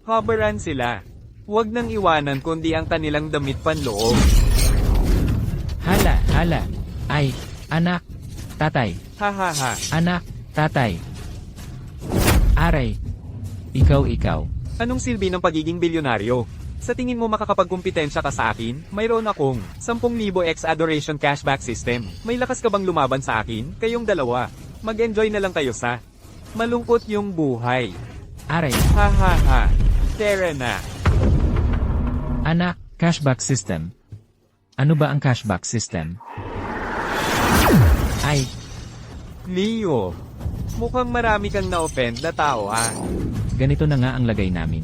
Habaran sila. Huwag nang iwanan kundi ang kanilang damit panloob. Hala, hala. Ay, anak, tatay, Hahaha. anak, tatay. Aray. Ikaw. Anong silbi ng pagiging bilyonaryo? Sa tingin mo makakapagkumpitensya ka sa akin? Mayroon akong 10,000 X Adoration Cashback System. May lakas ka bang lumaban sa akin? Kayong dalawa. Mag-enjoy na lang kayo sa malungkot yung buhay. Aray. Hahaha. Tara na. Anak, cashback system. Ano ba ang cashback system? Ay, Leo. Mukhang marami kang na-offend na tao ah. ganito na nga ang lagay namin.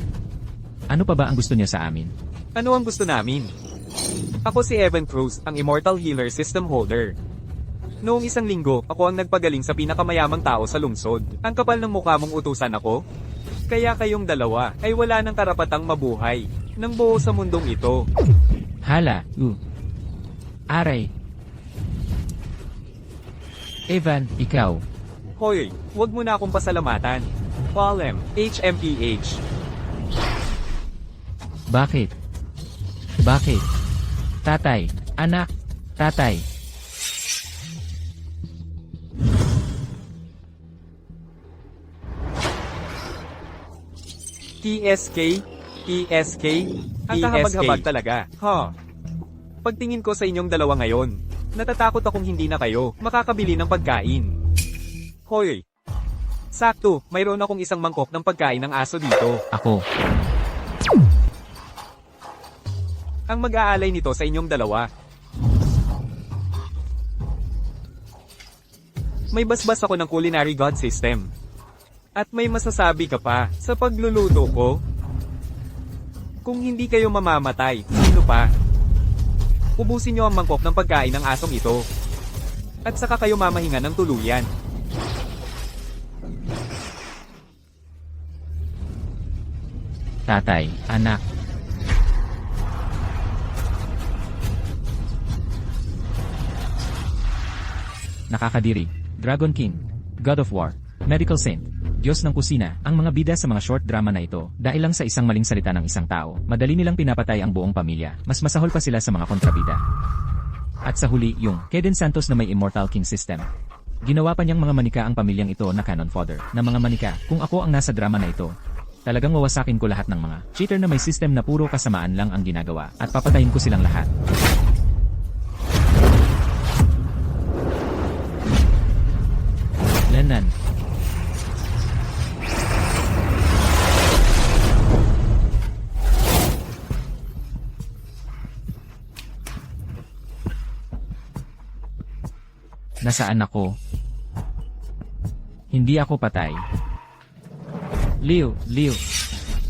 Ano pa ba ang gusto niya sa amin? Ano ang gusto namin? Ako si Evan Cruz, ang Immortal Healer System Holder. Noong isang linggo, ako ang nagpagaling sa pinakamayamang tao sa lungsod. Ang kapal ng mukha mong utusan ako? Kaya kayong dalawa ay wala ng karapatang mabuhay ng buo sa mundong ito. Hala, Aray. Evan, ikaw. Hoy, huwag mo na akong pasalamatan. Palem, HMPH. Bakit? Bakit? Tatay, anak, tatay. TSK? TSK? Ang kahabag-habag talaga. Pagtingin ko sa inyong dalawa ngayon, natatakot akong hindi na kayo makakabili ng pagkain. Hoy! Sakto, mayroon akong isang mangkok ng pagkain ng aso dito. Ako. Ang mag-aalay nito sa inyong dalawa. May basbas ako ng culinary god system. At may masasabi ka pa sa pagluluto ko? Kung hindi kayo mamamatay, sino pa? Ubusin niyo ang mangkok ng pagkain ng asong ito. At saka kayo mamahinga ng tuluyan. Tatay, anak. Nakakadiri. Dragon King. God of War. Medical Saint. Diyos ng kusina. Ang mga bida sa mga short drama na ito, dahil lang sa isang maling salita ng isang tao, madali nilang pinapatay ang buong pamilya. Mas masahol pa sila sa mga kontrabida. At sa huli, yung Kaden Santos na may Immortal King System. Ginawa pa niyang mga manika ang pamilyang ito na canon fodder. Na mga manika, kung ako ang nasa drama na ito, talagang wawasakin ko lahat ng mga cheater na may system na puro kasamaan lang ang ginagawa, at papatayin ko silang lahat. Lanan. Nasaan ako? Hindi ako patay. Leo.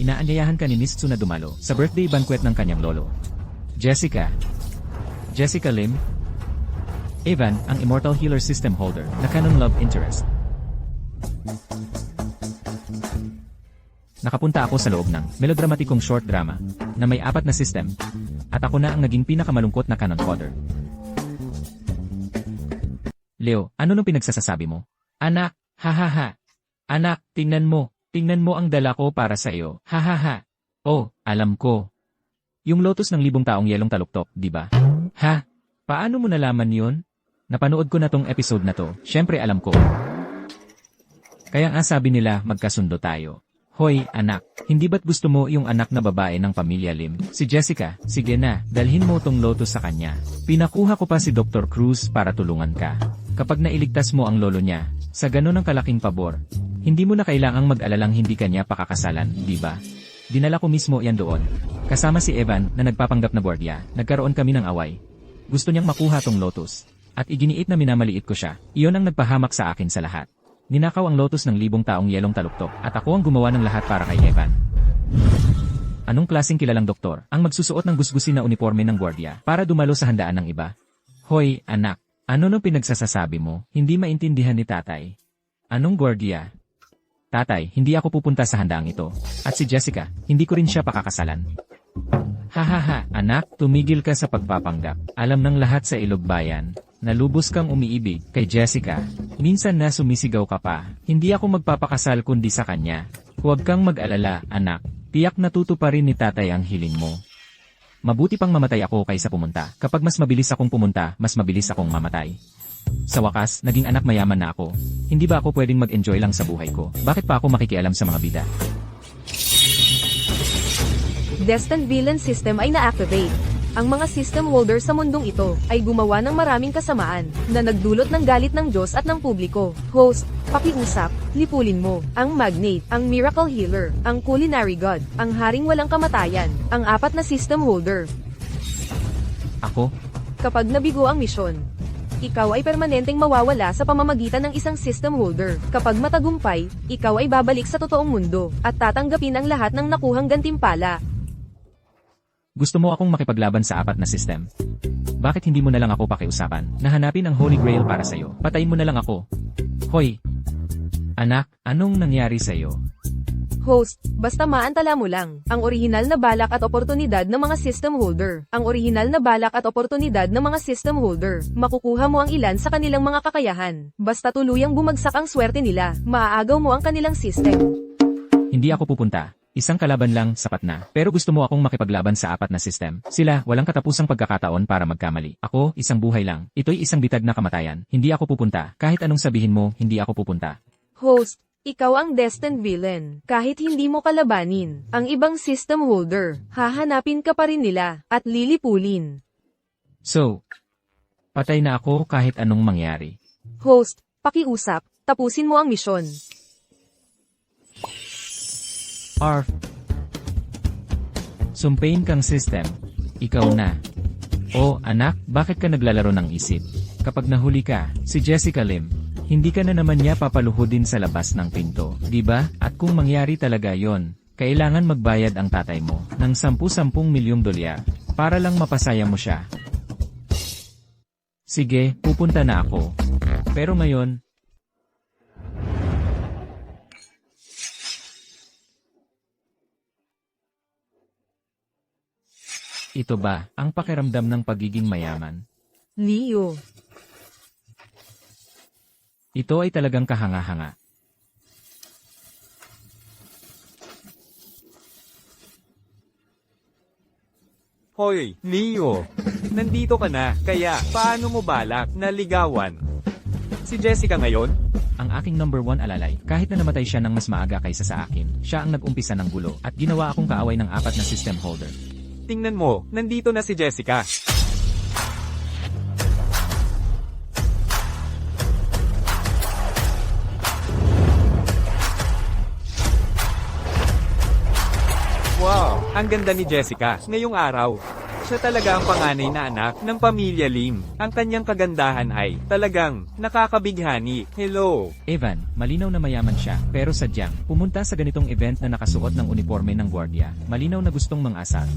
Inaanyayahan ka ni Miss Tsu na dumalo sa birthday banquet ng kanyang lolo. Jessica Lim. Evan, ang Immortal Healer System Holder na canon love interest. Nakapunta ako sa loob ng melodramatikong short drama na may 4 na system, at ako na ang naging pinakamalungkot na canon fodder. Leo, ano nung pinagsasasabi mo? Anak, hahaha. Anak, tingnan mo ang dala ko para sa iyo. Hahaha. Oh, alam ko. Yung lotus ng 1,000 taong yelong taluktok, di ba? Ha? Paano mo nalaman yun? Napanood ko na tong episode na to, syempre alam ko. Kaya nga sabi nila, magkasundo tayo. Hoy, anak, hindi ba't gusto mo yung anak na babae ng pamilya Lim? Si Jessica, sige na, dalhin mo tong lotus sa kanya. Pinakuha ko pa si Dr. Cruz para tulungan ka. Kapag nailigtas mo ang lolo niya, sa ganun ng kalaking pabor, hindi mo na kailangang mag-alalang hindi kanya pakakasalan, di ba? Dinala ko mismo yan doon. Kasama si Evan na nagpapanggap na gwardiya, nagkaroon kami ng away. Gusto niyang makuha tong lotus. At iginiit na minamaliit ko siya, iyon ang nagpahamak sa akin sa lahat. Ninakaw ang lotus ng 1,000 taong yelong taluktok, at ako ang gumawa ng lahat para kay Evan. Anong klaseng kilalang doktor ang magsusuot ng gusgusin na uniforme ng gwardiya para dumalo sa handaan ng iba? Hoy, anak, ano nung pinagsasasabi mo? Hindi maintindihan ni tatay. Anong gwardiya? Tatay, hindi ako pupunta sa handaang ito. At si Jessica, hindi ko rin siya pakakasalan. Hahaha, anak, tumigil ka sa pagpapanggap. Alam ng lahat sa Ilog Bayan na lubos kang umiibig kay Jessica. Minsan na sumisigaw ka pa. Hindi ako magpapakasal kundi sa kanya. Huwag kang mag-alala, anak. Tiyak natutuparin ni tatay ang hiling mo. Mabuti pang mamatay ako kaysa pumunta. Kapag mas mabilis akong pumunta, mas mabilis akong mamatay. Sa wakas, naging anak mayaman na ako. Hindi ba ako pwedeng mag-enjoy lang sa buhay ko? Bakit pa ako makikialam sa mga bida? Destined Villain System ay na-activate. Ang mga system holder sa mundong ito ay gumawa ng maraming kasamaan na nagdulot ng galit ng Diyos at ng publiko. Host, pakiusap, lipulin mo, ang Magnate, ang Miracle Healer, ang Culinary God, ang Haring Walang Kamatayan, ang 4 na system holder. Ako? Kapag nabigo ang misyon, ikaw ay permanenteng mawawala sa pamamagitan ng isang system holder. Kapag matagumpay, ikaw ay babalik sa totoong mundo at tatanggapin ang lahat ng nakuhang gantimpala. Gusto mo akong makipaglaban sa 4 na system? Bakit hindi mo na lang ako pakiusapan? Nahanapin ang Holy Grail para sa'yo. Patayin mo na lang ako. Hoy! Anak, anong nangyari sa'yo? Host, basta maantala mo lang, ang orihinal na balak at oportunidad ng mga system holder. Ang orihinal na balak at oportunidad ng mga system holder. Makukuha mo ang ilan sa kanilang mga kakayahan. Basta tuluyang bumagsak ang swerte nila, maaagaw mo ang kanilang system. Hindi ako pupunta. Isang kalaban lang, sapat na. Pero gusto mo akong makipaglaban sa 4 na system. Sila, walang katapusang pagkakataon para magkamali. Ako, isang buhay lang. Ito'y isang bitag na kamatayan. Hindi ako pupunta. Kahit anong sabihin mo, hindi ako pupunta. Host, ikaw ang destined villain. Kahit hindi mo kalabanin ang ibang system holder, hahanapin ka pa rin nila at lilipulin. So, patay na ako kahit anong mangyari. Host, pakiusap, tapusin mo ang misyon. Arf. Sumpain kang system. Ikaw na. Oh, anak, bakit ka naglalaro ng isip? Kapag nahuli ka, si Jessica Lim, hindi ka na naman niya papaluhudin sa labas ng pinto, di ba? At kung mangyari talaga yon, kailangan magbayad ang tatay mo ng 10 milyong dolyar para lang mapasaya mo siya. Sige, pupunta na ako. Pero ngayon, ito ba ang pakiramdam ng pagiging mayaman? Leo. Ito ay talagang kahanga-hanga. Hoy, Leo! Nandito ka na, kaya paano mo balak na ligawan? Si Jessica ngayon? Ang aking number 1 alalay, kahit na namatay siya ng mas maaga kaysa sa akin, siya ang nag-umpisa ng gulo at ginawa akong kaaway ng 4 na system holder. Tingnan mo, nandito na si Jessica. Wow, ang ganda ni Jessica ngayong araw. Siya talaga ang panganay na anak ng pamilya Lim. Ang kanyang kagandahan ay talagang nakakabighani. Hello. Evan, malinaw na mayaman siya, pero sadyang, pumunta sa ganitong event na nakasuot ng uniforme ng gwardiya, malinaw na gustong mang-asar.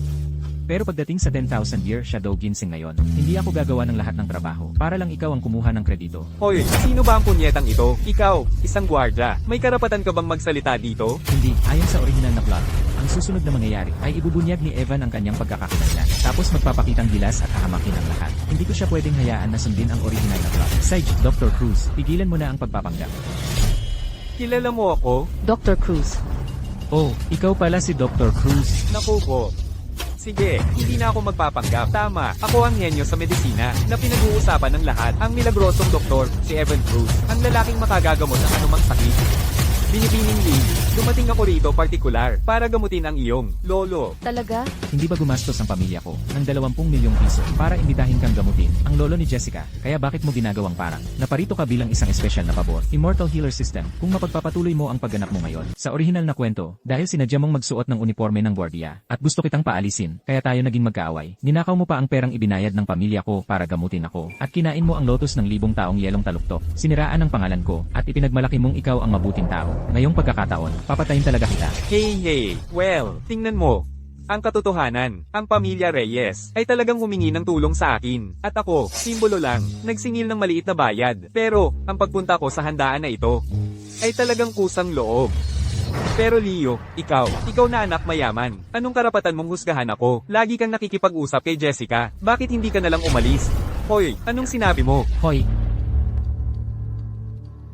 Pero pagdating sa 10,000 year shadow ginseng ngayon, hindi ako gagawa ng lahat ng trabaho, para lang ikaw ang kumuha ng kredito. Hoy, sino ba ang punyetang ito? Ikaw, isang gwardya. May karapatan ka bang magsalita dito? Hindi, ayon sa original na plot, ang susunod na mangyayari ay ibubunyag ni Evan ang kanyang pagkakakilanlan, tapos magpapakitang gilas at hahamakin ang lahat. Hindi ko siya pwedeng hayaan na sundin ang original na plot. Sage, Dr. Cruz, pigilan mo na ang pagpapanggap. Kilala mo ako? Dr. Cruz. Oh, ikaw pala si Dr. Cruz. Naku po. Sige, hindi na ako magpapanggap. Tama, ako ang henyo sa medisina na pinag-uusapan ng lahat. Ang milagrosong doktor, si Evan Cruz, ang lalaking makagagamot ng anumang sakit. Binibining Lee, dumating ako rito partikular para gamutin ang iyong lolo. Talaga? Hindi ba gumastos ang pamilya ko ng 20 milyong piso para imbitahin kang gamutin ang lolo ni Jessica? Kaya bakit mo ginagawang parang naparito ka bilang isang espesyal na pabor? Immortal Healer System, kung mapagpapatuloy mo ang pagganap mo ngayon. Sa orihinal na kwento, dahil sinadya mong magsuot ng uniforme ng gwardiya at gusto kitang paalisin, kaya tayo naging magkaaway. Ninakaw mo pa ang perang ibinayad ng pamilya ko para gamutin ako at kinain mo ang lotus ng 1,000 taong yelong taluktok. Siniraan ang pangalan ko at ipinagmalaki mong ikaw ang mabuting tao. Ngayong pagkakataon, papatayin talaga kita. Hey, well, tingnan mo. Ang katotohanan, ang pamilya Reyes ay talagang humingi ng tulong sa akin. At ako, simbolo lang, nagsingil ng maliit na bayad. Pero, ang pagpunta ko sa handaan na ito, ay talagang kusang loob. Pero Leo, ikaw na anak mayaman. Anong karapatan mong husgahan ako? Lagi kang nakikipag-usap kay Jessica. Bakit hindi ka nalang umalis? Hoy, anong sinabi mo? Hoy!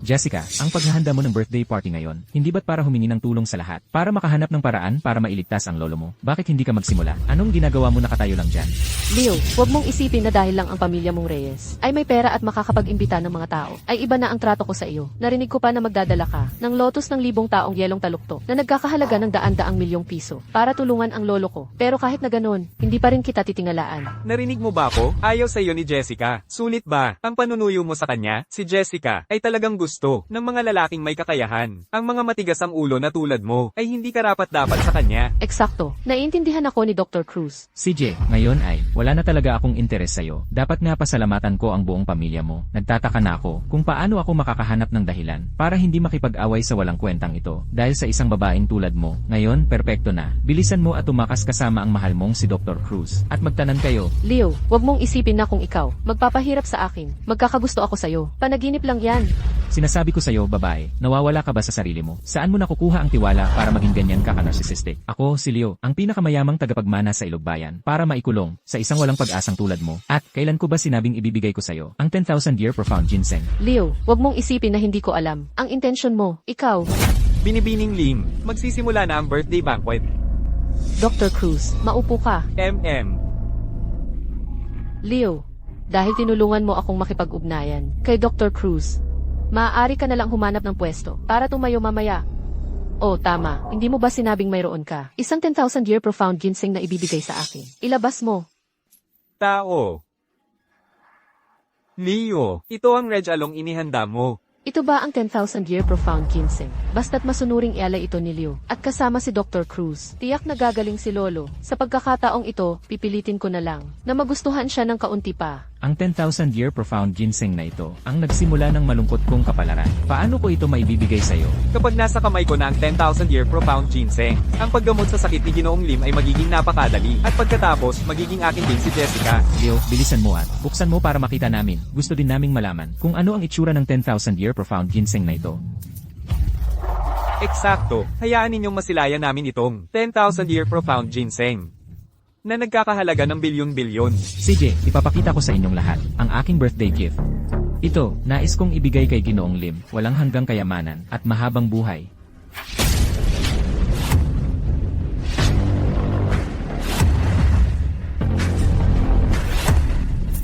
Jessica, ang paghahanda mo ng birthday party ngayon, hindi ba't para humingi ng tulong sa lahat? Para makahanap ng paraan para mailigtas ang lolo mo? Bakit hindi ka magsimula? Anong ginagawa mo nakatayo lang dyan? Leo, huwag mong isipin na dahil lang ang pamilya mong Reyes ay may pera at makakapag-imbita ng mga tao, ay iba na ang trato ko sa iyo. Narinig ko pa na magdadala ka ng lotus ng 1,000 taong yelong talukto na nagkakahalaga ng daan-daang milyong piso para tulungan ang lolo ko. Pero kahit na ganun, hindi pa rin kita titingalaan. Narinig mo ba ako? Ayaw sa iyo ni Jessica. Sulit ba? Ang panunuyo mo sa kanya, si Jessica, ay talagang gusto ng mga lalaking may kakayahan. Ang mga matigas ang ulo na tulad mo, ay hindi karapat-dapat sa kanya. Eksakto. Naiintindihan ako ni Dr. Cruz. CJ, ngayon ay, wala na talaga akong interes sa'yo. Dapat nga pasalamatan ko ang buong pamilya mo. Nagtataka na ako kung paano ako makakahanap ng dahilan para hindi makipag-away sa walang kwentang ito. Dahil sa isang babaeng tulad mo, ngayon, perpekto na. Bilisan mo at tumakas kasama ang mahal mong si Dr. Cruz. At magtanan kayo. Leo, wag mong isipin na kung ikaw magpapahirap sa akin, magkakagusto ako sa'yo. Panaginip lang yan. Sinasabi ko sa'yo, babae, nawawala ka ba sa sarili mo? Saan mo nakukuha ang tiwala para maging ganyan ka narcissistic? Ako, si Leo, ang pinakamayamang tagapagmana sa Ilogbayan para maikulong sa isang walang pag-asang tulad mo. At kailan ko ba sinabing ibibigay ko sa'yo ang 10,000 year profound ginseng? Leo, wag mong isipin na hindi ko alam. Ang intensyon mo, ikaw. Binibining Lim, magsisimula na ang birthday banquet. Dr. Cruz, maupo ka. Leo, dahil tinulungan mo akong makipag-ugnayan kay Dr. Cruz, maaari ka na lang humanap ng pwesto para tumayo mamaya. Oh, tama. Hindi mo ba sinabing mayroon ka? Isang 10,000 year profound ginseng na ibibigay sa akin. Ilabas mo. Tao. Leo, ito ang Reg Along inihanda mo. Ito ba ang 10,000 year profound ginseng? Basta't masunuring ialay ito ni Leo. At kasama si Dr. Cruz. Tiyak na gagaling si Lolo. Sa pagkakataong ito, pipilitin ko na lang na magustuhan siya ng kaunti pa. Ang 10,000 year profound ginseng na ito ang nagsimula ng malungkot kong kapalaran. Paano ko ito maibibigay sa'yo? Kapag nasa kamay ko na ang 10,000 year profound ginseng, ang paggamot sa sakit ni Ginoong Lim ay magiging napakadali. At pagkatapos, magiging akin din si Jessica. Leo, bilisan mo at buksan mo para makita namin. Gusto din naming malaman kung ano ang itsura ng 10,000 year profound ginseng na ito. Eksakto, hayaan ninyong masilayan namin itong 10,000 year profound ginseng na nagkakahalaga ng bilyon-bilyon. CJ, ipapakita ko sa inyong lahat ang aking birthday gift. Ito, nais kong ibigay kay Ginoong Lim, walang hanggang kayamanan at mahabang buhay.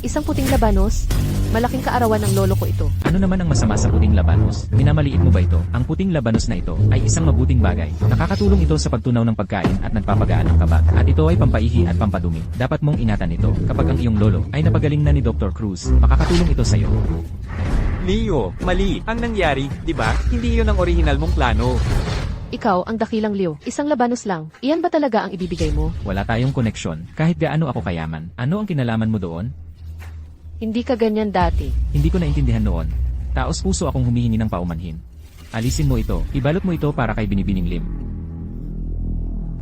Isang puting labanos? Malaking kaarawan ng lolo ko ito. Ano naman ang masama sa puting labanos? Minamaliit mo ba ito? Ang puting labanos na ito ay isang mabuting bagay. Nakakatulong ito sa pagtunaw ng pagkain at nagpapagaan ng kabag. At ito ay pampaihi at pampadumi. Dapat mong ingatan ito. Kapag ang iyong lolo ay napagaling na ni Dr. Cruz, makakatulong ito sa iyo. Leo, mali ang nangyari, di ba? Hindi iyon ang orihinal mong plano. Ikaw, ang dakilang Leo. Isang labanos lang. Iyan ba talaga ang ibibigay mo? Wala tayong koneksyon. Kahit gaano ako kayaman. Ano ang kinalaman mo doon? Hindi ka ganyan dati. Hindi ko naintindihan noon. Taos puso akong humihingi ng paumanhin. Alisin mo ito. Ibalot mo ito para kay Binibining Lim.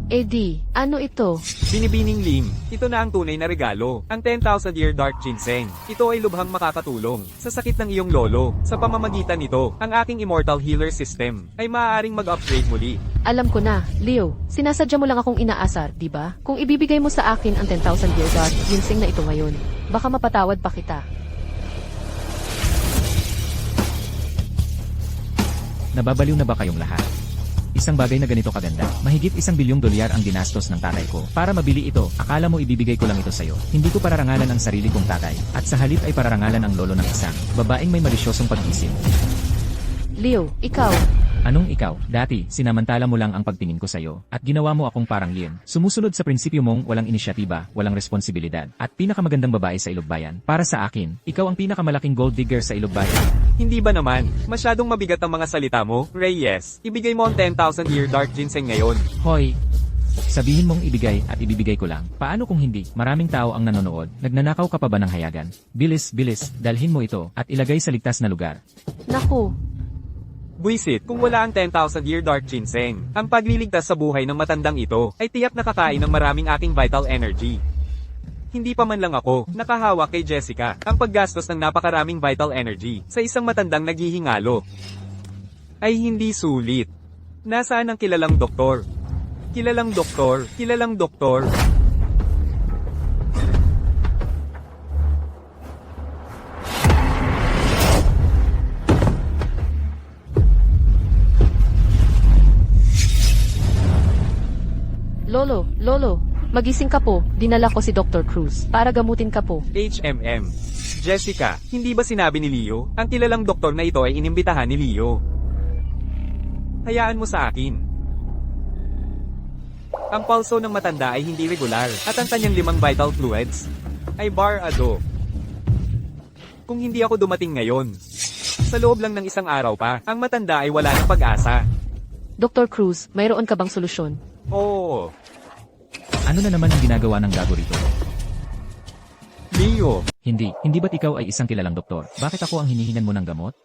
Eddie, ano ito? Binibining Lim, ito na ang tunay na regalo, ang 10,000 year dark ginseng. Ito ay lubhang makakatulong sa sakit ng iyong lolo. Sa pamamagitan nito, ang aking immortal healer system ay maaaring mag-upgrade muli. Alam ko na, Leo. Sinasadya mo lang akong inaasar, di ba? Kung ibibigay mo sa akin ang 10,000 year dark ginseng na ito ngayon, baka mapatawad pa kita. Nababaliw na ba kayong lahat? Isang bagay na ganito kaganda, mahigit $1 bilyong ang dinastos ng tatay ko. Para mabili ito, akala mo ibibigay ko lang ito sa'yo. Hindi ko pararangalan ang sarili kong tatay, at sa halip ay pararangalan ang lolo ng isang babaeng may malisyosong pag-isip. Leo, ikaw. Anong ikaw? Dati, sinamantala mo lang ang pagtingin ko sa'yo, at ginawa mo akong parang Lien. Sumusunod sa prinsipyo mong walang inisyatiba, walang responsibilidad, at pinakamagandang babae sa Ilogbayan. Para sa akin, ikaw ang pinakamalaking gold digger sa Ilogbayan. Hindi ba naman? Masyadong mabigat ang mga salita mo, Reyes. Ibigay mo ang 10,000 year dark ginseng ngayon. Hoy! Sabihin mong ibigay at ibibigay ko lang. Paano kung hindi? Maraming tao ang nanonood. Nagnanakaw ka pa ba ng hayagan? Bilis, bilis, dalhin mo ito at ilagay sa ligtas na lugar. Naku. Buisit, kung wala ang 10,000 year dark ginseng, ang pagliligtas sa buhay ng matandang ito ay tiyak nakakain ng maraming aking vital energy. Hindi pa man lang ako nakahawak kay Jessica ang paggastos ng napakaraming vital energy sa isang matandang naghihingalo. Ay hindi sulit. Nasaan ang kilalang doktor? Kilalang doktor, kilalang doktor. Lolo, magising ka po, dinala ko si Dr. Cruz para gamutin ka po. HMM. Jessica, hindi ba sinabi ni Leo? Ang kilalang doktor na ito ay inimbitahan ni Leo. Hayaan mo sa akin. Ang pulso ng matanda ay hindi regular at ang kanyang 5 vital fluids ay barado. Kung hindi ako dumating ngayon, sa loob lang ng isang araw pa, ang matanda ay wala ng pag-asa. Dr. Cruz, mayroon ka bang solusyon? Oo, Ano na naman ang ginagawa ng gago rito? Leo. Hindi ba't ikaw ay isang kilalang doktor? Bakit ako ang hinihingan mo ng gamot?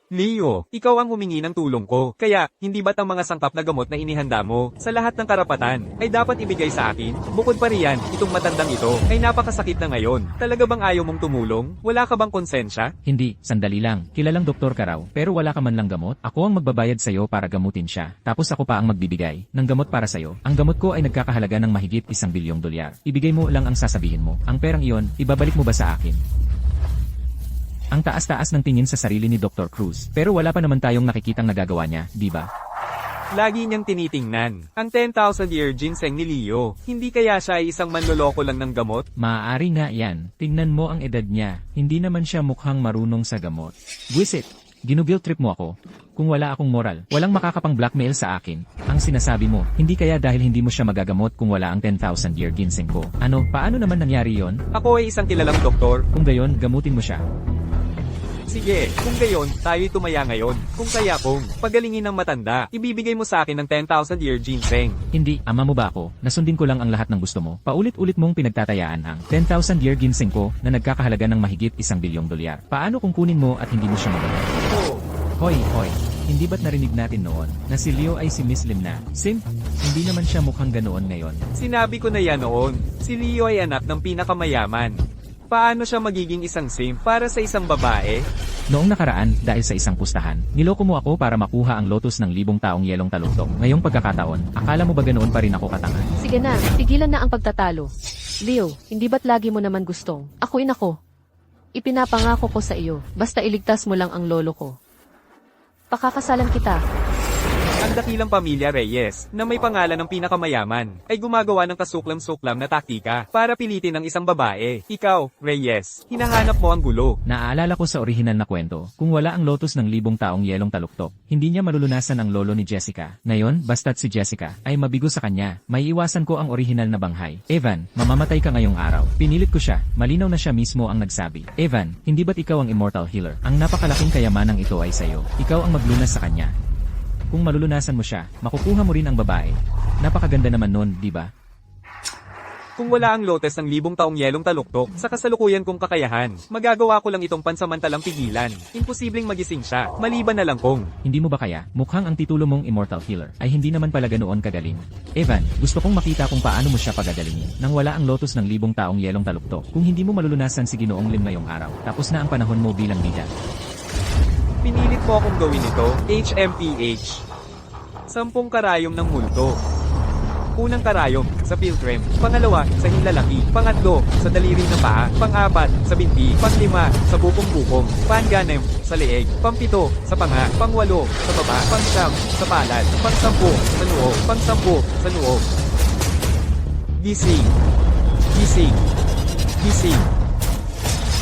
Leo, ikaw ang humingi ng tulong ko. Kaya, hindi ba't ang mga sangkap na gamot na inihanda mo sa lahat ng karapatan ay dapat ibigay sa akin? Bukod pa riyan, itong matandang ito ay napakasakit na ngayon. Talaga bang ayaw mong tumulong? Wala ka bang konsensya? Hindi, sandali lang. Kilalang doktor ka raw, pero wala ka man lang gamot. Ako ang magbabayad sa'yo para gamutin siya. Tapos ako pa ang magbibigay ng gamot para sa'yo. Ang gamot ko ay nagkakahalaga ng mahigit $1 bilyong. Ibigay mo lang ang sasabihin mo. Ang perang iyon, ibabalik mo ba sa akin? Ang taas-taas ng tingin sa sarili ni Dr. Cruz, pero wala pa naman tayong nakikitang nagagawa niya, di ba? Lagi niyang tinitingnan ang 10,000-year ginseng ni Leo. Hindi kaya siya ay isang manloloko lang ng gamot? Maaari nga yan. Tingnan mo ang edad niya. Hindi naman siya mukhang marunong sa gamot. Buisit, ginuguilt trip mo ako. Kung wala akong moral, walang makakapang blackmail sa akin. Ang sinasabi mo, hindi kaya dahil hindi mo siya magagamot kung wala ang 10,000-year ginseng ko. Ano, paano naman nangyari yon? Ako ay isang kilalang doktor. Kung gayon, gamutin mo siya. Sige, kung gayon, tayo'y tumaya ngayon. Kung kaya kung pagalingin ng matanda, ibibigay mo sa akin ng 10,000-year ginseng. Hindi, ama mo ba ako? Nasundin ko lang ang lahat ng gusto mo. Paulit-ulit mong pinagtatayaan ang 10,000-year ginseng ko na nagkakahalaga ng mahigit $1 bilyong. Paano kung kunin mo at hindi mo siya magamit? Oo. Hoy, hindi ba't narinig natin noon na si Leo ay si Miss Lim na? Sim, hindi naman siya mukhang ganoon ngayon. Sinabi ko na yan noon. Si Leo ay anak ng pinakamayaman. Paano siya magiging isang simp para sa isang babae? Noong nakaraan, dahil sa isang pustahan, niloko mo ako para makuha ang lotus ng 1,000 taong yelong taluktok. Ngayong pagkakataon, akala mo ba ganoon pa rin ako katanga? Sige na, tigilan na ang pagtatalo. Leo, hindi ba't lagi mo naman gustong? Akuin ako. Ipinapangako ko sa iyo, basta iligtas mo lang ang lolo ko. Pakakasalan kita. Ang dakilang pamilya Reyes, na may pangalan ng pinakamayaman, ay gumagawa ng kasuklam-suklam na taktika para pilitin ang isang babae. Ikaw, Reyes, hinahanap mo ang gulo. Naaalala ko sa orihinal na kwento, kung wala ang lotus ng 1,000 taong yelong taluktok, hindi niya malulunasan ang lolo ni Jessica. Ngayon, basta't si Jessica ay mabigo sa kanya, may iwasan ko ang orihinal na banghay. Evan, mamamatay ka ngayong araw. Pinilit ko siya, malinaw na siya mismo ang nagsabi. Evan, hindi ba't ikaw ang immortal healer? Ang napakalaking kayamanang ito ay sayo. Ikaw ang maglunas sa kanya. Kung malulunasan mo siya, makukuha mo rin ang babae. Napakaganda naman nun, di ba? Kung wala ang lotes ng 1,000 taong yelong taluktok, sa kasalukuyan kong kakayahan, magagawa ko lang itong pansamantalang pigilan. Imposibleng magising siya, maliban na lang kung Hindi mo ba kaya, mukhang ang titulo mong immortal healer ay hindi naman pala ganoon kagaling. Evan, gusto kong makita kung paano mo siya pagagalingin. Nang wala ang lotus ng 1,000 taong yelong taluktok, kung hindi mo malulunasan si Ginoong Lim ngayong araw, tapos na ang panahon mo bilang bida. pinilit mo akong gawin ito, HMPH. 10 karayom ng multo. Unang karayom, sa pilgrim. Pangalawa, sa hinlalaki. Pangatlo, sa daliri ng paa. Pang-apat, sa binti. Pang-lima, sa bukong-bukong. Pang-ganem, sa leeg. Pang-pito, sa panga. Pang-walo, sa baba. Pang-siyam, sa palad. Pang-sampu, sa noo. Pang-sampu, sa noo. Gising. Gising. Gising.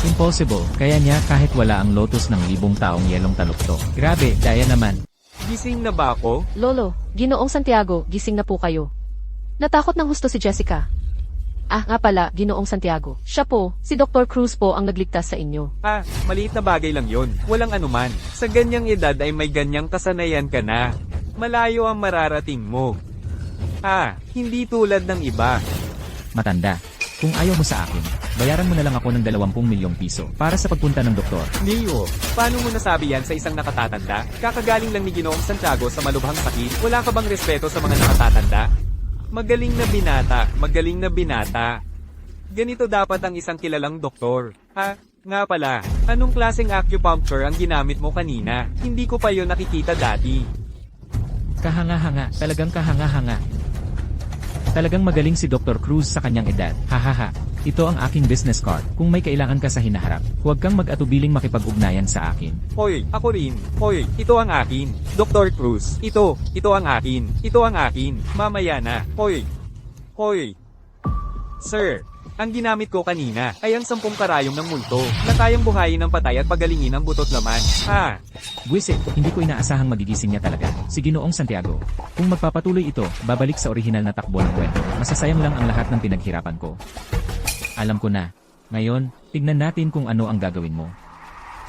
Impossible, kaya niya kahit wala ang lotus ng 1,000 taong yelong taluktok. Grabe, daya naman. Gising na ba ako? Lolo, Ginoong Santiago, gising na po kayo. Natakot ng husto si Jessica. Ah, nga pala, Ginoong Santiago. Siya po, si Dr. Cruz po ang nagligtas sa inyo. Ah, maliit na bagay lang yon. Walang anuman. Sa ganyang edad ay may ganyang kasanayan ka na. Malayo ang mararating mo. Ah, hindi tulad ng iba. Matanda, kung ayaw mo sa akin, bayaran mo na lang ako ng 20 milyong piso para sa pagpunta ng doktor. Leo, paano mo nasabi yan sa isang nakatatanda? Kakagaling lang ni Ginoong Santiago sa malubhang sakit. Wala ka bang respeto sa mga nakatatanda? Magaling na binata, magaling na binata. Ganito dapat ang isang kilalang doktor. Ha? Nga pala, anong klaseng acupuncture ang ginamit mo kanina? Hindi ko pa yon nakikita dati. Kahanga-hanga, talagang kahanga-hanga. Talagang magaling si Dr. Cruz sa kanyang edad, hahaha. Ito ang aking business card. Kung may kailangan ka sa hinaharap, huwag kang mag-atubiling makipag-ugnayan sa akin. Hoy, ako rin. Hoy, ito ang akin. Dr. Cruz. Ito ang akin. Ito ang akin. Mamaya na. Hoy. Hoy. Sir, ang ginamit ko kanina ay ang 10 karayom ng multo na kayang buhayin ng patay at pagalingin ang butot laman. Ha? Buwisit, hindi ko inaasahang magigising niya talaga. Si Ginoong Santiago. Kung magpapatuloy ito, babalik sa orihinal na takbo ng kwento. Masasayang lang ang lahat ng pinaghirapan ko. Alam ko na. Ngayon, tignan natin kung ano ang gagawin mo.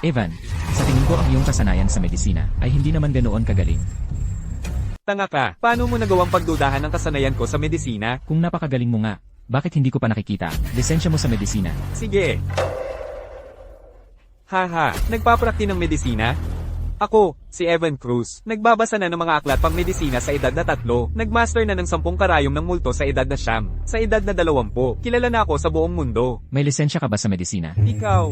Evan, sa tingin ko ang iyong kasanayan sa medisina ay hindi naman ganoon kagaling. Tanga ka. Paano mo nagawang pagdudahan ng kasanayan ko sa medisina? Kung napakagaling mo nga, bakit hindi ko pa nakikita? Lisensya mo sa medisina. Sige. Haha, nagpaprakti ng medisina? Ako, si Evan Cruz, nagbabasa na ng mga aklat pang medisina sa edad na 3, nagmaster na ng 10 karayom ng multo sa edad na 9, sa edad na 20, kilala na ako sa buong mundo. May lisensya ka ba sa medisina? Ikaw.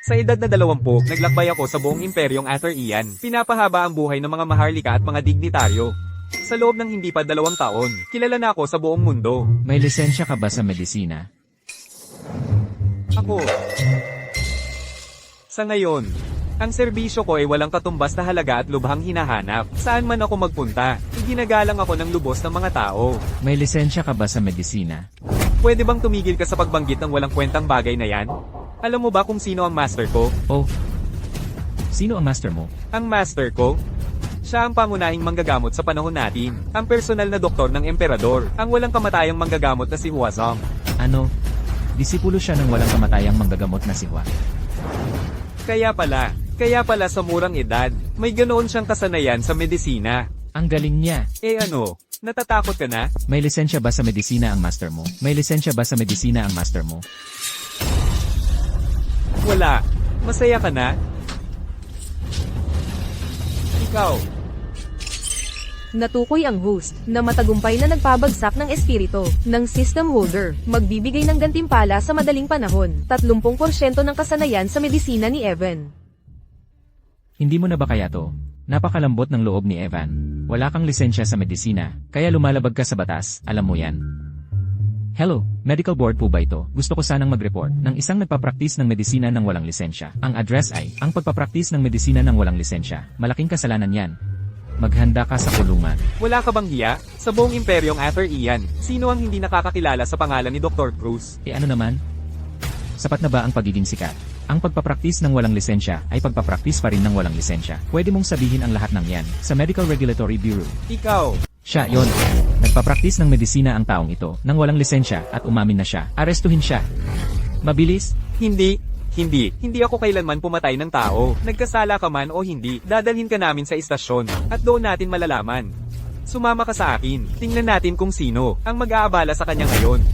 Sa edad na 20, naglakbay ako sa buong imperyong Atherian, pinapahaba ang buhay ng mga maharlika at mga dignitaryo. Sa loob ng hindi pa 2 taon, kilala na ako sa buong mundo. May lisensya ka ba sa medisina? Ako. Sa ngayon, ang serbisyo ko ay walang katumbas na halaga at lubhang hinahanap. Saan man ako magpunta, iginagalang ako ng lubos ng mga tao. May lisensya ka ba sa medisina? Pwede bang tumigil ka sa pagbanggit ng walang kwentang bagay na yan? Alam mo ba kung sino ang master ko? Oh. Sino ang master mo? Ang master ko? Siya ang pangunahing manggagamot sa panahon natin. Ang personal na doktor ng emperador. Ang walang kamatayang manggagamot na si Huazong. Ano? Disipulo siya ng walang kamatayang manggagamot na si Hua. Kaya pala sa murang edad, may ganoon siyang kasanayan sa medisina. Ang galing niya. Eh ano, natatakot ka na? May lisensya ba sa medisina ang master mo? May lisensya ba sa medisina ang master mo? Wala. Masaya ka na? Ikaw. Natukoy ang host, na matagumpay na nagpabagsak ng espiritu, ng system holder, magbibigay ng gantimpala sa madaling panahon, 30% ng kasanayan sa medisina ni Evan. Hindi mo na ba kaya to? Napakalambot ng loob ni Evan. Wala kang lisensya sa medisina, kaya lumalabag ka sa batas, alam mo yan. Hello, medical board po ba ito? Gusto ko sanang mag-report ng isang nagpapraktis ng medisina ng walang lisensya. Ang address ay, ang pagpapraktis ng medisina ng walang lisensya. Malaking kasalanan yan. Maghanda ka sa kulungan. Wala ka bang hiya? Sa buong imperyong Atherian, sino ang hindi nakakakilala sa pangalan ni Dr. Cruz? Ano naman? Sapat na ba ang pagiging sikat? Ang pagpapraktis ng walang lisensya ay pagpapraktis pa rin ng walang lisensya. Pwede mong sabihin ang lahat ng yan sa Medical Regulatory Bureau. Ikaw. Siya, yon. Nagpapraktis ng medisina ang taong ito nang walang lisensya at umamin na siya. Arestuhin siya. Mabilis? Hindi ako kailanman pumatay ng tao. Nagkasala ka man o hindi, dadalhin ka namin sa istasyon, at doon natin malalaman. Sumama ka sa akin, tingnan natin kung sino ang mag-aabala sa kanya ngayon.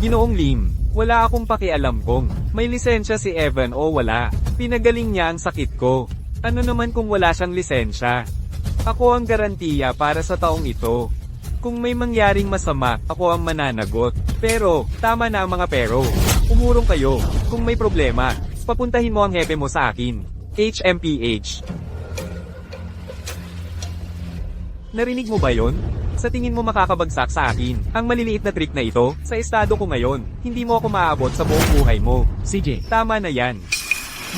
Ginoong Lim, wala akong pakialam kung may lisensya si Evan o wala. Pinagaling niya ang sakit ko. Ano naman kung wala siyang lisensya? Ako ang garantiya para sa taong ito. Kung may mangyaring masama, ako ang mananagot. Pero, tama na ang mga pero. Umurong kayo. Kung may problema, papuntahin mo ang hepe mo sa akin. HMPH. Narinig mo ba yon? Sa tingin mo makakabagsak sa akin, ang maliliit na trick na ito, sa estado ko ngayon, hindi mo ako maaabot sa buong buhay mo. CJ, Tama na yan.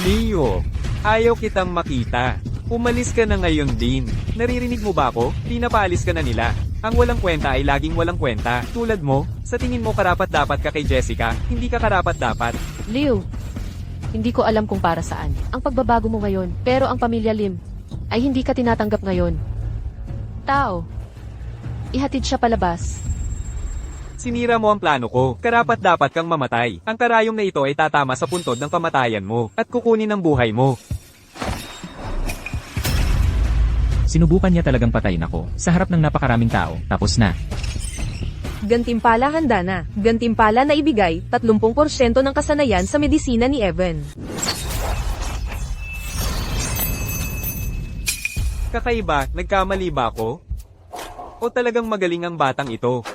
Leo, ayaw kitang makita. Umalis ka na ngayon din. Naririnig mo ba ako? Pinapaalis ka na nila. Ang walang kwenta ay laging walang kwenta. Tulad mo, sa tingin mo karapat-dapat ka kay Jessica, hindi ka karapat-dapat. Leo, hindi ko alam kung para saan ang pagbabago mo ngayon, pero ang pamilya Lim ay hindi ka tinatanggap ngayon. Tao, ihatid siya palabas. Sinira mo ang plano ko. Karapat-dapat kang mamatay. Ang karayom na ito ay tatama sa puntod ng kamatayan mo, at kukunin ang buhay mo. sinubukan niya talagang patayin ako sa harap ng napakaraming tao, tapos na. Gantimpala handa na. Gantimpala na ibigay, 30% ng kasanayan sa medisina ni Evan. Kakaiba, nagkamali ba ako? O talagang magaling ang batang ito?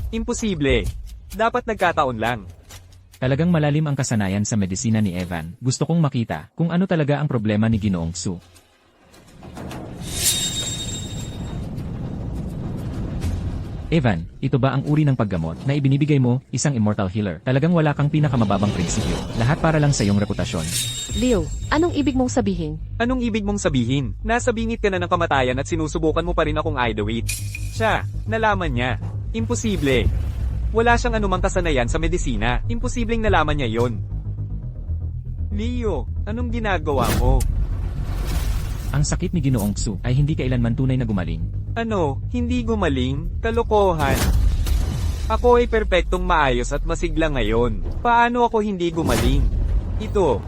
Imposible. Dapat nagkataon lang. Talagang malalim ang kasanayan sa medisina ni Evan. Gusto kong makita kung ano talaga ang problema ni Ginoong Su. Evan, ito ba ang uri ng paggamot na ibinibigay mo, isang immortal healer? Talagang wala kang pinakamababang prinsipyo. Lahat para lang sa iyong reputasyon. Leo, anong ibig mong sabihin? Anong ibig mong sabihin? Nasa bingit ka na ng kamatayan at sinusubukan mo pa rin akong idowit. Siya, nalaman niya. Imposible. Wala siyang anumang kasanayan sa medisina. Imposibleng nalaman niya yon. Leo, anong ginagawa mo? Ang sakit ni Ginoong Xu ay hindi kailanman tunay na gumaling. Ano, hindi gumaling? Kalokohan. Ako ay perpektong maayos at masigla ngayon. Paano ako hindi gumaling? Ito.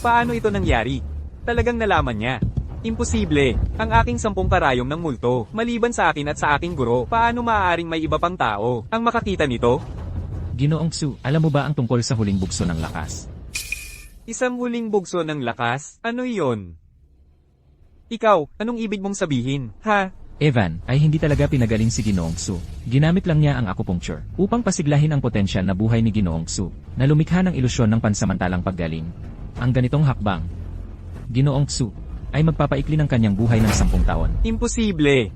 Paano ito nangyari? Talagang nalaman niya. Imposible. Ang aking 10 karayom ng multo, maliban sa akin at sa aking guro, paano maaaring may iba pang tao ang makakita nito? Ginoong Xu, alam mo ba ang tungkol sa huling bugso ng lakas? Isang huling bugso ng lakas? Ano iyon? Ikaw, anong ibig mong sabihin, ha? Evan, ay hindi talaga pinagaling si Ginoong Xu. Ginamit lang niya ang acupuncture upang pasiglahin ang potensyal na buhay ni Ginoong Xu, na lumikha ng ilusyon ng pansamantalang paggaling. Ang ganitong hakbang, Ginoong Xu, ay magpapaikli ng kanyang buhay ng 10 taon. Imposible.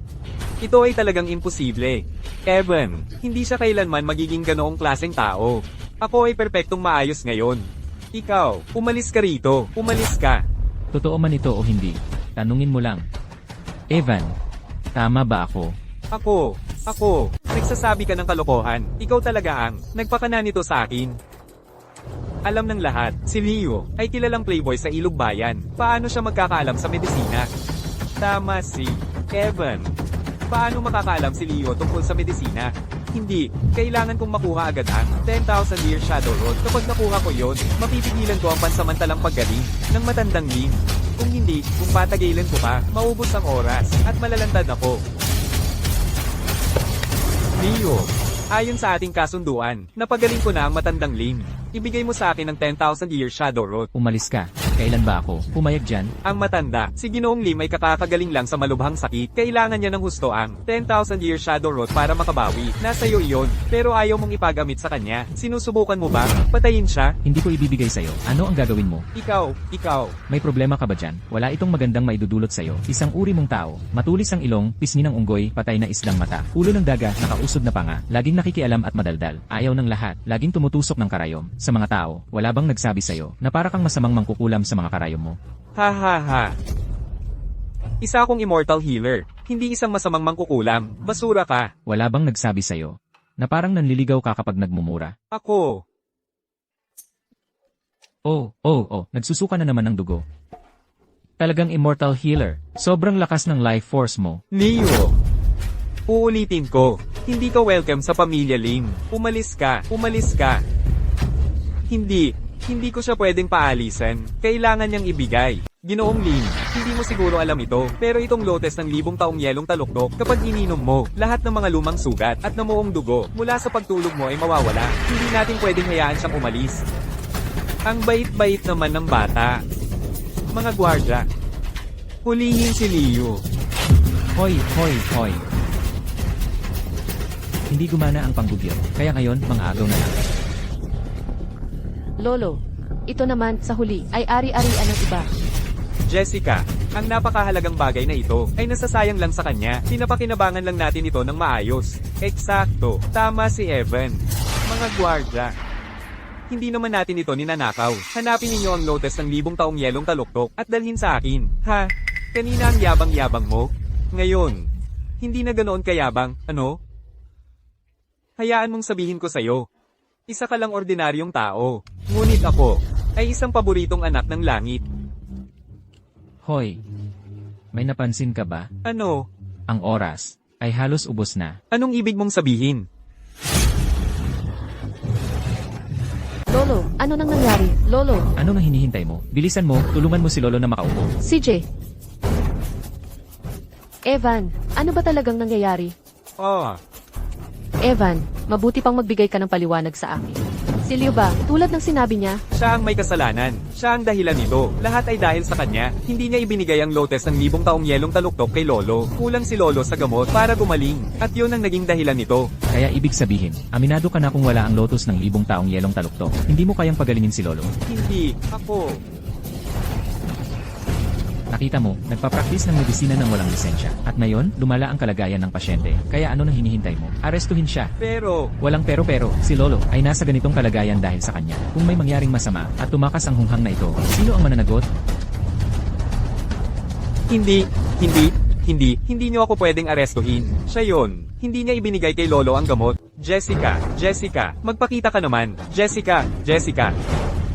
Ito ay talagang imposible. Evan, hindi siya kailanman magiging ganoong klaseng tao. Ako ay perpektong maayos ngayon. Ikaw, umalis ka rito. Umalis ka. Totoo man ito o hindi, tanungin mo lang. Evan, tama ba ako? Ako. Nagsasabi ka ng kalokohan. Ikaw talaga ang nagpakana nito sa akin. Alam ng lahat, si Leo ay kilalang playboy sa Ilog Bayan. Paano siya magkakaalam sa medisina? Tama si Evan. Paano makakaalam si Leo tungkol sa medisina? Hindi, kailangan kong makuha agad ang 10,000 year shadow rod. Kapag nakuha ko yon, mapipigilan ko ang pansamantalang paggaling ng matandang Lim. Kung hindi, kung patagilan ko pa, maubos ang oras, at malalantad ako. Leo, ayon sa ating kasunduan, napagaling ko na ang matandang Lim. Ibigay mo sa akin ang 10,000 year shadow rod. Umalis ka. Kailan ba ako pumayag dyan? Ang matanda, si Ginoong Lim ay kakagaling lang sa malubhang sakit. Kailangan niya ng husto ang 10,000 year shadow rod para makabawi. Nasa iyo iyon, pero ayaw mong ipagamit sa kanya. Sinusubukan mo ba? Patayin siya? Hindi ko ibibigay sa'yo. Ano ang gagawin mo? Ikaw. May problema ka ba dyan? Wala itong magandang maidudulot sa'yo. Isang uri mong tao, matulis ang ilong, pisngi ng unggoy, patay na isdang mata, ulo ng daga, nakausod na panga, laging nakikialam at madaldal, ayaw ng lahat, laging tumutusok ng karayom. Sa mga tao, wala bang nagsabi sa'yo na para kang masamang mangkukulam sa mga karayom mo? Ha. Isa akong immortal healer. Hindi isang masamang mangkukulam. Basura ka. Wala bang nagsabi sa'yo na parang nanliligaw ka kapag nagmumura? Ako. Nagsusuka na naman ng dugo. Talagang immortal healer. Sobrang lakas ng life force mo. Leo. Uulitin ko. Hindi ka welcome sa pamilya Lim. Umalis ka. Hindi ko siya pwedeng paalisan. Kailangan niyang ibigay. Ginoong Lim, hindi mo siguro alam ito, pero itong lotes ng 1000 taong yelong taluktok, kapag ininom mo, lahat ng mga lumang sugat at namuong dugo mula sa pagtulog mo ay mawawala. Hindi natin pwedeng hayaan siyang umalis. Ang bait-bait naman ng bata. Mga gwardya, hulihin si Leo. Hoy. Hindi gumana ang panggugyo, kaya ngayon, mga agaw na lang. Lolo, ito naman, sa huli, ay ari-arian ng iba. Jessica, ang napakahalagang bagay na ito ay nasasayang lang sa kanya. Pinapakinabangan lang natin ito ng maayos. Eksakto, tama si Evan. Mga gwardya, hindi naman natin ito ninanakaw. Hanapin ninyo ang lotes ng 1000 taong yelong taluktok at dalhin sa akin. Ha? Kanina ang yabang-yabang mo? Ngayon, hindi na ganoon kayabang, ano? Hayaan mong sabihin ko sa'yo. Isa ka lang ordinaryong tao. Ngunit ako ay isang paboritong anak ng langit. Hoy, may napansin ka ba? Ano? Ang oras ay halos ubos na. Anong ibig mong sabihin? Lolo, ano nang nangyari? Lolo, Ano nang hinihintay mo? Bilisan mo, tulungan mo si Lolo na makaupo. CJ. Evan, ano ba talagang nangyayari? Evan, mabuti pang magbigay ka ng paliwanag sa akin. Si Leo ba, tulad ng sinabi niya, Siya ang may kasalanan. Siya ang dahilan nito. Lahat ay dahil sa kanya. Hindi niya ibinigay ang lotes ng 1000 taong yelong taluktok kay Lolo. Kulang si Lolo sa gamot para gumaling. At yun ang naging dahilan nito. Kaya ibig sabihin, aminado ka na kung wala ang lotus ng 1000 taong yelong taluktok. Hindi mo kayang pagalingin si Lolo. Hindi. Ako. Nakita mo, nagpa-practice ng medisina ng walang lisensya. At ngayon, lumala ang kalagayan ng pasyente. Kaya ano nang hinihintay mo? Arestuhin siya. Pero, Walang pero, si Lolo ay nasa ganitong kalagayan dahil sa kanya. Kung may mangyaring masama at tumakas ang hunghang na ito, sino ang mananagot? hindi niyo ako pwedeng arestuhin. Siya yon. Hindi niya ibinigay kay Lolo ang gamot. Jessica, magpakita ka naman. Jessica.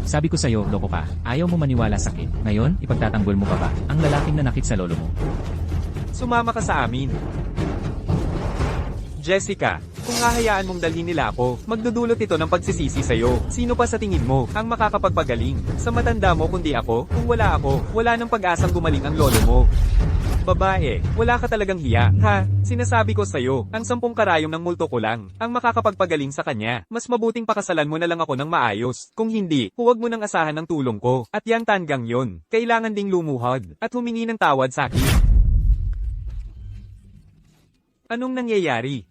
Sabi ko sa'yo, loko ka. Ayaw mo maniwala sa akin. Ngayon, ipagtatanggol mo pa ba ang lalaking nanakit sa lolo mo? Sumama ka sa amin. Jessica, kung hahayaan mong dalhin nila ako, magdudulot ito ng pagsisisi sa'yo. Sino pa sa tingin mo ang makakapagpagaling? Sa matanda mo kundi ako? Kung wala ako, wala nang pag-asang gumaling ang lolo mo. Babae, wala ka talagang hiya, ha? Sinasabi ko sa'yo, ang 10 karayom ng multo ko lang, ang makakapagpagaling sa kanya. Mas mabuting pakasalan mo na lang ako ng maayos. Kung hindi, huwag mo nang asahan ng tulong ko. At yang tanggang yon, kailangan ding lumuhod, at humingi ng tawad sa akin. Anong nangyayari?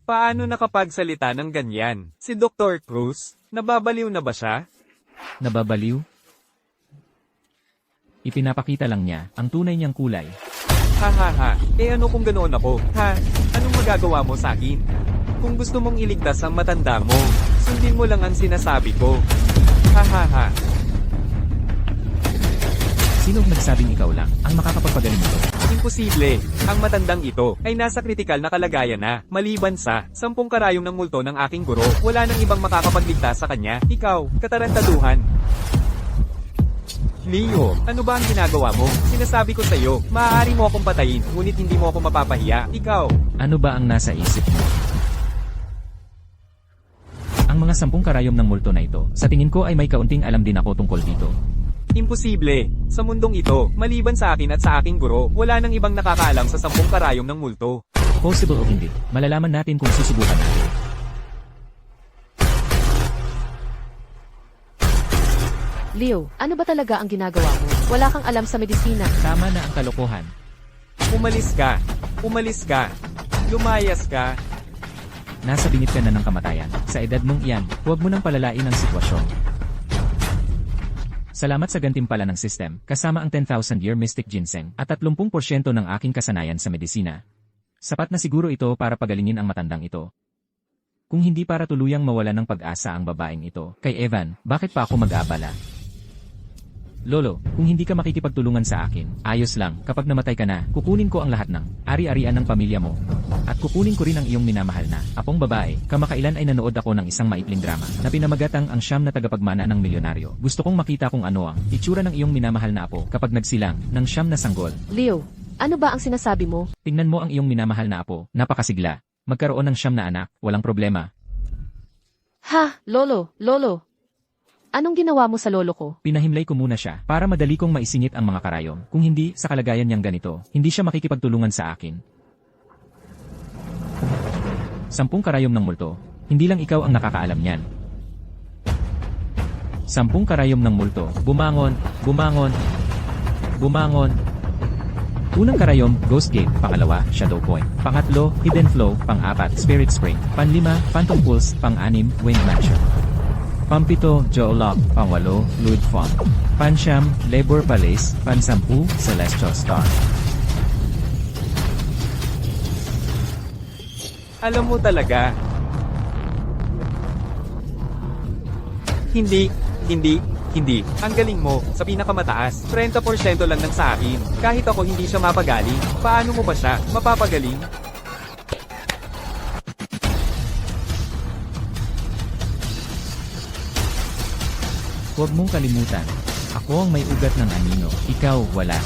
Paano nakapagsalita ng ganyan? Si Dr. Cruz, nababaliw na ba siya? Nababaliw? Ipinapakita lang niya ang tunay niyang kulay. Ha. Ano kung ganoon ako? Ha? Anong magagawa mo sa akin? Kung gusto mong iligtas ang matanda mo, sundin mo lang ang sinasabi ko. Ha. Sino ang nagsabing ikaw lang ang makakapagpagaling nito? Imposible. Ang matandang ito ay nasa kritikal na kalagayan na, maliban sa 10 karayom ng multo ng aking guro. Wala nang ibang makakapagligtas sa kanya. Ikaw, katarantaduhan. Leo, ano ba ang ginagawa mo? Sinasabi ko sa'yo, maaari mo akong patayin, ngunit hindi mo ako mapapahiya. Ikaw. Ano ba ang nasa isip mo? Ang mga 10 karayom ng multo na ito, sa tingin ko ay may kaunting alam din ako tungkol dito. Imposible. Sa mundong ito, maliban sa akin at sa aking guro, wala nang ibang nakakaalam sa 10 karayom ng multo. Possible o hindi, malalaman natin kung susubukan natin. Leo, ano ba talaga ang ginagawa mo? Wala kang alam sa medisina. Tama na ang kalokohan. Umalis ka. Lumayas ka. Nasa bingit ka na ng kamatayan. Sa edad mong iyan, huwag mo nang palalain ang sitwasyon. Salamat sa gantimpala ng system, kasama ang 10,000-year mystic ginseng at 30% ng aking kasanayan sa medisina. Sapat na siguro ito para pagalingin ang matandang ito. Kung hindi para tuluyang mawala ng pag-asa ang babaeng ito, kay Evan, bakit pa ako mag-aabala? Lolo, kung hindi ka makikipagtulungan sa akin, ayos lang, kapag namatay ka na, kukunin ko ang lahat ng ari-arian ng pamilya mo. At kukunin ko rin ang iyong minamahal na apong babae. Kamakailan ay nanood ako ng isang maikling drama na pinamagatang ang siyam na tagapagmana ng milyonaryo. Gusto kong makita kung ano ang itsura ng iyong minamahal na apo kapag nagsilang ng siyam na sanggol. Leo, ano ba ang sinasabi mo? Tingnan mo ang iyong minamahal na apo, napakasigla. Magkaroon ng siyam na anak, walang problema. Ha, Lolo. Anong ginawa mo sa lolo ko? Pinahimlay ko muna siya para madali kong maisingit ang mga karayom. Kung hindi, sa kalagayan niyang ganito, hindi siya makikipagtulungan sa akin. 10 karayom ng multo. Hindi lang ikaw ang nakakaalam niyan. 10 karayom ng multo. Bumangon. Unang karayom, Ghost Gate. Pangalawa, Shadow Point. Pangatlo, Hidden Flow. Pang-apat, Spirit Spring. Panlima, Phantom Pulse. Pang-anim, Wind Mansion. Pampito, Joolock. Pangwalo, Fluid Font. Pansyam, Labor Palace. Pansampu, Celestial Star. Alam mo talaga. Hindi. Ang galing mo, sa pinakamataas, 30% lang ng sa akin. Kahit ako hindi siya mapagaling, paano mo ba siya mapapagaling? Huwag mong kalimutan. Ako ang may ugat ng anino, ikaw wala.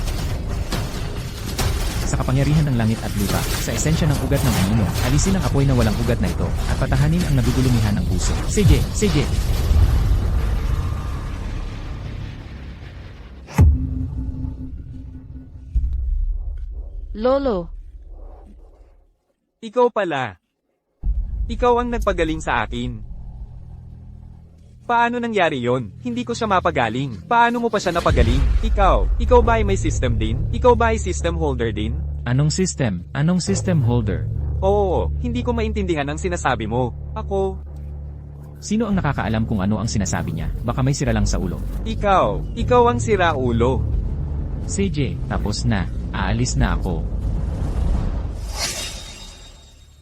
Sa kapangyarihan ng langit at lupa, sa esensya ng ugat ng anino, alisin ang apoy na walang ugat na ito, at patahanin ang nagugulumihan ng puso. Sige! Lolo, Ikaw pala. Ikaw ang nagpagaling sa akin. Paano nangyari yon? Hindi ko siya mapagaling. Paano mo pa siya napagaling? Ikaw ba ay may system din? Ikaw ba ay system holder din? Anong system? Anong system holder? Oo, hindi ko maintindihan ang sinasabi mo. Ako, Sino ang nakakaalam kung ano ang sinasabi niya? Baka may sira lang sa ulo. ikaw ang sira ulo. CJ, tapos na. Aalis na ako.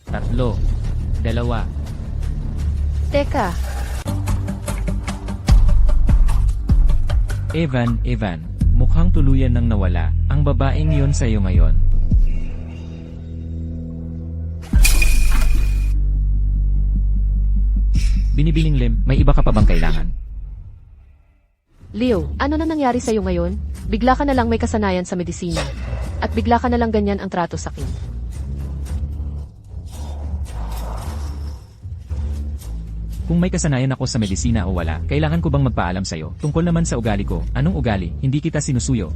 3, 2. Teka, Evan, mukhang tuluyan nang nawala ang babaeng yon sa'yo ngayon. Binibining Lim, may iba ka pa bang kailangan? Leo, ano na nangyari sa'yo ngayon? Bigla ka na lang may kasanayan sa medisina. At bigla ka na lang ganyan ang trato sa akin. Kung may kasanayan ako sa medisina o wala, kailangan ko bang magpaalam sa'yo? Tungkol naman sa ugali ko, anong ugali? Hindi kita sinusuyo.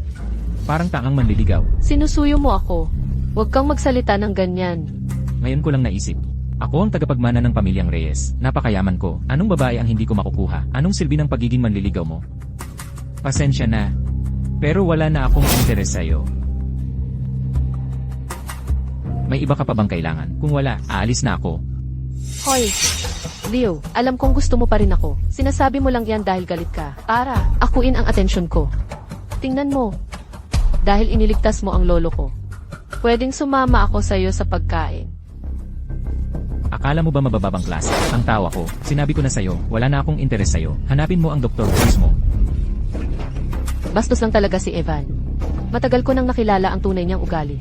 Parang tangang manliligaw. Sinusuyo mo ako. Huwag kang magsalita ng ganyan. Ngayon ko lang naisip. Ako ang tagapagmana ng pamilyang Reyes. Napakayaman ko. Anong babae ang hindi ko makukuha? Anong silbi ng pagiging manliligaw mo? Pasensya na. Pero wala na akong interes sa'yo. May iba ka pa bang kailangan? Kung wala, aalis na ako. Hoy! Leo, alam kong gusto mo pa rin ako. Sinasabi mo lang yan dahil galit ka. Para akuin ang atensyon ko. Tingnan mo. Dahil iniligtas mo ang lolo ko. Pwedeng sumama ako sa'yo sa pagkain. Akala mo ba mabababang klase? Ang tawa ko. Sinabi ko na sa'yo, wala na akong interes sa'yo. Hanapin mo ang Dr. Cruz mo. Bastos lang talaga si Evan. Matagal ko nang nakilala ang tunay niyang ugali.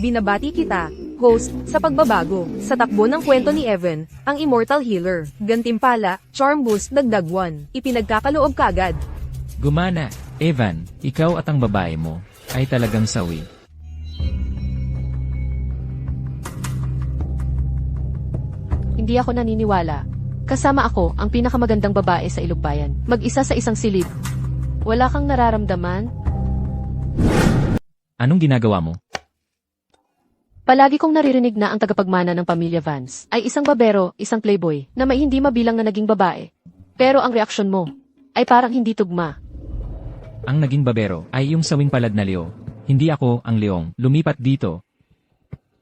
Binabati kita, host, sa pagbabago, sa takbo ng kwento ni Evan, ang Immortal Healer. Gantimpala, Charm Boost dagdag 1. Ipinagkakaloob kagad. Gumana, Evan, ikaw at ang babae mo ay talagang sawi. Hindi ako naniniwala. Kasama ako, ang pinakamagandang babae sa Ilugbayan. Mag-isa sa isang silid. Wala kang nararamdaman? Anong ginagawa mo? Palagi kong naririnig na ang tagapagmana ng pamilya Vance ay isang babero, isang playboy, na may hindi mabilang na naging babae. Pero ang reaksyon mo ay parang hindi tugma. Ang naging babero ay yung sawing palad na Leo. Hindi ako ang Leong lumipat dito.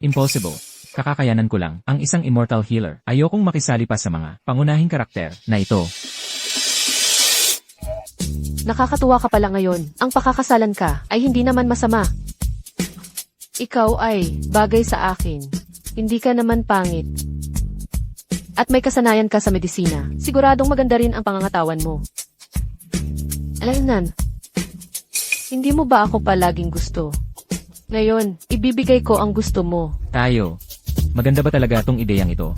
Impossible. Kakakayanan ko lang ang isang immortal healer. Ayokong makisali pa sa mga pangunahing karakter na ito. Nakakatuwa ka pala ngayon. Ang pakakasalan ka ay hindi naman masama. Ikaw ay bagay sa akin. Hindi ka naman pangit. At may kasanayan ka sa medisina. Siguradong maganda rin ang pangangatawan mo. Alam hindi mo ba ako palaging gusto? Ngayon, ibibigay ko ang gusto mo. Tayo. Maganda ba talaga tong ideyang ito?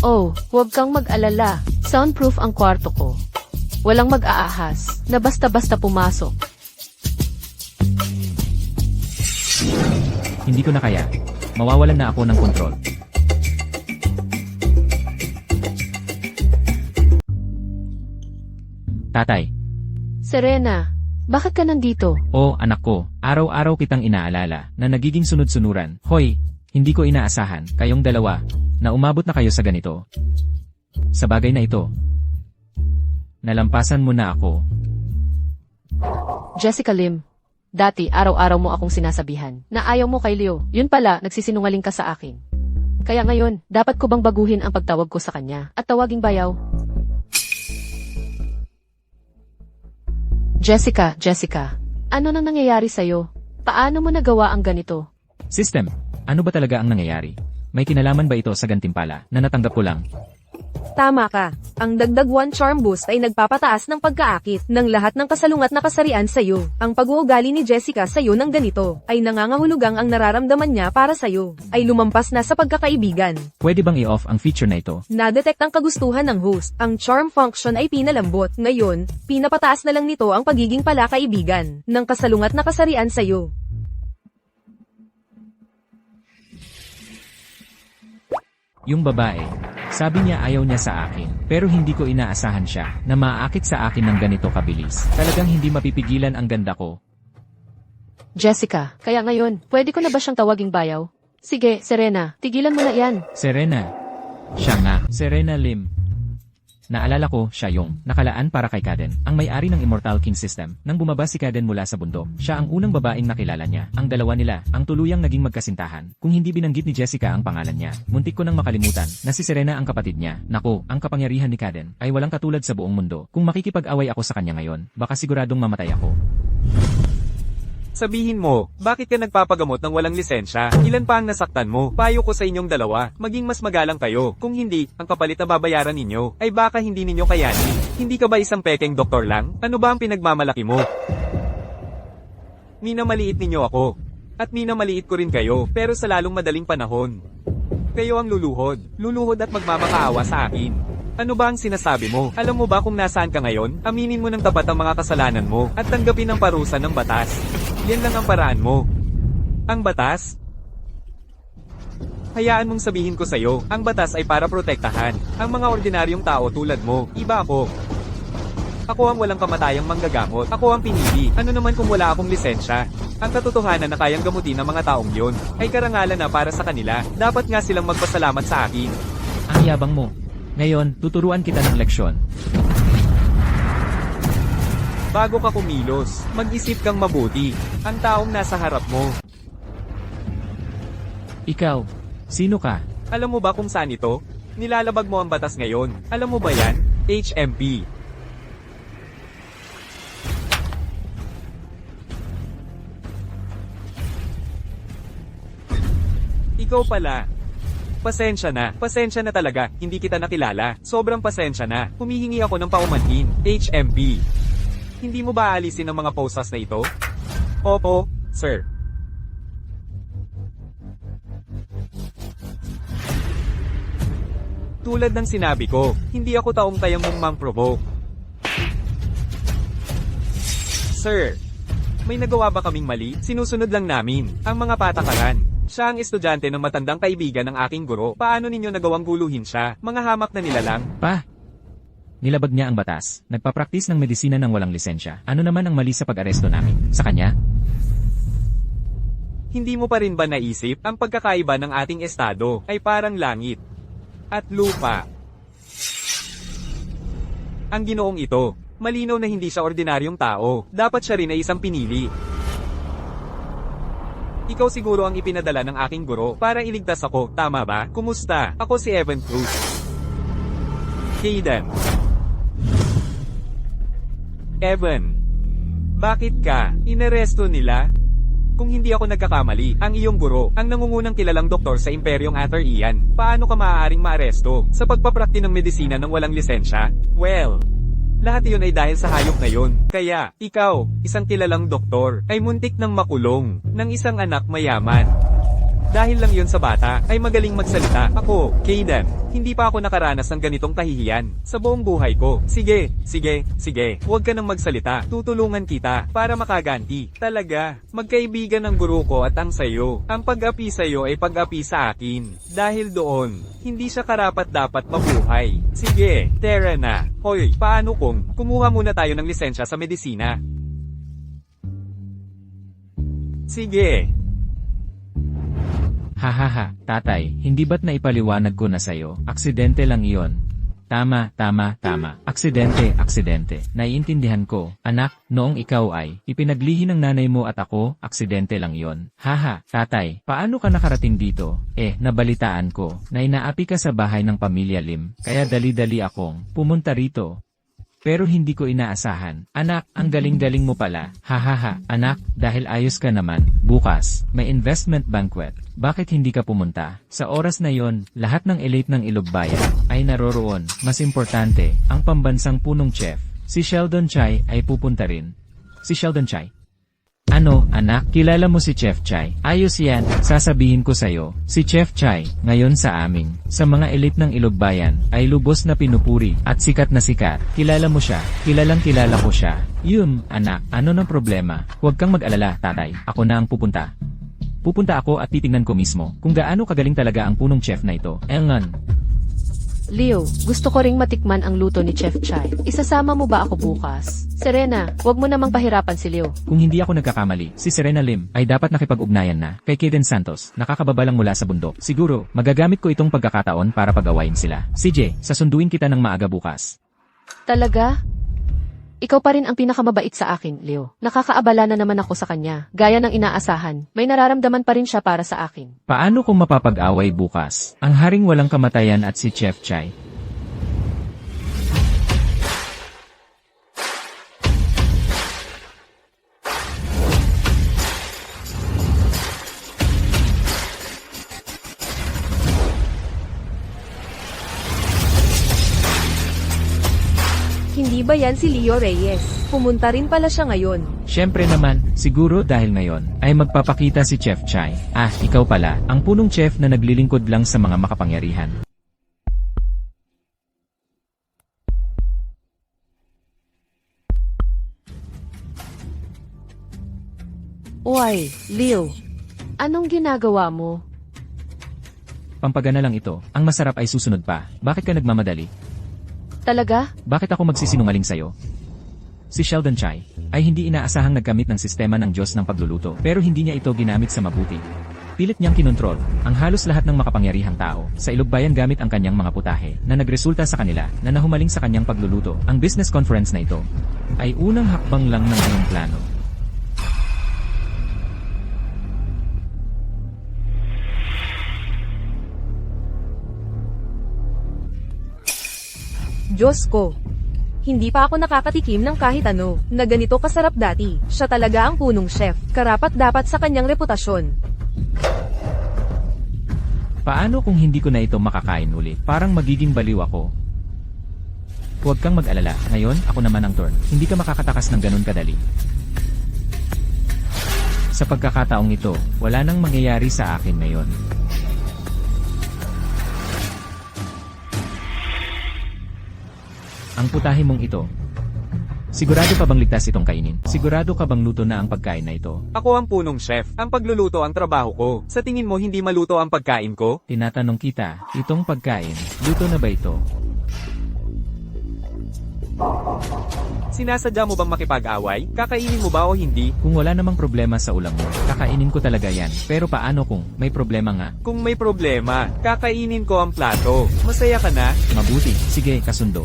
Oh, huwag kang mag-alala. Soundproof ang kwarto ko. Walang mag-aahas na basta-basta pumasok. Hindi ko na kaya. Mawawalan na ako ng kontrol. Tatay. Serena, bakit ka nandito? Oh, anak ko. Araw-araw kitang inaalala na nagiging sunod-sunuran. Hoy, hindi ko inaasahan kayong dalawa na umabot na kayo sa ganito. Sa bagay na ito, nalampasan mo na ako. Jessica Lim, dati araw-araw mo akong sinasabihan na ayaw mo kay Leo. Yun pala, nagsisinungaling ka sa akin. Kaya ngayon, dapat ko bang baguhin ang pagtawag ko sa kanya at tawaging bayaw? Jessica, ano nang nangyayari sa'yo? Paano mo nagawa ang ganito? System, ano ba talaga ang nangyayari? May kinalaman ba ito sa gantimpala na natanggap ko lang? Tama ka. Ang dagdag 1 Charm Boost ay nagpapataas ng pagkaakit ng lahat ng kasalungat na kasarian sa'yo. Ang pag-uugali ni Jessica sa'yo ng ganito ay nangangahulugang ang nararamdaman niya para sa'yo ay lumampas na sa pagkakaibigan. Pwede bang i-off ang feature na ito? Na-detect ang kagustuhan ng host. Ang charm function ay pinalambot. Ngayon, pinapataas na lang nito ang pagiging palakaibigan ng kasalungat na kasarian sa'yo. Yung babae, sabi niya ayaw niya sa akin, pero hindi ko inaasahan siya na maaakit sa akin ng ganito kabilis. Talagang hindi mapipigilan ang ganda ko. Jessica, kaya ngayon, pwede ko na ba siyang tawaging bayaw? Sige, Serena, tigilan mo na yan. Serena. Siya nga, Serena Lim. Naalala ko, siya yung nakalaan para kay Kaden, ang may-ari ng Immortal King System. Nang bumaba si Kaden mula sa bundok, siya ang unang babaeng nakilala niya. Ang dalawa nila, ang tuluyang naging magkasintahan. Kung hindi binanggit ni Jessica ang pangalan niya, muntik ko nang makalimutan na si Serena ang kapatid niya. Nako, ang kapangyarihan ni Kaden ay walang katulad sa buong mundo. Kung makikipag-away ako sa kanya ngayon, baka siguradong mamatay ako. Sabihin mo, bakit ka nagpapagamot ng walang lisensya? Ilan pa ang nasaktan mo? Payo ko sa inyong dalawa, maging mas magalang kayo. Kung hindi, ang kapalit na babayaran ninyo, ay baka hindi ninyo kayanin. Hindi ka ba isang pekeng doktor lang? Ano ba ang pinagmamalaki mo? Minamaliit ninyo ako. At minamaliit ko rin kayo, pero sa lalong madaling panahon. Kayo ang luluhod at magmamakaawa sa akin. Ano ba ang sinasabi mo? Alam mo ba kung nasaan ka ngayon? Aminin mo ng tapat ang mga kasalanan mo at tanggapin ang parusa ng batas. Yan lang ang paraan mo. Ang batas? Hayaan mong sabihin ko sa'yo, ang batas ay para protektahan ang mga ordinaryong tao tulad mo. Iba ako. Ako ang walang kamatayang manggagamot. Ako ang pinili. Ano naman kung wala akong lisensya? Ang katotohanan na kayang gamutin ng mga taong yon ay karangalan na para sa kanila. Dapat nga silang magpasalamat sa akin. Ang yabang mo. Ngayon, tuturuan kita ng leksyon. Bago ka kumilos, mag-isip kang mabuti. Ang taong nasa harap mo. Ikaw, sino ka? Alam mo ba kung saan ito? Nilalabag mo ang batas ngayon. Alam mo ba yan? HMP. Ikaw pala. Pasensya na talaga, hindi kita nakilala. Sobrang pasensya na. Humihingi ako ng paumanhin. HMP. Hindi mo ba aalisin ang mga posas na ito? Opo, sir. Tulad ng sinabi ko, hindi ako taong tayang mong mang-provoke. Sir, may nagawa ba kaming mali? Sinusunod lang namin ang mga patakaran. Siya ang estudyante ng matandang kaibigan ng aking guro. Paano ninyo nagawang guluhin siya? Mga hamak na nilalang. Pa! Nilabag niya ang batas. Nagpapraktis ng medisina ng walang lisensya. Ano naman ang mali sa pag-aresto namin? Sa kanya? Hindi mo pa rin ba naisip, ang pagkakaiba ng ating estado ay parang langit at lupa. Ang ginoong ito, malinaw na hindi siya ordinaryong tao. Dapat siya rin ay isang pinili. Ikaw siguro ang ipinadala ng aking guro para iligtas ako, tama ba? Kumusta? Ako si Evan Cruz. Kaden. Evan. Bakit ka? Inaresto nila? Kung hindi ako nagkakamali, ang iyong guro, ang nangungunang kilalang doktor sa Imperyong Ather Ian, paano ka maaaring maaresto sa pagpaprakti ng medisina ng walang lisensya? Well, lahat iyon ay dahil sa hayop na yon. Kaya, ikaw, isang kilalang doktor, ay muntik ng makulong ng isang anak mayaman. Dahil lang yon sa bata, ay magaling magsalita. Ako, Kaden, hindi pa ako nakaranas ng ganitong kahihiyan sa buong buhay ko. Sige, huwag ka nang magsalita. Tutulungan kita para makaganti. Talaga, magkaibigan ang guro ko at ang sayo. Ang pag-api sayo ay pag-api sa akin. Dahil doon, hindi siya karapat-dapat mabuhay. Sige, tara na. Hoy, paano kung kumuha muna tayo ng lisensya sa medisina? Sige. Hahaha, tatay, hindi ba't naipaliwanag ko na sa'yo? Aksidente lang iyon. Tama. Aksidente. Naiintindihan ko, anak, noong ikaw ay ipinaglihi ng nanay mo at ako, aksidente lang iyon. Haha, tatay, paano ka nakarating dito? Nabalitaan ko na inaapi ka sa bahay ng pamilya Lim, kaya dali-dali akong pumunta rito. Pero hindi ko inaasahan. Anak, ang galing-galing mo pala. Hahaha, anak, dahil ayos ka naman, bukas, may investment banquet. Bakit hindi ka pumunta? Sa oras na yon, lahat ng elite ng Ilogbayan ay naroroon. Mas importante, ang pambansang punong chef, si Sheldon Chai ay pupunta rin. Si Sheldon Chai? Ano, anak, kilala mo si Chef Chai? Ayos yan, sasabihin ko sa'yo, si Chef Chai, ngayon sa amin, sa mga elite ng Ilogbayan, ay lubos na pinupuri, at sikat na sikat. Kilala mo siya, kilalang kilala ko siya. Yun, anak, ano ng problema? Huwag kang mag-alala, tatay, ako na ang pupunta. Pupunta ako at titingnan ko mismo, kung gaano kagaling talaga ang punong chef na ito. Engan. Leo, gusto ko ring matikman ang luto ni Chef Chai. Isasama mo ba ako bukas? Serena, wag mo namang pahirapan si Leo. Kung hindi ako nagkakamali, si Serena Lim ay dapat nakipag-ugnayan na kay Kaden Santos, nakakababalang mula sa bundok. Siguro, magagamit ko itong pagkakataon para pag-awayin sila. CJ, sasunduin kita ng maaga bukas. Talaga? Ikaw pa rin ang pinakamabait sa akin, Leo. Nakakaabala na naman ako sa kanya. Gaya ng inaasahan, may nararamdaman pa rin siya para sa akin. Paano kung mapapag-away bukas? Ang haring walang kamatayan at si Chef Chai. Hindi ba yan si Leo Reyes? Pumunta rin pala siya ngayon. Siyempre naman, siguro dahil ngayon ay magpapakita si Chef Chai. Ah, ikaw pala, ang punong chef na naglilingkod lang sa mga makapangyarihan. Uy, Leo. Anong ginagawa mo? Pampagana lang ito, ang masarap ay susunod pa. Bakit ka nagmamadali? Talaga? Bakit ako magsisinungaling sa'yo? Si Sheldon Chai ay hindi inaasahang naggamit ng sistema ng Diyos ng pagluluto, pero hindi niya ito ginamit sa mabuti. Pilit niyang kinontrol ang halos lahat ng makapangyarihang tao sa Ilugbayan gamit ang kanyang mga putahe na nagresulta sa kanila na nahumaling sa kanyang pagluluto. Ang business conference na ito ay unang hakbang lang ng iyong plano. Diyos ko. Hindi pa ako nakakatikim ng kahit ano, na ganito kasarap dati. Siya talaga ang punong chef, karapat dapat sa kanyang reputasyon. Paano kung hindi ko na ito makakain ulit? Parang magiging baliw ako. Huwag kang mag-alala, ngayon ako naman ang turn. Hindi ka makakatakas ng ganun kadali. Sa pagkakataong ito, wala nang mangyayari sa akin ngayon. Ang putahe mong ito. Sigurado ka bang ligtas itong kainin? Sigurado ka bang luto na ang pagkain na ito? Ako ang punong chef. Ang pagluluto ang trabaho ko. Sa tingin mo hindi maluto ang pagkain ko? Tinatanong kita, itong pagkain, luto na ba ito? Sinasadya mo bang makipag-away? Kakainin mo ba o hindi? Kung wala namang problema sa ulam mo, kakainin ko talaga yan. Pero paano kung may problema nga? Kung may problema, kakainin ko ang plato. Masaya ka na? Mabuti, sige, kasundo.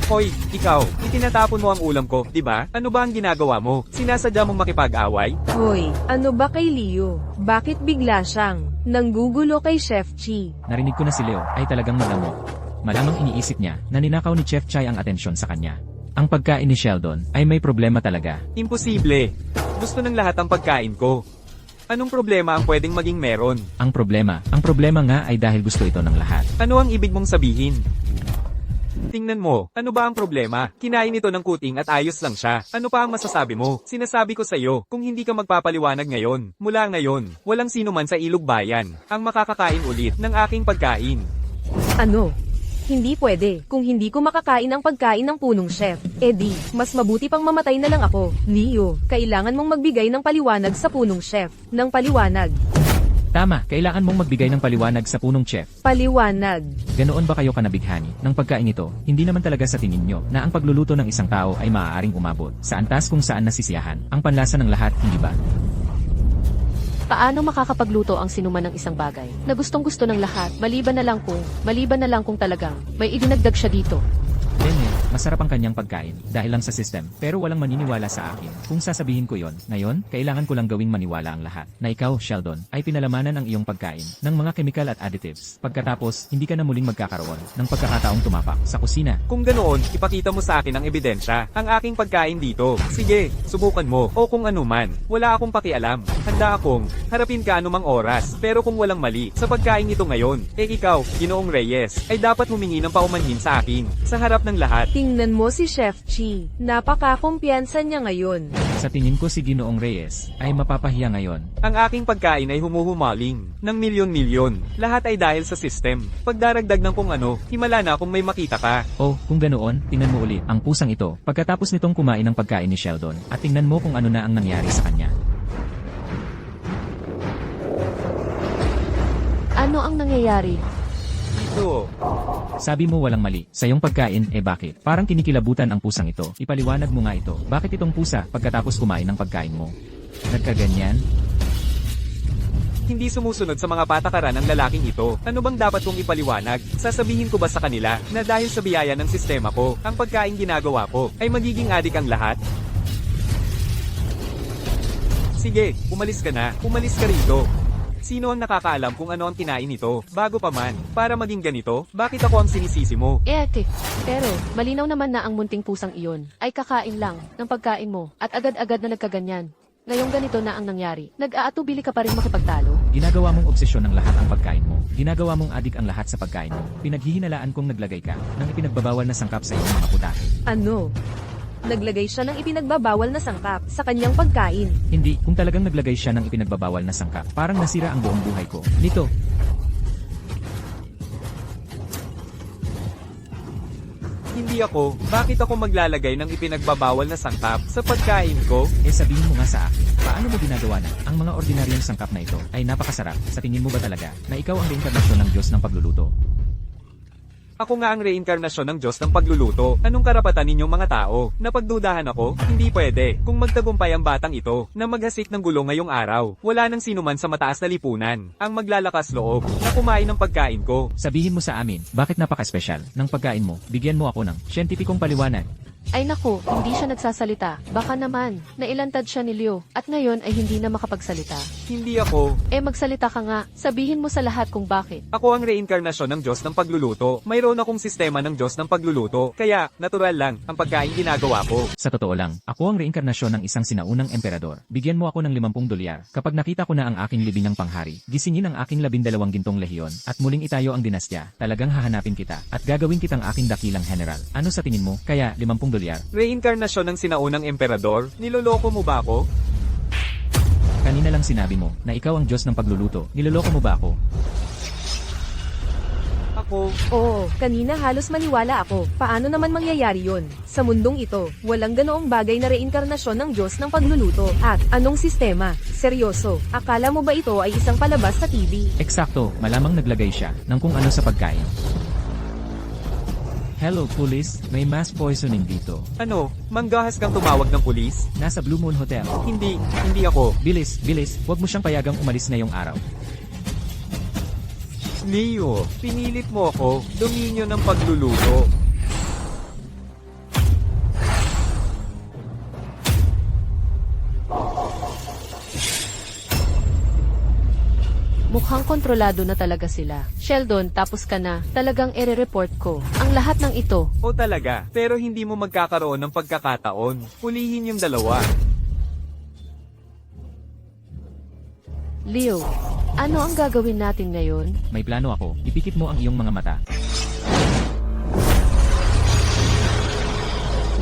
Hoy, ikaw, itinatapon mo ang ulam ko, di ba? Ano ba ang ginagawa mo? Sinasadya mong makipag-away? Hoy, ano ba kay Leo? Bakit bigla siyang nanggugulo kay Chef Chi? Narinig ko na si Leo ay talagang malamok. Malamang iniisip niya na ninakaw ni Chef Chai ang atensyon sa kanya. Ang pagkain ni Sheldon ay may problema talaga. Imposible. Gusto ng lahat ang pagkain ko. Anong problema ang pwedeng maging meron? Ang problema nga ay dahil gusto ito ng lahat. Ano ang ibig mong sabihin? Tingnan mo, ano ba ang problema? Kinain ito ng kuting at ayos lang siya. Ano pa ang masasabi mo? Sinasabi ko sa'yo, kung hindi ka magpapaliwanag ngayon, mula ngayon, walang sino man sa Ilugbayan ang makakakain ulit ng aking pagkain. Ano? Hindi pwede, kung hindi ko makakain ang pagkain ng punong chef. Eddie, mas mabuti pang mamatay na lang ako. Leo, kailangan mong magbigay ng paliwanag sa punong chef. Ng paliwanag. Tama, kailangan mong magbigay ng paliwanag sa punong chef. Paliwanag. Ganoon ba kayo kanabighani ng pagkain ito? Hindi naman talaga sa tingin nyo na ang pagluluto ng isang tao ay maaaring umabot sa antas kung saan nasisiyahan ang panlasa ng lahat, hindi ba? Paano makakapagluto ang sinuman ng isang bagay na gustong-gusto ng lahat, maliban na lang kung talagang may idinagdag siya dito? Daniel, masarap ang kanyang pagkain dahil lang sa system, pero walang maniniwala sa akin. Kung sasabihin ko yon, ngayon, kailangan ko lang gawing maniwala ang lahat na ikaw, Sheldon, ay pinalamanan ang iyong pagkain ng mga chemical at additives. Pagkatapos, hindi ka na muling magkakaroon ng pagkakataong tumapak sa kusina. Kung ganoon, ipakita mo sa akin ang ebidensya, ang aking pagkain dito. Sige, subukan mo, o kung ano man, wala akong pakialam. Handa akong harapin ka anumang oras, pero kung walang mali sa pagkain ito ngayon, ikaw, Ginoong Reyes, ay dapat humingi ng paumanhin sa akin, sa harap ng lahat. Tingnan mo si Chef Chi. Napaka-kumpiyansa niya ngayon. Sa tingin ko si Ginoong Reyes ay mapapahiya ngayon. Ang aking pagkain ay humuhumaling ng milyon-milyon. Lahat ay dahil sa system. Pagdaragdag ng kung ano, himala na kung may makita ka. Oh, kung ganoon, tingnan mo ulit ang pusang ito pagkatapos nitong kumain ng pagkain ni Sheldon at tingnan mo kung ano na ang nangyari sa kanya. Ano ang nangyayari? Ito. Sabi mo walang mali. Sa iyong pagkain, bakit? Parang kinikilabutan ang pusang ito. Ipaliwanag mo nga ito. Bakit itong pusa pagkatapos kumain ng pagkain mo? Nagkaganyan? Hindi sumusunod sa mga patakaran ng lalaking ito. Ano bang dapat kong ipaliwanag? Sasabihin ko ba sa kanila na dahil sa biyaya ng sistema ko, ang pagkain ginagawa ko, ay magiging adik ang lahat? Sige, umalis ka na. Umalis ka rito. Sino ang nakakaalam kung ano ang kinain nito? Bago pa man, para maging ganito, bakit ako ang sinisisi mo? Ate, pero malinaw naman na ang munting pusang iyon ay kakain lang ng pagkain mo at agad-agad na nagkaganyan. Ngayong ganito na ang nangyari, nag-aatubili ka pa rin makipagtalo? Ginagawa mong obsesyon ng lahat ang pagkain mo. Ginagawa mong adik ang lahat sa pagkain mo. Pinaghihinalaan kong naglagay ka ng ipinagbabawal na sangkap sa iyong mga putahe. Ano? Naglagay siya ng ipinagbabawal na sangkap sa kanyang pagkain. Hindi, kung talagang naglagay siya ng ipinagbabawal na sangkap, parang nasira ang buong buhay ko. Nito, Hindi ako. Bakit ako maglalagay ng ipinagbabawal na sangkap sa pagkain ko? sabihin mo nga sa akin, paano mo ginagawa na ang mga ordinaryong sangkap na ito ay napakasarap? Sa tingin mo ba talaga na ikaw ang reinkarnasyon ng Diyos ng pagluluto? Ako nga ang reinkarnasyon ng Diyos ng pagluluto. Anong karapatan ninyong mga tao? Napagdudahan ako? Hindi pwede. Kung magtagumpay ang batang ito, na maghasik ng gulo ngayong araw, wala nang sinuman sa mataas na lipunan ang maglalakas loob na kumain ng pagkain ko. Sabihin mo sa amin, bakit napaka-espesyal ng pagkain mo? Bigyan mo ako ng siyentipikong paliwanag. Ay naku, hindi siya nagsasalita. Baka naman, nailantad siya ni Leo at ngayon ay hindi na makapagsalita. Hindi ako. Magsalita ka nga, sabihin mo sa lahat kung bakit. Ako ang reinkarnasyon ng Diyos ng pagluluto. Mayroon akong sistema ng Diyos ng pagluluto. Kaya, natural lang ang pagkain ginagawa ko. Sa totoo lang, ako ang reinkarnasyon ng isang sinaunang emperador. Bigyan mo ako ng 50 dolyar. Kapag nakita ko na ang aking libingang panghari, gisingin ang aking 12 gintong lehiyon, at muling itayo ang dinastya, talagang hahanapin kita, at gagawin kitang aking dakilang general. Ano sa tingin mo? Kaya, 50 dolyar. Reinkarnasyon ng sinaunang emperador? Niloloko mo ba ako? Kanina lang sinabi mo na ikaw ang Diyos ng pagluluto. Niloloko mo ba ako? Ako, Oo, kanina halos maniwala ako. Paano naman mangyayari yon? Sa mundong ito, walang ganoong bagay na reinkarnasyon ng Diyos ng pagluluto. At, anong sistema? Seryoso, akala mo ba ito ay isang palabas sa TV? Eksakto, malamang naglagay siya ng kung ano sa pagkain. Hello, police. May mass poisoning dito. ano, manggahas kang tumawag ng pulis? Nasa Blue Moon Hotel. Hindi ako. Bilis, bilis, huwag mo siyang payagang umalis ngayong araw. Leo, pinilit mo ako. Dominyo ng pagluluto. Mukhang kontrolado na talaga sila. Sheldon, tapos ka na. Talagang ere-report ko. Ang lahat ng ito. O talaga, pero hindi mo magkakaroon ng pagkakataon. Hulihin yung dalawa. Leo, ano ang gagawin natin ngayon? May plano ako. Ipikit mo ang iyong mga mata.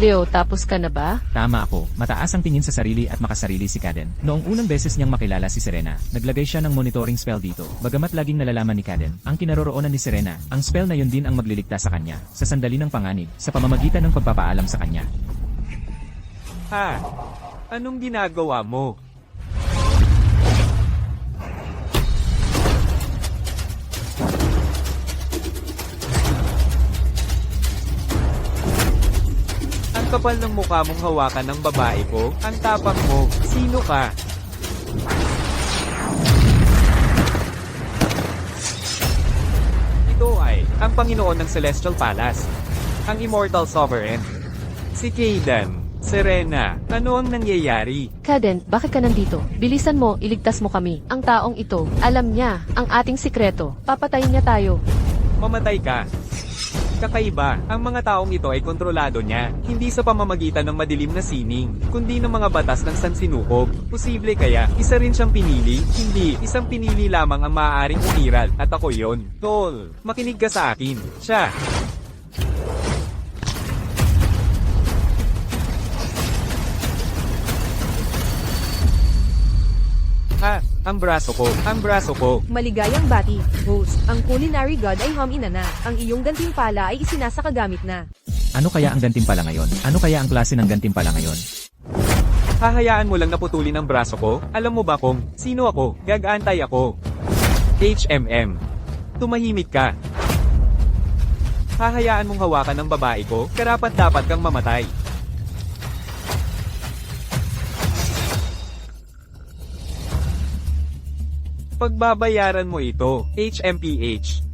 Leo, tapos ka na ba? Tama ako. Mataas ang tingin sa sarili at makasarili si Caden. Noong unang beses niyang makilala si Serena, naglagay siya ng monitoring spell dito. Bagamat laging nalalaman ni Caden ang kinaroroonan ni Serena, ang spell na yun din ang magliligtas sa kanya, sa sandali ng panganib, sa pamamagitan ng pagpapaalam sa kanya. Ha? Anong ginagawa mo? Ang kapal ng mukha mong hawakan ng babae ko, ang tapang mo, sino ka? Ito ay, ang Panginoon ng Celestial Palace, ang Immortal Sovereign, si Kaidan. Serena, ano ang nangyayari? Caden, bakit ka nandito? Bilisan mo, iligtas mo kami. Ang taong ito, alam niya, ang ating sikreto. Papatayin niya tayo. Mamatay ka. Kakaiba, ang mga taong ito ay kontrolado niya, hindi sa pamamagitan ng madilim na sining, kundi ng mga batas ng sansinukob. Posible kaya, isa rin siyang pinili? Hindi, isang pinili lamang ang maaaring umiral, at ako yon. Tol, makinig ka sa akin. Siya. Ha, ang braso ko. Maligayang bati, host. Ang culinary god ay Hum-Inanna. Ang iyong gantimpala ay isinasakagamit na. Ano kaya ang gantimpala ngayon? Ano kaya ang klase ng gantimpala ngayon? Hahayaan mo lang naputulin ang braso ko? Alam mo ba kung sino ako? Gag-antay ako. HMM. Tumahimik ka. Hahayaan mong hawakan ng babae ko, karapat-dapat kang mamatay. Pagbabayaran mo ito, HMPH.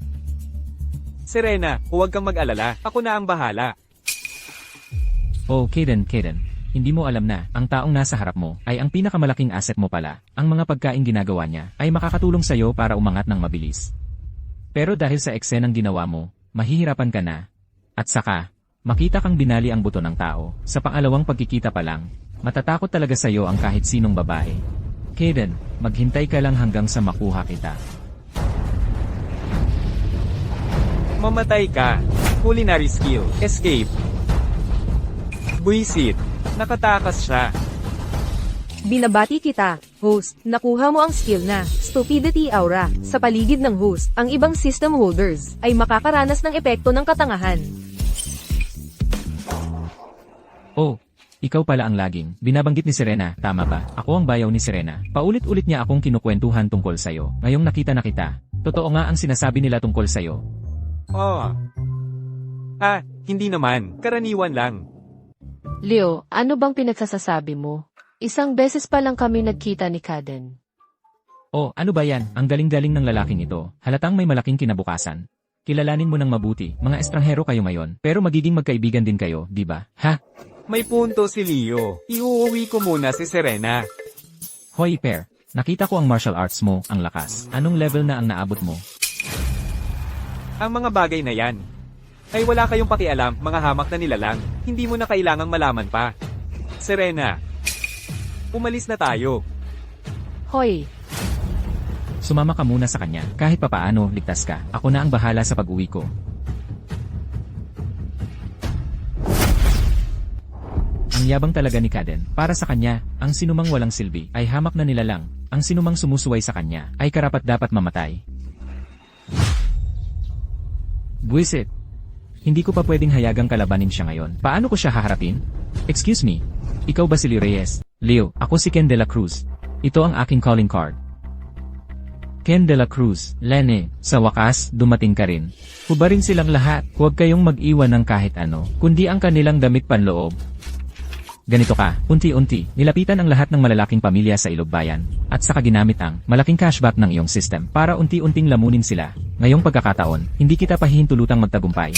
Serena, huwag kang mag-alala, ako na ang bahala. Oh, Kaden, hindi mo alam na, ang taong nasa harap mo, ay ang pinakamalaking asset mo pala. Ang mga pagkain ginagawa niya, ay makakatulong sa'yo para umangat ng mabilis. Pero dahil sa eksenang ginawa mo, mahihirapan ka na. At saka, makita kang binali ang buto ng tao, sa pangalawang pagkikita pa lang, matatakot talaga sa'yo ang kahit sinong babae. Kaden, maghintay ka lang hanggang sa makuha kita. Mamatay ka. Culinary skill. Escape. Buisit. Nakatakas siya. Binabati kita, host. Nakuha mo ang skill na Stupidity Aura. Sa paligid ng host, ang ibang system holders ay makakaranas ng epekto ng katangahan. Oh, ikaw pala ang laging binabanggit ni Serena, tama ba? Ako ang bayaw ni Serena. Paulit-ulit niya akong kinukwentuhan tungkol sa'yo. Ngayong nakita na kita. Totoo nga ang sinasabi nila tungkol sa'yo. Oh. Hindi naman. Karaniwan lang. Leo, ano bang pinagsasasabi mo? Isang beses pa lang kami nagkita ni Kaden. Oh, ano ba yan? Ang galing-galing ng lalaking ito. Halatang may malaking kinabukasan. Kilalanin mo ng mabuti. Mga estranghero kayo ngayon. Pero magiging magkaibigan din kayo, di ba? Ha? May punto si Leo. Iuuwi ko muna si Serena. Hoy, pair. Nakita ko ang martial arts mo, ang lakas. Anong level na ang naabot mo? Ang mga bagay na yan ay wala kayong pakialam, mga hamak na nilalang. Hindi mo na kailangang malaman pa. Serena, umalis na tayo. Hoy, Sumama ka muna sa kanya. Kahit papaano, ligtas ka. Ako na ang bahala sa pag-uwi ko. Ang yabang talaga ni Kaden. Para sa kanya, ang sinumang walang silbi ay hamak na nilalang. Ang sinumang sumusuway sa kanya ay karapat-dapat mamatay. Buisit. Hindi ko pa pwedeng hayagang kalabanin siya ngayon. Paano ko siya haharapin? Excuse me. Ikaw ba si Leo Reyes? Leo, ako si Ken de la Cruz. Ito ang aking calling card. Ken de la Cruz, Lene, sa wakas, dumating ka rin. Hubarin silang lahat. Huwag kayong mag-iwan ng kahit ano, kundi ang kanilang damit panloob. Ganito ka, unti-unti, nilapitan ang lahat ng malalaking pamilya sa Ilogbayan, at saka ginamit ang malaking cashback ng iyong system para unti-unting lamunin sila. Ngayong pagkakataon, hindi kita pahihintulutang magtagumpay.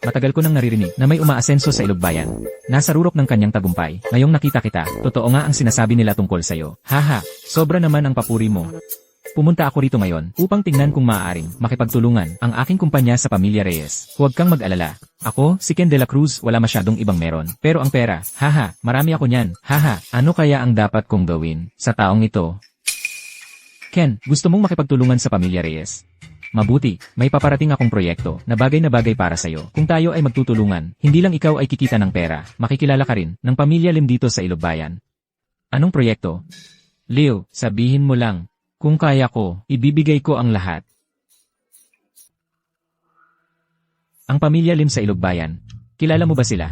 Matagal ko nang naririnig na may umaasenso sa Ilogbayan. Nasa rurok ng kanyang tagumpay. Ngayong nakita kita, totoo nga ang sinasabi nila tungkol sa'yo. Haha, sobra naman ang papuri mo. Pumunta ako rito ngayon upang tingnan kung maaaring makipagtulungan ang aking kumpanya sa Pamilya Reyes. Huwag kang mag-alala. Ako, si Ken de la Cruz, wala masyadong ibang meron. Pero ang pera, haha, marami ako niyan. Haha, ano kaya ang dapat kong gawin sa taong ito? Ken, gusto mong makipagtulungan sa Pamilya Reyes? Mabuti, may paparating akong proyekto na bagay para sa'yo. Kung tayo ay magtutulungan, hindi lang ikaw ay kikita ng pera, makikilala ka rin ng Pamilya Lim dito sa Ilogbayan. Anong proyekto? Leo, sabihin mo lang. Kung kaya ko, ibibigay ko ang lahat. Ang Pamilya Lim sa Ilogbayan. Kilala mo ba sila?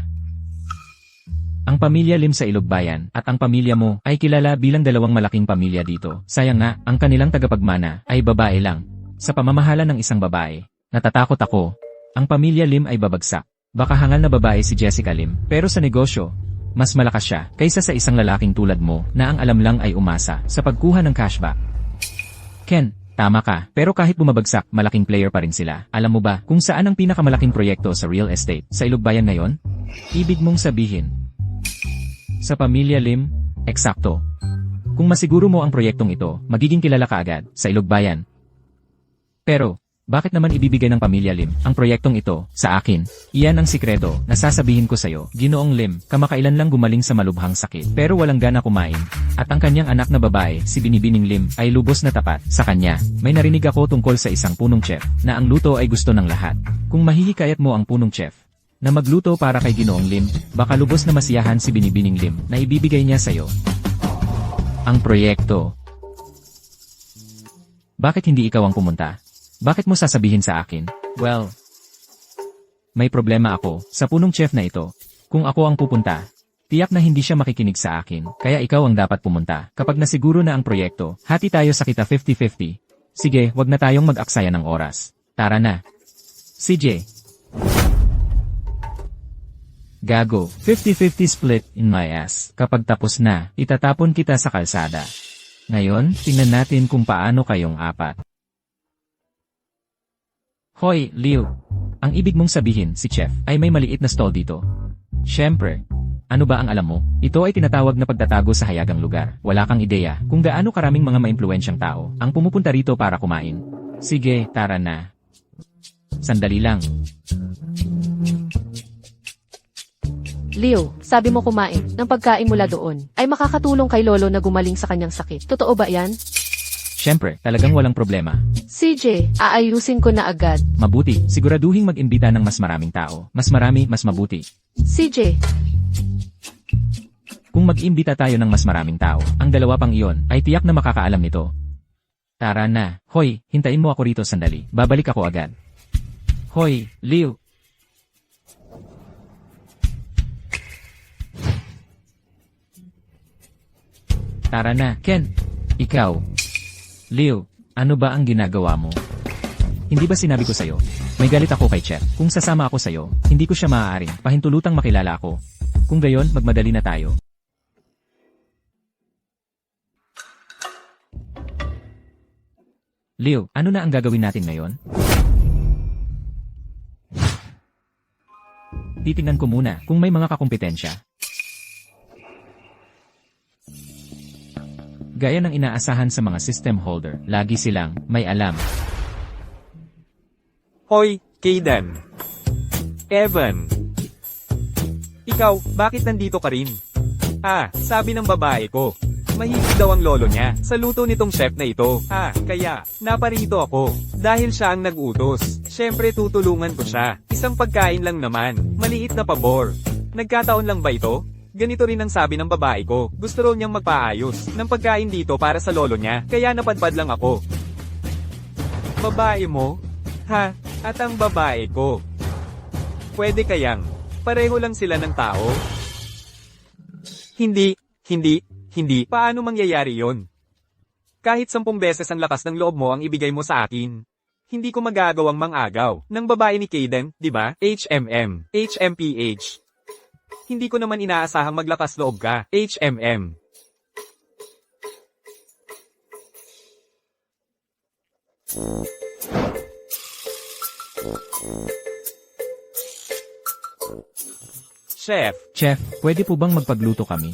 Ang Pamilya Lim sa Ilogbayan at ang pamilya mo ay kilala bilang dalawang malaking pamilya dito. Sayang nga, ang kanilang tagapagmana ay babae lang. Sa pamamahala ng isang babae, natatakot ako. Ang Pamilya Lim ay babagsak. Baka hangal na babae si Jessica Lim, pero sa negosyo, mas malakas siya kaysa sa isang lalaking tulad mo na ang alam lang ay umasa sa pagkuha ng cashback. Ken, tama ka, pero kahit bumabagsak, malaking player pa rin sila. Alam mo ba kung saan ang pinakamalaking proyekto sa real estate sa Ilogbayan ngayon? Ibig mong sabihin, sa Pamilya Lim? Eksakto. Kung masiguro mo ang proyektong ito, magiging kilala ka agad sa Ilogbayan. Pero, bakit naman ibibigay ng Pamilya Lim ang proyektong ito sa akin? Iyan ang sikreto na sasabihin ko sa'yo. Ginoong Lim, kamakailan lang gumaling sa malubhang sakit pero walang gana kumain. At ang kanyang anak na babae, si Binibining Lim, ay lubos na tapat sa kanya. May narinig ako tungkol sa isang punong chef na ang luto ay gusto ng lahat. Kung mahihikayat mo ang punong chef na magluto para kay Ginoong Lim, baka lubos na masiyahan si Binibining Lim na ibibigay niya sa'yo ang proyekto. Bakit hindi ikaw ang pumunta? Bakit mo sasabihin sa akin? Well, may problema ako sa punong chef na ito. Kung ako ang pupunta, tiyak na hindi siya makikinig sa akin, kaya ikaw ang dapat pumunta. Kapag nasiguro na ang proyekto, hati tayo sa kita 50-50. Sige, wag na tayong mag-aksaya ng oras. Tara na. CJ. Gago, 50-50 split in my ass. Kapag tapos na, itatapon kita sa kalsada. Ngayon, tingnan natin kung paano kayong apat. Hoy, Liu. Ang ibig mong sabihin, si Chef, ay may maliit na stall dito. Siyempre. Ano ba ang alam mo? Ito ay tinatawag na pagtatago sa hayagang lugar. Wala kang ideya kung gaano karaming mga maimpluwensyang tao ang pumupunta rito para kumain. Sige, tara na. Sandali lang. Leo, sabi mo kumain ng pagkain mula doon ay makakatulong kay Lolo na gumaling sa kanyang sakit. Totoo ba yan? Siyempre, talagang walang problema. CJ, aayusin ko na agad. Mabuti, siguraduhing mag-imbita ng mas maraming tao. Mas marami, mas mabuti. CJ, Kung mag-imbita tayo ng mas maraming tao, ang dalawa pang iyon ay tiyak na makakaalam nito. Tara na. Hoy, hintayin mo ako rito sandali. Babalik ako agad. Hoy, Leo. Tara na, Ken. Ikaw. Leo, ano ba ang ginagawa mo? Hindi ba sinabi ko sa'yo? May galit ako kay Chef. Kung sasama ako sa'yo, hindi ko siya maaaring pahintulutang makilala ako. Kung gayon, magmadali na tayo. Leo, ano na ang gagawin natin ngayon? Titingnan ko muna kung may mga kakumpetensya. Gaya ng inaasahan sa mga system holder, lagi silang may alam. Hoy, Kayden. Evan. Ikaw, bakit nandito ka rin? Sabi ng babae ko. Mahilig daw ang lolo niya sa luto nitong chef na ito. Kaya, naparito ako. Dahil siya ang nag-utos. Siyempre tutulungan ko siya. Isang pagkain lang naman. Maliit na pabor. Nagkataon lang ba ito? Ganito rin ang sabi ng babae ko. Gusto raw niyang magpaayos ng pagkain dito para sa lolo niya. Kaya napadpad lang ako. Babae mo? At ang babae ko. Pwede kayang pareho lang sila ng tao? Hindi. Paano mangyayari yon? Kahit 10 beses ang lakas ng loob mo ang ibigay mo sa akin. Hindi ko magagawang mangagaw ng babae ni Kayden, di ba? HMPH. Hindi ko naman inaasahang maglakas loob ka, HMM. Chef, pwede po bang magpagluto kami?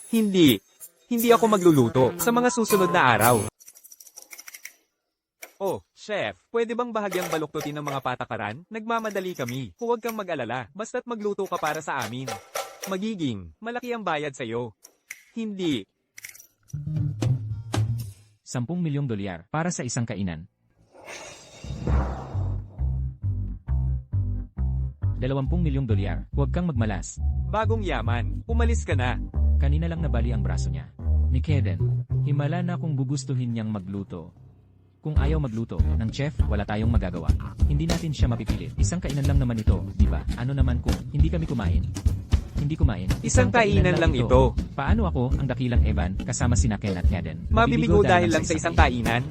Hindi ako magluluto sa mga susunod na araw. Oh, chef, pwede bang bahagyang baluktutin ng mga patakaran? Nagmamadali kami. Huwag kang mag-alala, basta't magluto ka para sa amin. Magiging malaki ang bayad sa'yo. Hindi. 10 milyong dolyar para sa isang kainan. 20 milyong dolyar, huwag kang magmalas. Bagong yaman, umalis ka na. Kanina lang nabali ang braso niya. Ni Kayden, himala na kung gugustuhin niyang magluto. Kung ayaw magluto ng chef, wala tayong magagawa. Hindi natin siya mapipilit. Isang kainan lang naman ito, di ba? Ano naman kung hindi kami kumain? Hindi kumain. Isang kainan lang ito. Paano ako, ang dakilang Evan, kasama sina Ken at Kayden? Mabibigo dahil lang sa isang kainan?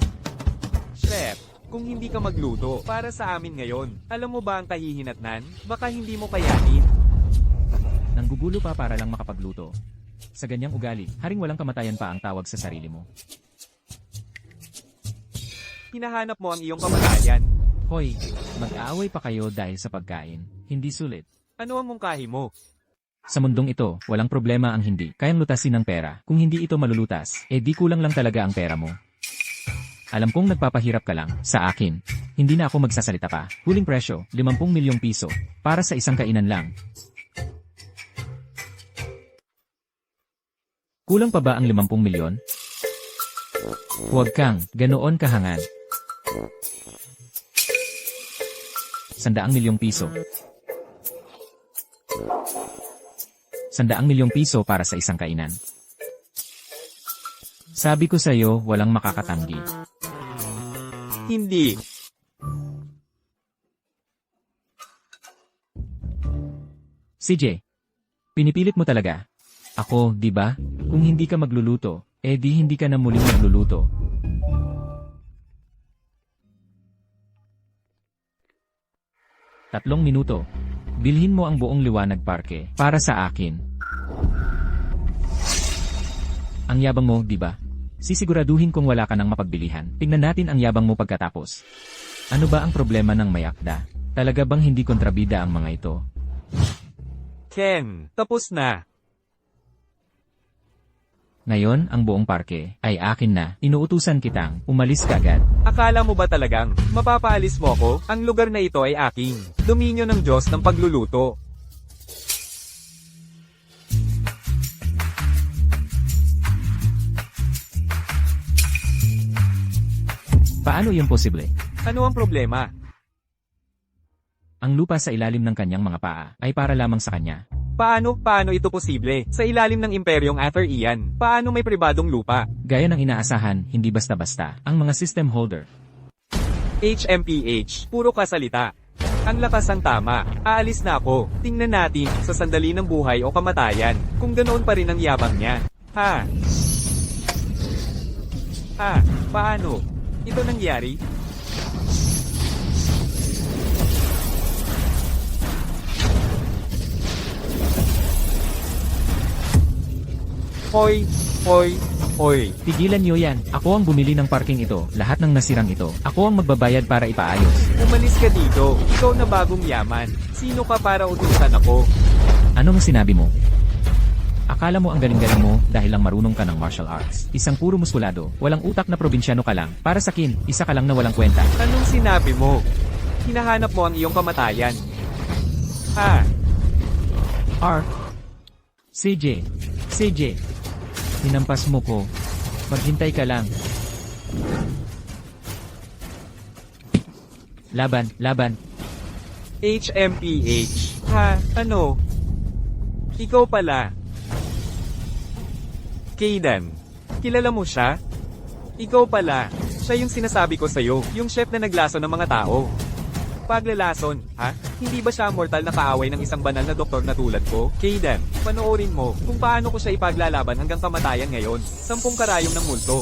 Chef, kung hindi ka magluto para sa amin ngayon, alam mo ba ang kahihinatnan? Baka hindi mo kayanin. Nanggugulo pa para lang makapagluto. Sa ganyang ugali, haring walang kamatayan pa ang tawag sa sarili mo. Hinahanap mo ang iyong kamatayan. Hoy, mag-aaway pa kayo dahil sa pagkain. Hindi sulit. Ano ang mungkahi mo? Sa mundong ito, walang problema ang hindi kayang lutasin ng pera. Kung hindi ito malulutas, di kulang lang talaga ang pera mo. Alam kong nagpapahirap ka lang, sa akin. Hindi na ako magsasalita pa. Huling presyo, 50 milyong piso. Para sa isang kainan lang. Kulang pa ba ang 50 milyon? Huwag kang ganoon kahangad. 100 milyong piso. 100 milyong piso para sa isang kainan. Sabi ko sa'yo, walang makakatanggi. Hindi. CJ, pinipilit mo talaga. Ako, di ba? Kung hindi ka magluluto, di hindi ka na muling magluluto. 3 minuto. Bilhin mo ang buong liwanag parke para sa akin. Ang yabang mo, di ba? Sisiguraduhin kung wala ka ng mapagbilihan. Tingnan natin ang yabang mo pagkatapos. Ano ba ang problema ng mayakda? Talaga bang hindi kontrabida ang mga ito? Ken, tapos na. Ngayon, ang buong parke ay akin na. Inuutusan kitang umalis kagad. Akala mo ba talagang mapapaalis mo ako? Ang lugar na ito ay aking. Dominyo ng Diyos ng pagluluto. Paano yun posible? Ano ang problema? Ang lupa sa ilalim ng kanyang mga paa ay para lamang sa kanya. Paano ito posible? Sa ilalim ng imperyong Ather Ian, paano may pribadong lupa? Gaya ng inaasahan, hindi basta-basta ang mga system holder. HMPH, puro kasalita. Ang lakas ang tama. Aalis na ako. Tingnan natin, sa sandali ng buhay o kamatayan, kung ganoon pa rin ang yabang niya. Ha? Paano? Ito nangyari? Hoy. Tigilan niyo yan. Ako ang bumili ng parking ito. Lahat ng nasirang ito. Ako ang magbabayad para ipaayos. Umalis ka dito. Ikaw na bagong yaman. Sino ka para utusan ako? Anong sinabi mo? Akala mo ang galing-galing mo dahil lang marunong ka ng martial arts. Isang puro muskulado, walang utak na probinsyano ka lang. Para sa akin, isa ka lang na walang kwenta. Anong sinabi mo? Hinahanap mo ang iyong kamatayan. CJ. Hinampas mo ko. Maghintay ka lang. Laban. HMPH. Ano? Ikaw pala. Kayden. Kilala mo siya? Ikaw pala. Siya yung sinasabi ko sa'yo, yung chef na naglason ng mga tao. Paglalason, Hindi ba siya mortal na kaaway ng isang banal na doktor na tulad ko? Kayden, panoorin mo kung paano ko siya ipaglalaban hanggang kamatayan ngayon. 10 karayom ng multo.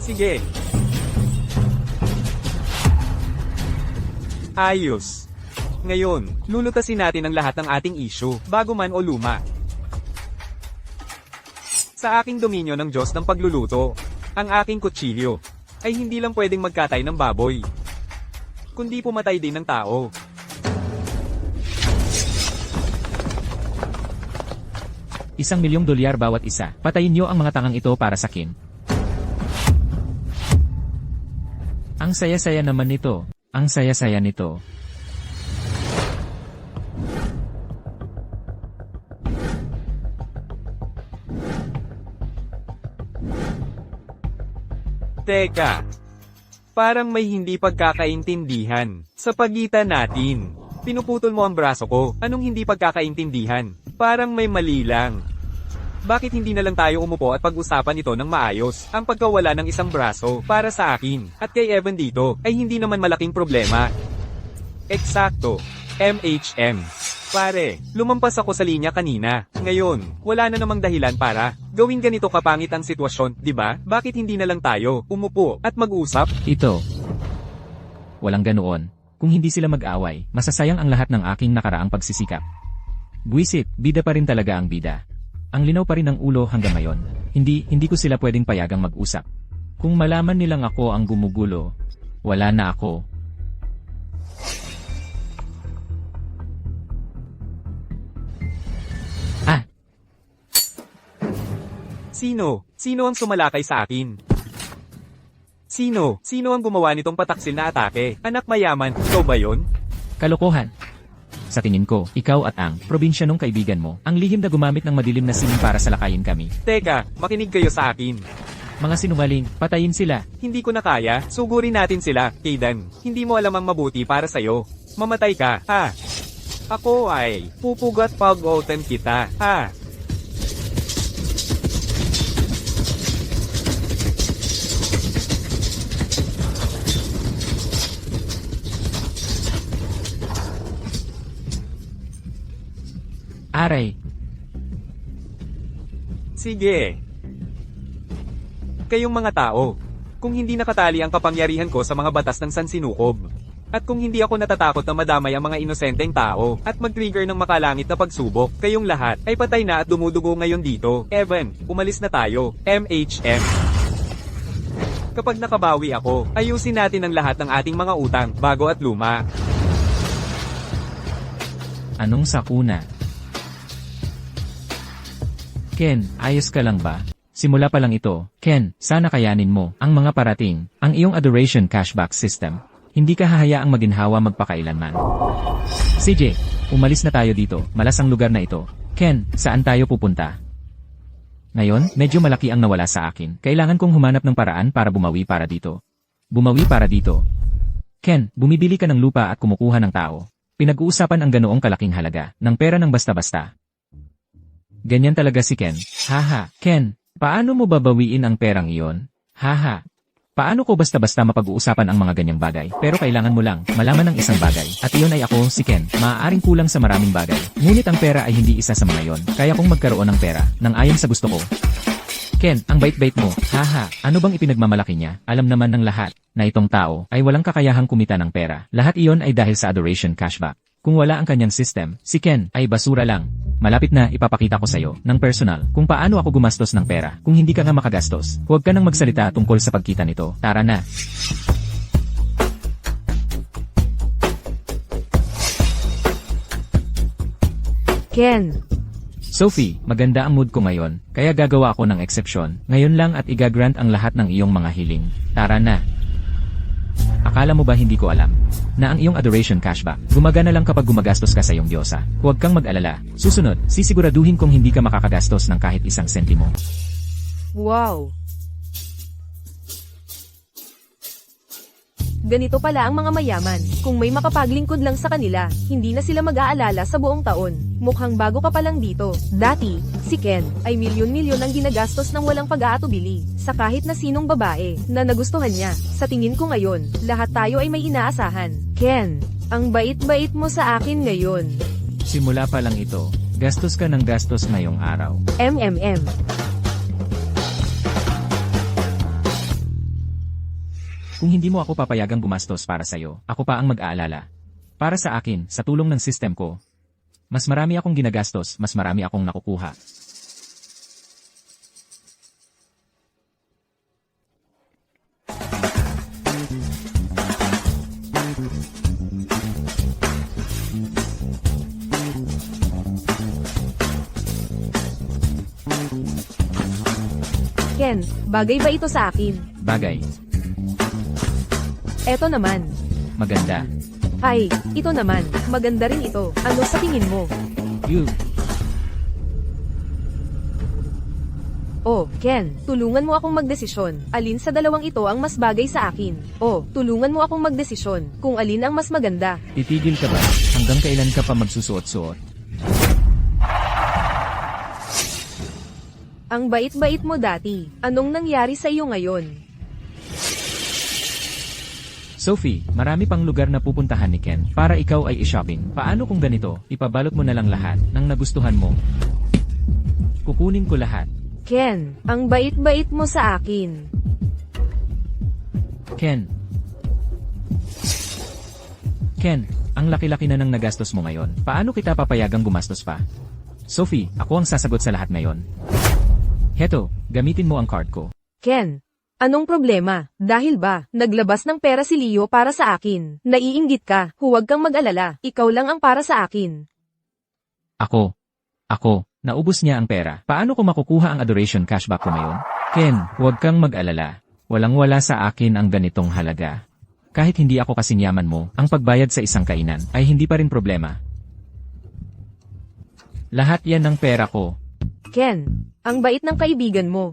Sige. Ayos. Ngayon, lulutasin natin ang lahat ng ating issue, bago man o luma. Sa aking dominyo ng Diyos ng pagluluto, ang aking kutsilyo ay hindi lang pwedeng magkatay ng baboy, kundi pumatay din ng tao. $1,000,000 bawat isa. Patayin niyo ang mga tangang ito para sa akin. Ang saya-saya naman nito. Ang saya-saya nito. Teka, parang may hindi pagkakaintindihan sa pagitan natin. Pinuputol mo ang braso ko. Anong hindi pagkakaintindihan? Parang may mali lang. Bakit hindi na lang tayo umupo at pag-usapan ito ng maayos? Ang pagkawala ng isang braso para sa akin at kay Evan dito ay hindi naman malaking problema. Eksakto. MHM. Pare, lumampas ako sa linya kanina. Ngayon, wala na namang dahilan para gawing ganito kapangit ang sitwasyon, di ba? Bakit hindi na lang tayo umupo at mag-usap? Ito. Walang ganoon. Kung hindi sila mag-away, masasayang ang lahat ng aking nakaraang pagsisikap. Buwisit, bida pa rin talaga ang bida. Ang linaw pa rin ng ulo hanggang ngayon. Hindi ko sila pwedeng payagang mag-usap. Kung malaman nilang ako ang gumugulo, wala na ako. Sino ang sumalakay sa akin? Sino ang gumawa nitong pataksil na atake? Anak mayaman, ikaw ba yon? Kalokohan. Sa tingin ko, ikaw at ang probinsyanong kaibigan mo, ang lihim na gumamit ng madilim na sining para salakayin kami. Teka, makinig kayo sa akin. Mga sinungaling, patayin sila. Hindi ko na kaya, sugurin natin sila, Kayden. Hindi mo alam ang mabuti para sa'yo. Mamatay ka, Ako ay pupugat pag-oten kita, Aray. Sige. Kayong mga tao, kung hindi nakatali ang kapangyarihan ko sa mga batas ng sansinukob. At kung hindi ako natatakot na madamay ang mga inosenteng tao, at mag-trigger ng makalangit na pagsubok, kayong lahat ay patay na at dumudugo ngayon dito. Evan, umalis na tayo. MHM. Kapag nakabawi ako, ayusin natin ang lahat ng ating mga utang, bago at luma. Anong sakuna? Ken, ayos ka lang ba? Simula pa lang ito, Ken, sana kayanin mo ang mga parating, ang iyong adoration cashback system. Hindi ka hahayaang maginhawa magpakailanman. CJ, umalis na tayo dito, malasang lugar na ito. Ken, saan tayo pupunta? Ngayon, medyo malaki ang nawala sa akin. Kailangan kong humanap ng paraan para bumawi para dito. Bumawi para dito. Ken, bumibili ka ng lupa at kumukuha ng tao. Pinag-uusapan ang ganoong kalaking halaga ng pera ng basta-basta. Ganyan talaga si Ken. Haha, Ken, paano mo babawiin ang perang iyon? Haha. Paano ko basta-basta mapag-uusapan ang mga ganyang bagay? Pero kailangan mo lang malaman ng isang bagay. At iyon ay ako, si Ken. Maaaring kulang sa maraming bagay. Ngunit ang pera ay hindi isa sa mga yon. Kaya kong magkaroon ng pera nang ayon sa gusto ko. Ken, ang bait-bait mo. Haha, ano bang ipinagmamalaki niya? Alam naman ng lahat na itong tao ay walang kakayahang kumita ng pera. Lahat iyon ay dahil sa adoration cashback. Kung wala ang kanyang system, si Ken ay basura lang. Malapit na ipapakita ko sa'yo ng personal kung paano ako gumastos ng pera. Kung hindi ka nga makagastos, huwag ka nang magsalita tungkol sa pagkita nito. Tara na. Ken, Sophie, maganda ang mood ko ngayon, kaya gagawa ako ng eksepsyon. Ngayon lang at igagrant ang lahat ng iyong mga hiling. Tara na. Akala mo ba hindi ko alam na ang iyong adoration cashback gumagana lang kapag gumagastos ka sa iyong diyosa? Huwag kang mag-alala. Susunod, sisiguraduhin kong hindi ka makakagastos ng kahit isang sentimo. wow. Ganito pala ang mga mayaman. Kung may makapaglingkod lang sa kanila, hindi na sila mag-aalala sa buong taon. Mukhang bago ka pa lang dito. Dati, si Ken, ay milyon-milyon ang ginagastos ng walang pag-aatubili, sa kahit na sinong babae, na nagustuhan niya. Sa tingin ko ngayon, lahat tayo ay may inaasahan. Ken, ang bait-bait mo sa akin ngayon. Simula pa lang ito, gastos ka ng gastos ngayong araw. MMM. Kung hindi mo ako papayagang gumastos para sa'yo, ako pa ang mag-aalala. Para sa akin, sa tulong ng system ko, mas marami akong ginagastos, mas marami akong nakukuha. Ken, bagay ba ito sa akin? Bagay, Eto naman. maganda. Ay, ito naman. Maganda rin ito. Ano sa tingin mo? You, Oh, Ken, tulungan mo akong magdesisyon. Alin sa dalawang ito ang mas bagay sa akin? Oh, tulungan mo akong magdesisyon. Kung alin ang mas maganda. titigil ka ba? Hanggang kailan ka pa magsusuot-suot? Ang bait-bait mo dati. Anong nangyari sa iyo ngayon? Sophie, marami pang lugar na pupuntahan ni Ken para ikaw ay i-shopping. Paano kung ganito, ipabalot mo na lang lahat ng nagustuhan mo? Kukunin ko lahat. Ken, ang bait-bait mo sa akin. Ken. Ken, ang laki-laki na ng nagastos mo ngayon. Paano kita papayagang gumastos pa? Sophie, ako ang sasagot sa lahat ngayon. Heto, gamitin mo ang card ko. Ken, anong problema? Dahil ba, naglabas ng pera si Leo para sa akin? Naiinggit ka, huwag kang mag-alala. Ikaw lang ang para sa akin. Ako, naubos niya ang pera. Paano ko makukuha ang adoration cashback ko ngayon? Ken, huwag kang mag-alala. Walang-wala sa akin ang ganitong halaga. Kahit hindi ako kasing yaman mo, ang pagbayad sa isang kainan ay hindi pa rin problema. Lahat yan ng pera ko. Ken, ang bait ng kaibigan mo.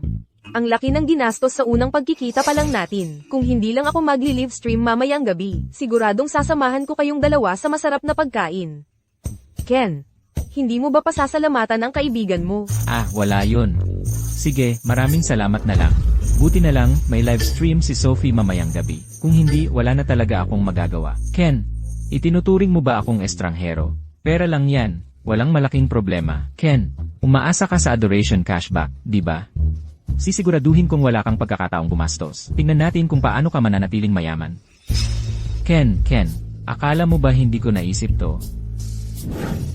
Ang laki ng ginastos sa unang pagkikita pa lang natin. Kung hindi lang ako magli-livestream mamayang gabi, siguradong sasamahan ko kayong dalawa sa masarap na pagkain. Ken, hindi mo ba pasasalamatan ang kaibigan mo? Wala yun. Sige, maraming salamat na lang. Buti na lang, may live stream si Sophie mamayang gabi. Kung hindi, wala na talaga akong magagawa. Ken, itinuturing mo ba akong estranghero? Pera lang yan, walang malaking problema. Ken, umaasa ka sa adoration cashback, di ba? sisiguraduhin kong wala kang pagkakataong gumastos. Tingnan natin kung paano ka mananatiling mayaman. Ken, akala mo ba hindi ko naisip to?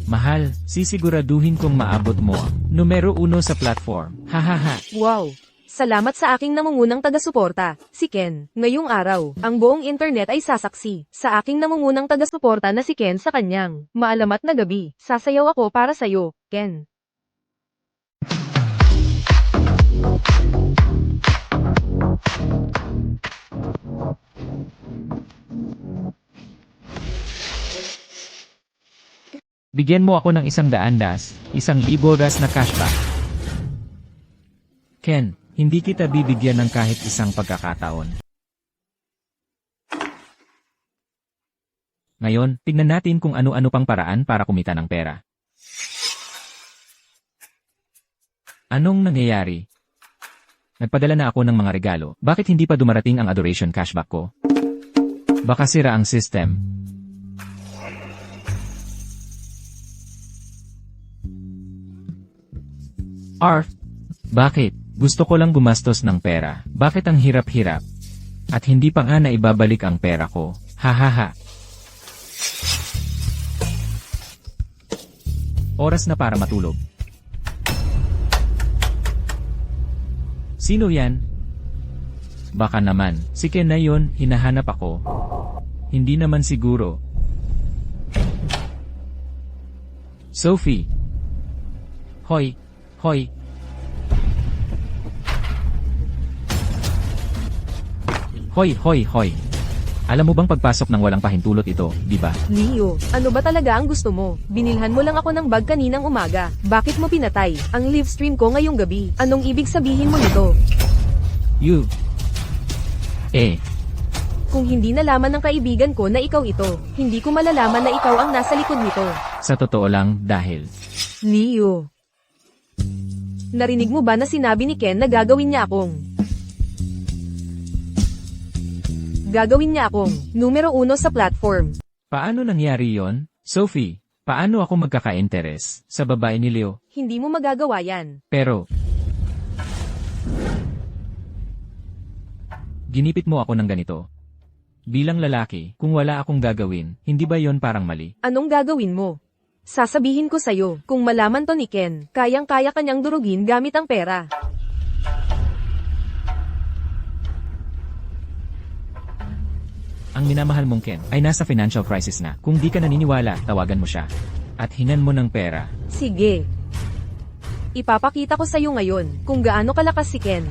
Mahal, sisiguraduhin kong maabot mo ang numero 1 sa platform. Hahaha. Wow! Salamat sa aking namungunang taga-suporta, si Ken. Ngayong araw, ang buong internet ay sasaksi sa aking namungunang taga-suporta na si Ken sa kanyang maalamat na gabi. Sasayaw ako para sa'yo, Ken. Bigyan mo ako ng 100 das, 1,000 das na cashback. Ken, hindi kita bibigyan ng kahit isang pagkakataon. Ngayon, tignan natin kung ano-ano pang paraan para kumita ng pera. Anong nangyayari? Nagpadala na ako ng mga regalo. Bakit hindi pa dumarating ang adoration cashback ko? Baka sira ang system. Arf! Bakit? Gusto ko lang gumastos ng pera. Bakit ang hirap-hirap? At hindi pa nga na ibabalik ang pera ko. Hahaha. Oras na para matulog. Sino yan? Baka naman, si Ken na yun, hinahanap ako. Hindi naman siguro. Sophie. Hoy. Hoy. Hoy. Alam mo bang pagpasok ng walang pahintulot ito, di ba? Leo, ano ba talaga ang gusto mo? Binilhan mo lang ako ng bag kaninang umaga. Bakit mo pinatay ang live stream ko ngayong gabi? Anong ibig sabihin mo nito? You. Kung hindi nalaman ng kaibigan ko na ikaw ito, hindi ko malalaman na ikaw ang nasa likod nito. Sa totoo lang, dahil Leo. Narinig mo ba na sinabi ni Ken na gagawin niya akong numero 1 sa platform? paano nangyari yon? Sophie, paano ako magkaka-interes sa babae ni Leo? Hindi mo magagawa yan. Pero, ginipit mo ako ng ganito. Bilang lalaki, kung wala akong gagawin, hindi ba yon parang mali? Anong gagawin mo? Sasabihin ko sa'yo, kung malaman to ni Ken, kayang-kaya kanyang durugin gamit ang pera. Ang minamahal mong Ken ay nasa financial crisis na. Kung di ka naniniwala, tawagan mo siya. At hinan mo ng pera. Sige. Ipapakita ko sa'yo ngayon kung gaano kalakas si Ken.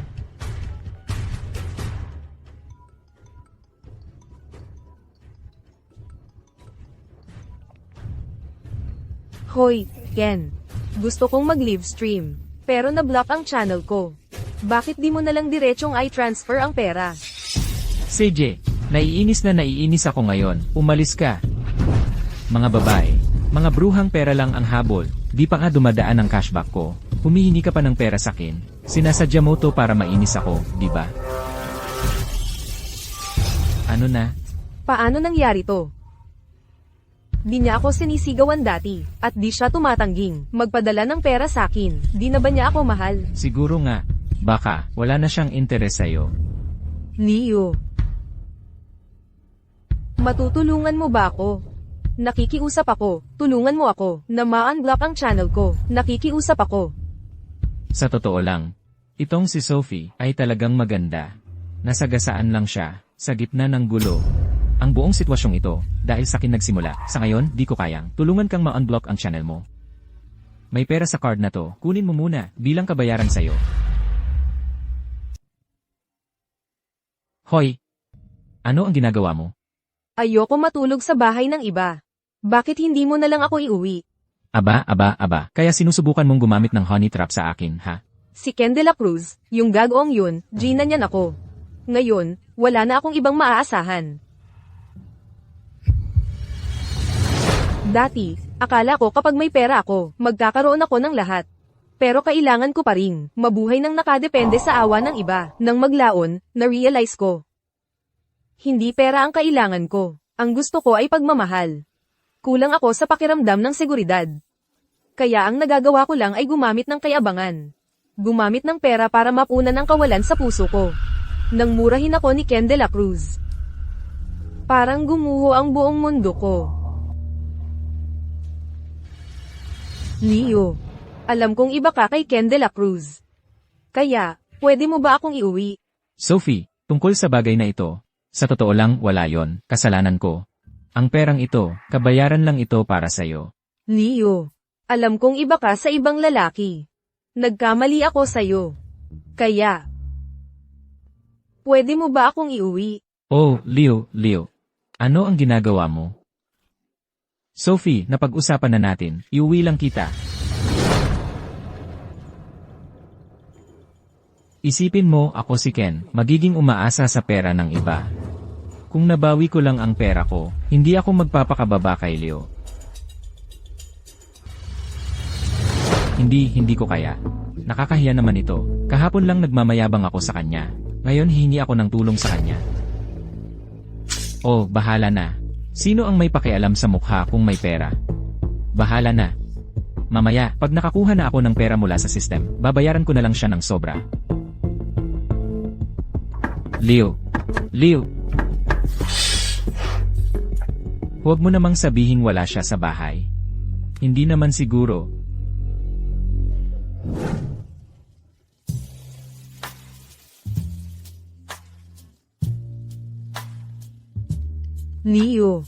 Hoy, Ken. Gusto kong mag-live stream. Pero na-block ang channel ko. Bakit di mo nalang diretsong i-transfer ang pera? CJ, naiinis ako ngayon. Umalis ka. Mga babae, mga bruhang pera lang ang habol. Di pa nga dumadaan ang cashback ko. Humihingi ka pa ng pera sa akin. Sinasadya mo to para mainis ako, di ba? Ano na? Paano nangyari to? Di niya ako sinisigawan dati, at di siya tumatangging magpadala ng pera sa akin. Di na ba niya ako mahal? Siguro nga. Baka, wala na siyang interes sa'yo. Leo. Matutulungan mo ba ako? Nakikiusap ako, tulungan mo ako, na ma-unblock ang channel ko. Nakikiusap ako. Sa totoo lang, itong si Sophie ay talagang maganda. Nasagasaan lang siya, sa gitna ng gulo. Ang buong sitwasyong ito, dahil sa akin nagsimula, sa ngayon, di ko kayang. Tulungan kang ma-unblock ang channel mo. May pera sa card na to, kunin mo muna, bilang kabayaran sa'yo. Hoy! Ano ang ginagawa mo? Ayoko matulog sa bahay ng iba. Bakit hindi mo na lang ako iuwi? Aba, kaya sinusubukan mong gumamit ng honey trap sa akin, ha? Si Ken de la Cruz, yung gagawang yun, Gina niyan ako. Ngayon, wala na akong ibang maaasahan. Dati, akala ko kapag may pera ako, magkakaroon ako ng lahat. Pero kailangan ko pa rin, mabuhay ng nakadepende sa awa ng iba. Nang maglaon, na-realize ko. Hindi pera ang kailangan ko. Ang gusto ko ay pagmamahal. Kulang ako sa pakiramdam ng seguridad. Kaya ang nagagawa ko lang ay gumamit ng kayabangan. Gumamit ng pera para mapunan ang kawalan sa puso ko. Nang murahin ako ni Ken de la Cruz. Parang gumuho ang buong mundo ko. Leo, alam kong iba ka kay Ken de la Cruz. Kaya, pwede mo ba akong iuwi? Sophie, tungkol sa bagay na ito, sa totoo lang wala yon, kasalanan ko. Ang perang ito, kabayaran lang ito para sa'yo. Leo, alam kong iba ka sa ibang lalaki. Nagkamali ako sa'yo. Kaya, pwede mo ba akong iuwi? Oh, Leo. Ano ang ginagawa mo? Sophie, napag-usapan na natin, iuwi lang kita. Isipin mo, ako si Ken, magiging umaasa sa pera ng iba. Kung nabawi ko lang ang pera ko, hindi ako magpapakababa kay Leo. Hindi ko kaya. Nakakahiya naman ito. Kahapon lang nagmamayabang ako sa kanya. Ngayon hihingi ako ng tulong sa kanya. Oh, bahala na. Sino ang may pakialam sa mukha kung may pera? Bahala na. Mamaya, pag nakakuha na ako ng pera mula sa system, babayaran ko na lang siya ng sobra. Leo. Huwag mo namang sabihing wala siya sa bahay. Hindi naman siguro. Leo,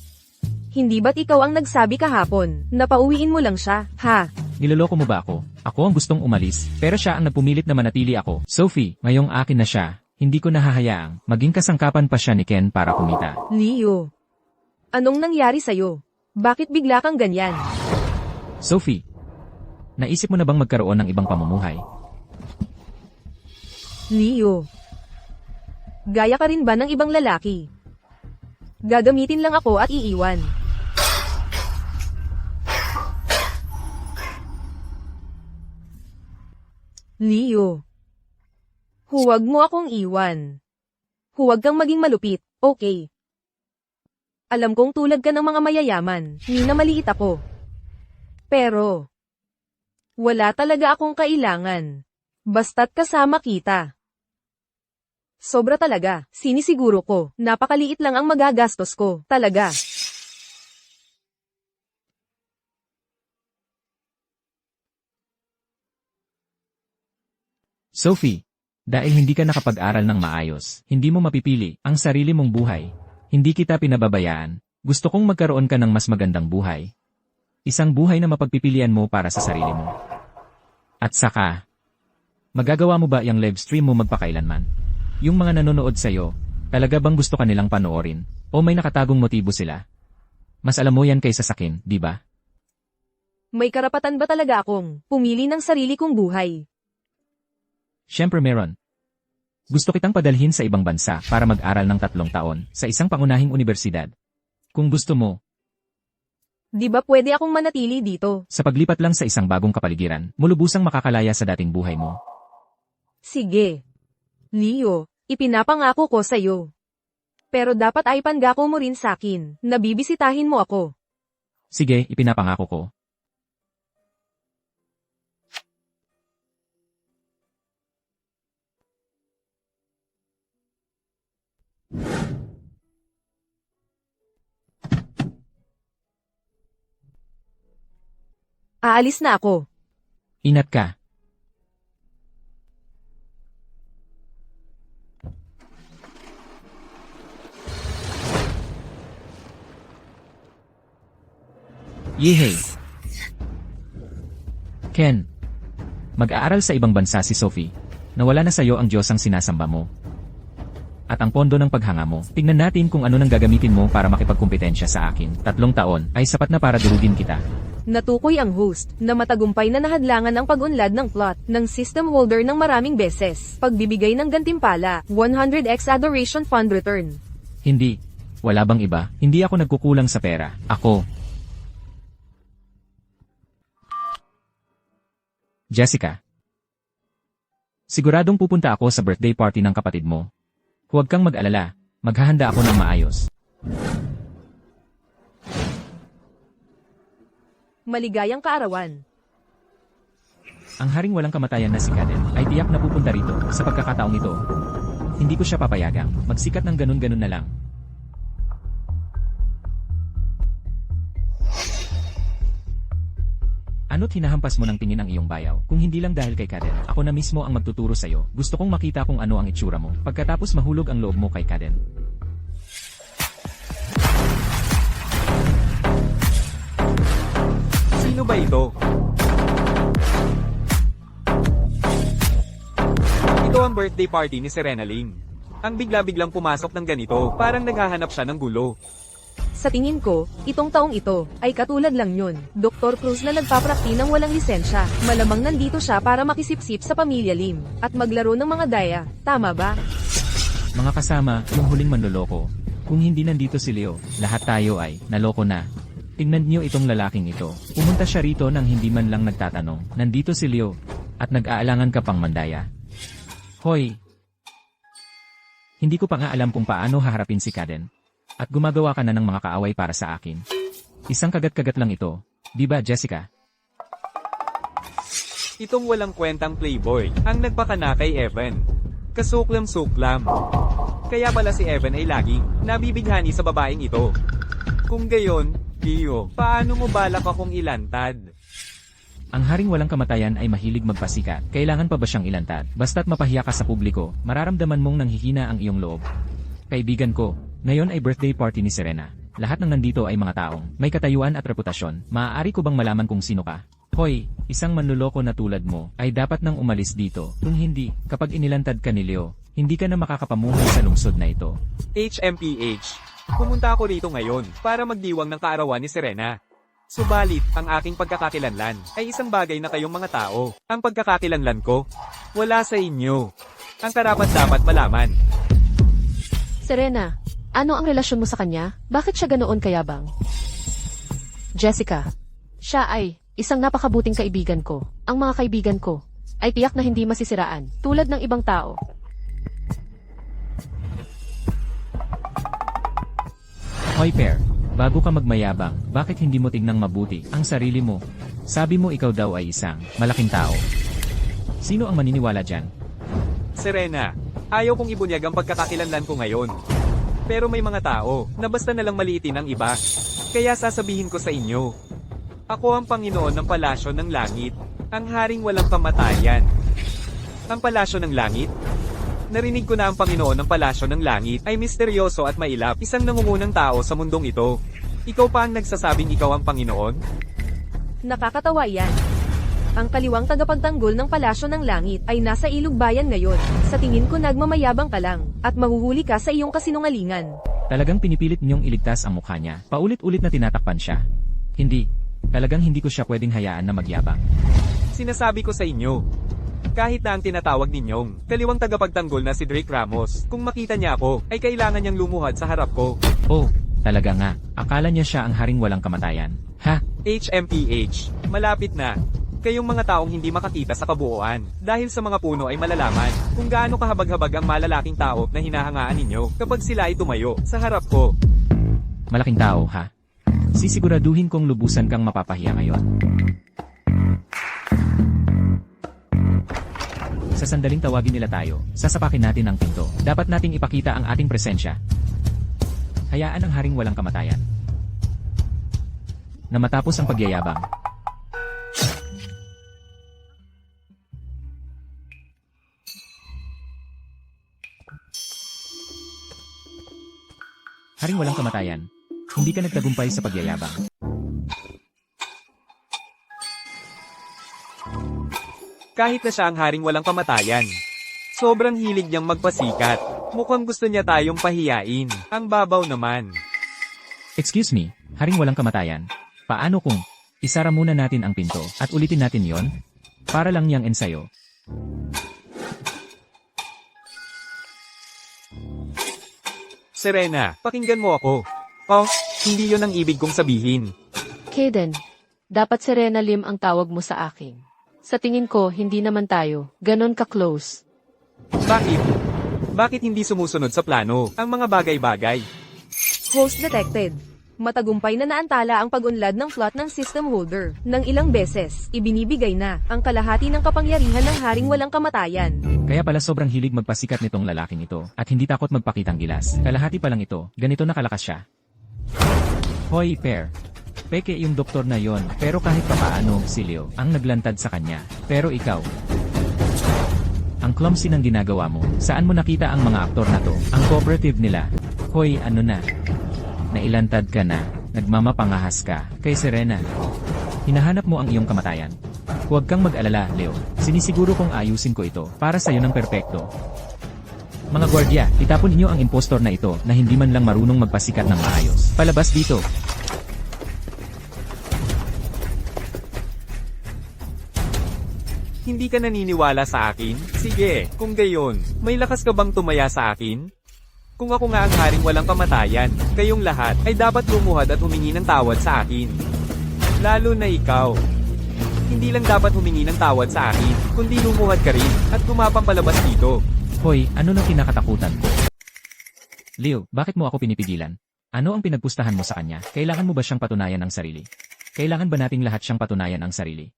hindi ba't ikaw ang nagsabi kahapon na pauwiin mo lang siya, ha? Niloloko mo ba ako? Ako ang gustong umalis, pero siya ang nagpumilit na manatili ako. Sophie, ngayong akin na siya, hindi ko nahahayaang maging kasangkapan pa siya ni Ken para kumita. Leo, anong nangyari sa'yo? Bakit bigla kang ganyan? Sophie, naisip mo na bang magkaroon ng ibang pamumuhay? Leo, gaya ka rin ba ng ibang lalaki? Gagamitin lang ako at iiwan. Leo, huwag mo akong iwan. Huwag kang maging malupit, okay? Alam kong tulad ka ng mga mayayaman, ni na maliit ako. Pero, wala talaga akong kailangan. Basta't kasama kita. Sobra talaga, sinisiguro ko, napakaliit lang ang magagastos ko, talaga. Sophie, dahil hindi ka nakapag-aral ng maayos, hindi mo mapipili ang sarili mong buhay. Hindi kita pinababayaan. Gusto kong magkaroon ka ng mas magandang buhay. Isang buhay na mapagpipilian mo para sa sarili mo. At saka, magagawa mo ba yung live stream mo magpakailanman? Yung mga nanonood sa'yo, talaga bang gusto kanilang panoorin? O may nakatagong motibo sila? Mas alam mo yan kaysa sakin, di ba? May karapatan ba talaga akong pumili ng sarili kong buhay? Siyempre meron. Gusto kitang padalhin sa ibang bansa para mag-aral ng 3 taon sa isang pangunahing universidad. Kung gusto mo, Di ba pwede akong manatili dito? sa paglipat lang sa isang bagong kapaligiran, mulubusang makakalaya sa dating buhay mo. Sige. Leo, ipinapangako ko sa'yo. Pero dapat ay pangako mo rin sa'kin, na bibisitahin mo ako. Sige, ipinapangako ko. Aalis na ako. Ingat ka. Yehey! Ken, mag-aaral sa ibang bansa si Sophie. Nawala na sa'yo ang Diyos ang sinasamba mo. At ang pondo ng paghanga mo, tingnan natin kung ano nang gagamitin mo para makipagkumpetensya sa akin. 3 taon ay sapat na para durugin kita. Natukoy ang host, na matagumpay na nahadlangan ang pag-unlad ng plot ng system holder ng maraming beses. Pagbibigay ng gantimpala, 100x Adoration Fund Return. Hindi. Wala bang iba? Hindi ako nagkukulang sa pera. Ako. Jessica. Siguradong pupunta ako sa birthday party ng kapatid mo. Huwag kang mag-alala. Maghahanda ako ng maayos. Maligayang kaarawan. Ang haring walang kamatayan na si Kaden ay tiyak na pupunta rito sa pagkakataong ito. Hindi ko siya papayagang magsikat ng ganun-ganun na lang. Ano't hinahampas mo ng tingin ang iyong bayaw? Kung hindi lang dahil kay Kaden, ako na mismo ang magtuturo sa'yo. Gusto kong makita kung ano ang itsura mo. Pagkatapos mahulog ang loob mo kay Kaden. Sino ba ito? Ito ang birthday party ni Serena Ling. Ang bigla-biglang pumasok ng ganito, parang naghahanap siya ng gulo. Sa tingin ko, itong taong ito, ay katulad lang yun. Dr. Cruz na nagpaprakti ng walang lisensya. Malamang nandito siya para makisipsip sa pamilya Lim, at maglaro ng mga daya. Tama ba? Mga kasama, yung huling manloloko. Kung hindi nandito si Leo, lahat tayo ay naloko na. Tingnan niyo itong lalaking ito. Pumunta siya rito nang hindi man lang nagtatanong. Nandito si Leo, at nag-aalangan ka pang mandaya. Hoy! Hindi ko pa nga alam kung paano haharapin si Kaden. At gumagawa ka na ng mga kaaway para sa akin. Isang kagat-kagat lang ito. Di ba, Jessica? Itong walang kwentang playboy, ang nagpakana kay Evan. Kasuklam-suklam. Kaya pala si Evan ay laging nabibighani sa babaeng ito. Kung gayon, Leo, paano mo balak akong ilantad? Ang haring walang kamatayan ay mahilig magpasikat. Kailangan pa ba siyang ilantad? Basta't mapahiya ka sa publiko, mararamdaman mong nanghihina ang iyong loob. Kaibigan ko, ngayon ay birthday party ni Serena. Lahat ng nandito ay mga taong may katayuan at reputasyon. Maaari ko bang malaman kung sino ka? Hoy, isang manloloko na tulad mo ay dapat nang umalis dito. Kung hindi, kapag inilantad ka ni Leo, hindi ka na makakapamuhay sa lungsod na ito. HMPH. Pumunta ako rito ngayon para magdiwang ng kaarawan ni Serena. Subalit, ang aking pagkakakilanlan ay isang bagay na kayong mga tao. Ang pagkakakilanlan ko, wala sa inyo. Ang karapat-dapat malaman. Serena, ano ang relasyon mo sa kanya? Bakit siya ganoon kayabang? Jessica, siya ay isang napakabuting kaibigan ko. Ang mga kaibigan ko ay tiyak na hindi masisiraan, tulad ng ibang tao. Hoy Per, bago ka magmayabang, bakit hindi mo tignang mabuti ang sarili mo? Sabi mo ikaw daw ay isang malaking tao. Sino ang maniniwala dyan? Serena, ayaw kong ibunyag ang pagkakakilanlan ko ngayon. Pero may mga tao na basta nalang maliitin ang iba. Kaya sasabihin ko sa inyo. Ako ang Panginoon ng Palasyo ng Langit, ang haring walang kamatayan. Ang Palasyo ng Langit? Narinig ko na ang Panginoon ng Palasyo ng Langit ay misteryoso at mailap, isang nangungunang tao sa mundong ito. Ikaw pa ang nagsasabing ikaw ang Panginoon? Nakakatawa yan. Ang kaliwang tagapagtanggol ng Palasyo ng Langit ay nasa Ilog Bayan ngayon. Sa tingin ko nagmamayabang ka lang, at mahuhuli ka sa iyong kasinungalingan. Talagang pinipilit niyong iligtas ang mukha niya. Paulit-ulit na tinatakpan siya. Hindi. Talagang hindi ko siya pwedeng hayaan na magyabang. Sinasabi ko sa inyo. Kahit na ang tinatawag ninyong kaliwang tagapagtanggol na si Drake Ramos, kung makita niya ako, ay kailangan niyang lumuhad sa harap ko. Oh, talaga nga. Akala niya siya ang haring walang kamatayan. Ha? HMPH, malapit na. Kayong mga taong hindi makakita sa kabuuan, dahil sa mga puno ay malalaman kung gaano kahabag-habag ang malalaking tao na hinahangaan ninyo kapag sila ay tumayo sa harap ko. Malaking tao, ha? Sisiguraduhin kong lubusan kang mapapahiya ngayon. Sa sandaling tawagin nila tayo, sasapakin natin ang pinto. Dapat nating ipakita ang ating presensya. Hayaan ang haring walang kamatayan. Na matapos ang pagyayabang, haring walang kamatayan, hindi ka nagtagumpay sa pagyayabang. Kahit na siya ang haring walang kamatayan. Sobrang hilig niyang magpasikat. Mukhang gusto niya tayong pahiyain. Ang babaw naman. Excuse me, haring walang kamatayan. Paano kung isara muna natin ang pinto at ulitin natin yon? Para lang niyang ensayo. Serena, pakinggan mo ako. Oh, hindi yon ang ibig kong sabihin. Kaden, dapat Serena Lim ang tawag mo sa akin. Sa tingin ko, hindi naman tayo ganon ka-close. Bakit? Bakit hindi sumusunod sa plano ang mga bagay-bagay? Host detected. Matagumpay na naantala ang pag-unlad ng plot ng system holder. Nang ilang beses, ibinibigay na ang kalahati ng kapangyarihan ng haring walang kamatayan. Kaya pala sobrang hilig magpasikat nitong lalaking ito, at hindi takot magpakitang gilas. Kalahati pa lang ito, ganito na kalakas siya. Hoy, Pear. Peke yung doktor na yon, pero kahit papaano, si Leo, ang naglantad sa kanya. Pero ikaw, ang clumsy ng ginagawa mo. Saan mo nakita ang mga aktor na to? Ang cooperative nila. Hoy, ano na? Nailantad ka na. Nagmamapangahas ka. Kay Serena. Hinahanap mo ang iyong kamatayan. Huwag kang mag-alala, Leo. Sinisiguro kong ayusin ko ito para sa'yo ng perpekto. Mga gwardiya, itapon niyo ang impostor na ito na hindi man lang marunong magpasikat ng maayos. Palabas dito. Hindi ka naniniwala sa akin? Sige, kung gayon, may lakas ka bang tumaya sa akin? Kung ako nga ang haring walang kamatayan, kayong lahat ay dapat lumuhad at humingi ng tawad sa akin. Lalo na ikaw. Hindi lang dapat humingi ng tawad sa akin, kundi lumuhad ka rin at gumapang palabas dito. Hoy, ano nang kinakatakutan ko? Leo, bakit mo ako pinipigilan? Ano ang pinagpustahan mo sa kanya? Kailangan mo ba siyang patunayan ang sarili? Kailangan ba nating lahat siyang patunayan ang sarili?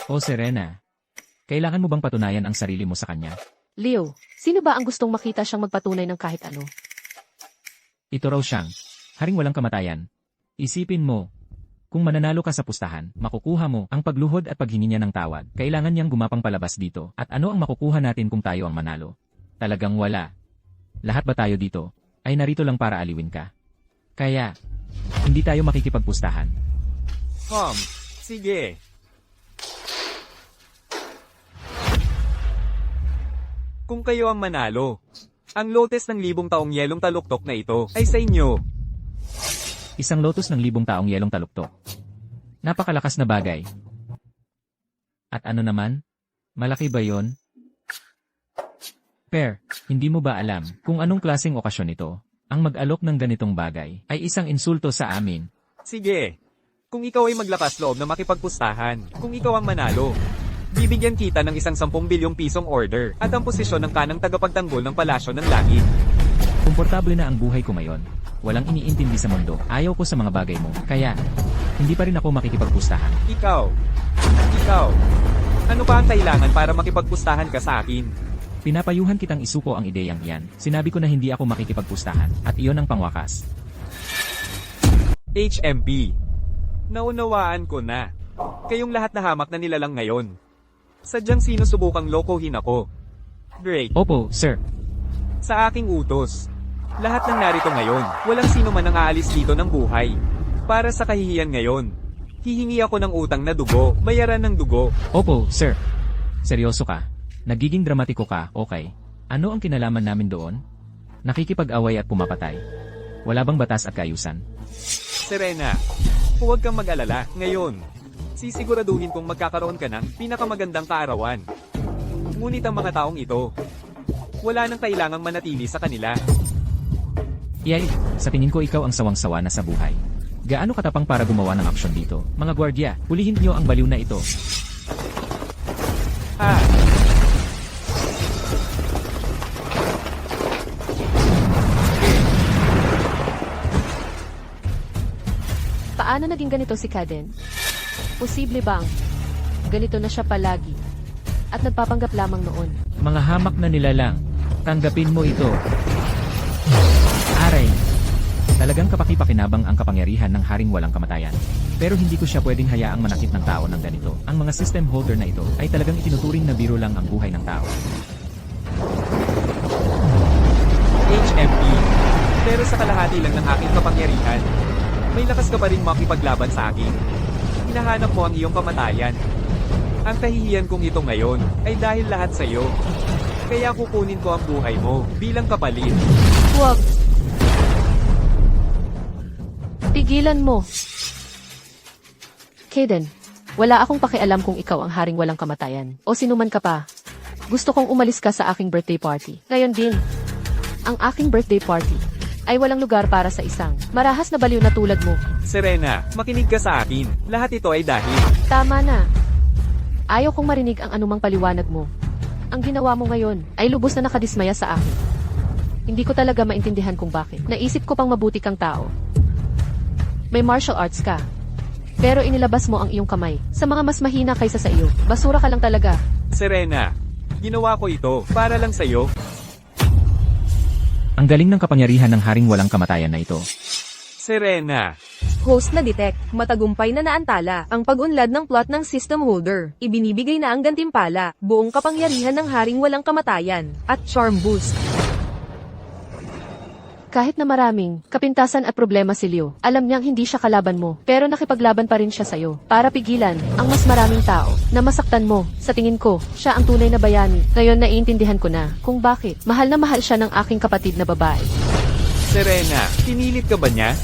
O Serena, kailangan mo bang patunayan ang sarili mo sa kanya? Leo, sino ba ang gustong makita siyang magpatunay ng kahit ano? Ito raw siyang haring walang kamatayan. Isipin mo, kung mananalo ka sa pustahan, makukuha mo ang pagluhod at paghingi niya ng tawad. Kailangan niyang gumapang palabas dito. At ano ang makukuha natin kung tayo ang manalo? Talagang wala. Lahat ba tayo dito ay narito lang para aliwin ka? Kaya, hindi tayo makikipagpustahan. Sige. Kung kayo ang manalo, ang lotes ng 1,000 taong yelong taluktok na ito ay sa inyo. Isang lotus ng 1,000 taong yelong taluktok. Napakalakas na bagay. At ano naman? Malaki ba yon? Pear, hindi mo ba alam kung anong klaseng okasyon ito? Ang mag-alok ng ganitong bagay ay isang insulto sa amin. Sige. Kung ikaw ay maglakas loob na makipagpustahan, kung ikaw ang manalo, bibigyan kita ng isang 10 bilyong pisong order at ang posisyon ng kanang tagapagtanggol ng palasyo ng langit. Komportable na ang buhay ko ngayon. Walang iniintindi sa mundo. Ayaw ko sa mga bagay mo. Kaya, hindi pa rin ako makikipagpustahan. Ikaw. Ano pa ang kailangan para makipagpustahan ka sa akin? Pinapayuhan kitang isuko ang ideyang iyan. Sinabi ko na hindi ako makikipagpustahan. At iyon ang pangwakas. HMP. Naunawaan ko na. Kayong lahat na hamak na nilalang ngayon. Sadyang sinusubukang lokohin ako. Drake, Opo, sir. sa aking utos. Lahat ng narito ngayon, walang sino man ang aalis dito ng buhay. Para sa kahihiyan ngayon, hihingi ako ng utang na dugo, bayaran ng dugo. Opo, sir. Seryoso ka? Nagiging dramatiko ka, okay. Ano ang kinalaman namin doon? Nakikipag-away at pumapatay. Wala bang batas at kaayusan? Serena, huwag kang mag-alala, ngayon. Sisiguraduhin kong magkakaroon ka ng pinakamagandang kaarawan. Ngunit ang mga taong ito, wala nang kailangang manatili sa kanila. Yay, sa tingin ko ikaw ang sawang-sawa na sa buhay. Gaano katapang para gumawa ng aksyon dito? Mga gwardiya, hulihin niyo ang baliw na ito. Paano naging ganito si Kaden? Posible bang ganito na siya palagi? At nagpapanggap lamang noon. Mga hamak na nilalang, tanggapin mo ito. Aray! Talagang kapakipakinabang ang kapangyarihan ng haring walang kamatayan. Pero hindi ko siya pwedeng hayaang manakit ng tao ng ganito. Ang mga system holder na ito ay talagang itinuturing na biro lang ang buhay ng tao. HMP. Pero sa kalahati lang ng aking kapangyarihan, may lakas ka pa rin makipaglaban sa akin. Hinahanap mo ang iyong kamatayan. Ang kahihiyan kong ito ngayon ay dahil lahat sa iyo. Kaya kukunin ko ang buhay mo bilang kapalit. Huwag! Tigilan mo! Kaden, wala akong pakialam kung ikaw ang haring walang kamatayan. O sinuman ka pa. Gusto kong umalis ka sa aking birthday party. Ngayon din, ang aking birthday party ay walang lugar para sa isang marahas na baliw na tulad mo. Serena, makinig ka sa akin. Lahat ito ay dahil. Tama na. Ayaw kong marinig ang anumang paliwanag mo. Ang ginawa mo ngayon ay lubos na nakadismaya sa akin. Hindi ko talaga maintindihan kung bakit. Naisip ko pang mabuti kang tao. may martial arts ka. Pero inilabas mo ang iyong kamay sa mga mas mahina kaysa sa iyo. Basura ka lang talaga. Serena, ginawa ko ito para lang sa'yo. Ang galing ng kapangyarihan ng haring walang kamatayan na ito. Serena, Host na detect, matagumpay na naantala ang pag-unlad ng plot ng system holder. Ibinibigay na ang gantimpala, buong kapangyarihan ng haring walang kamatayan, at charm boost. Kahit na maraming kapintasan at problema si Leo, alam niyang hindi siya kalaban mo, pero nakipaglaban pa rin siya sa'yo para pigilan ang mas maraming tao na masaktan mo. Sa tingin ko, siya ang tunay na bayani. Ngayon naiintindihan ko na kung bakit mahal na mahal siya ng aking kapatid na babae. Serena, pinilit ka ba niya?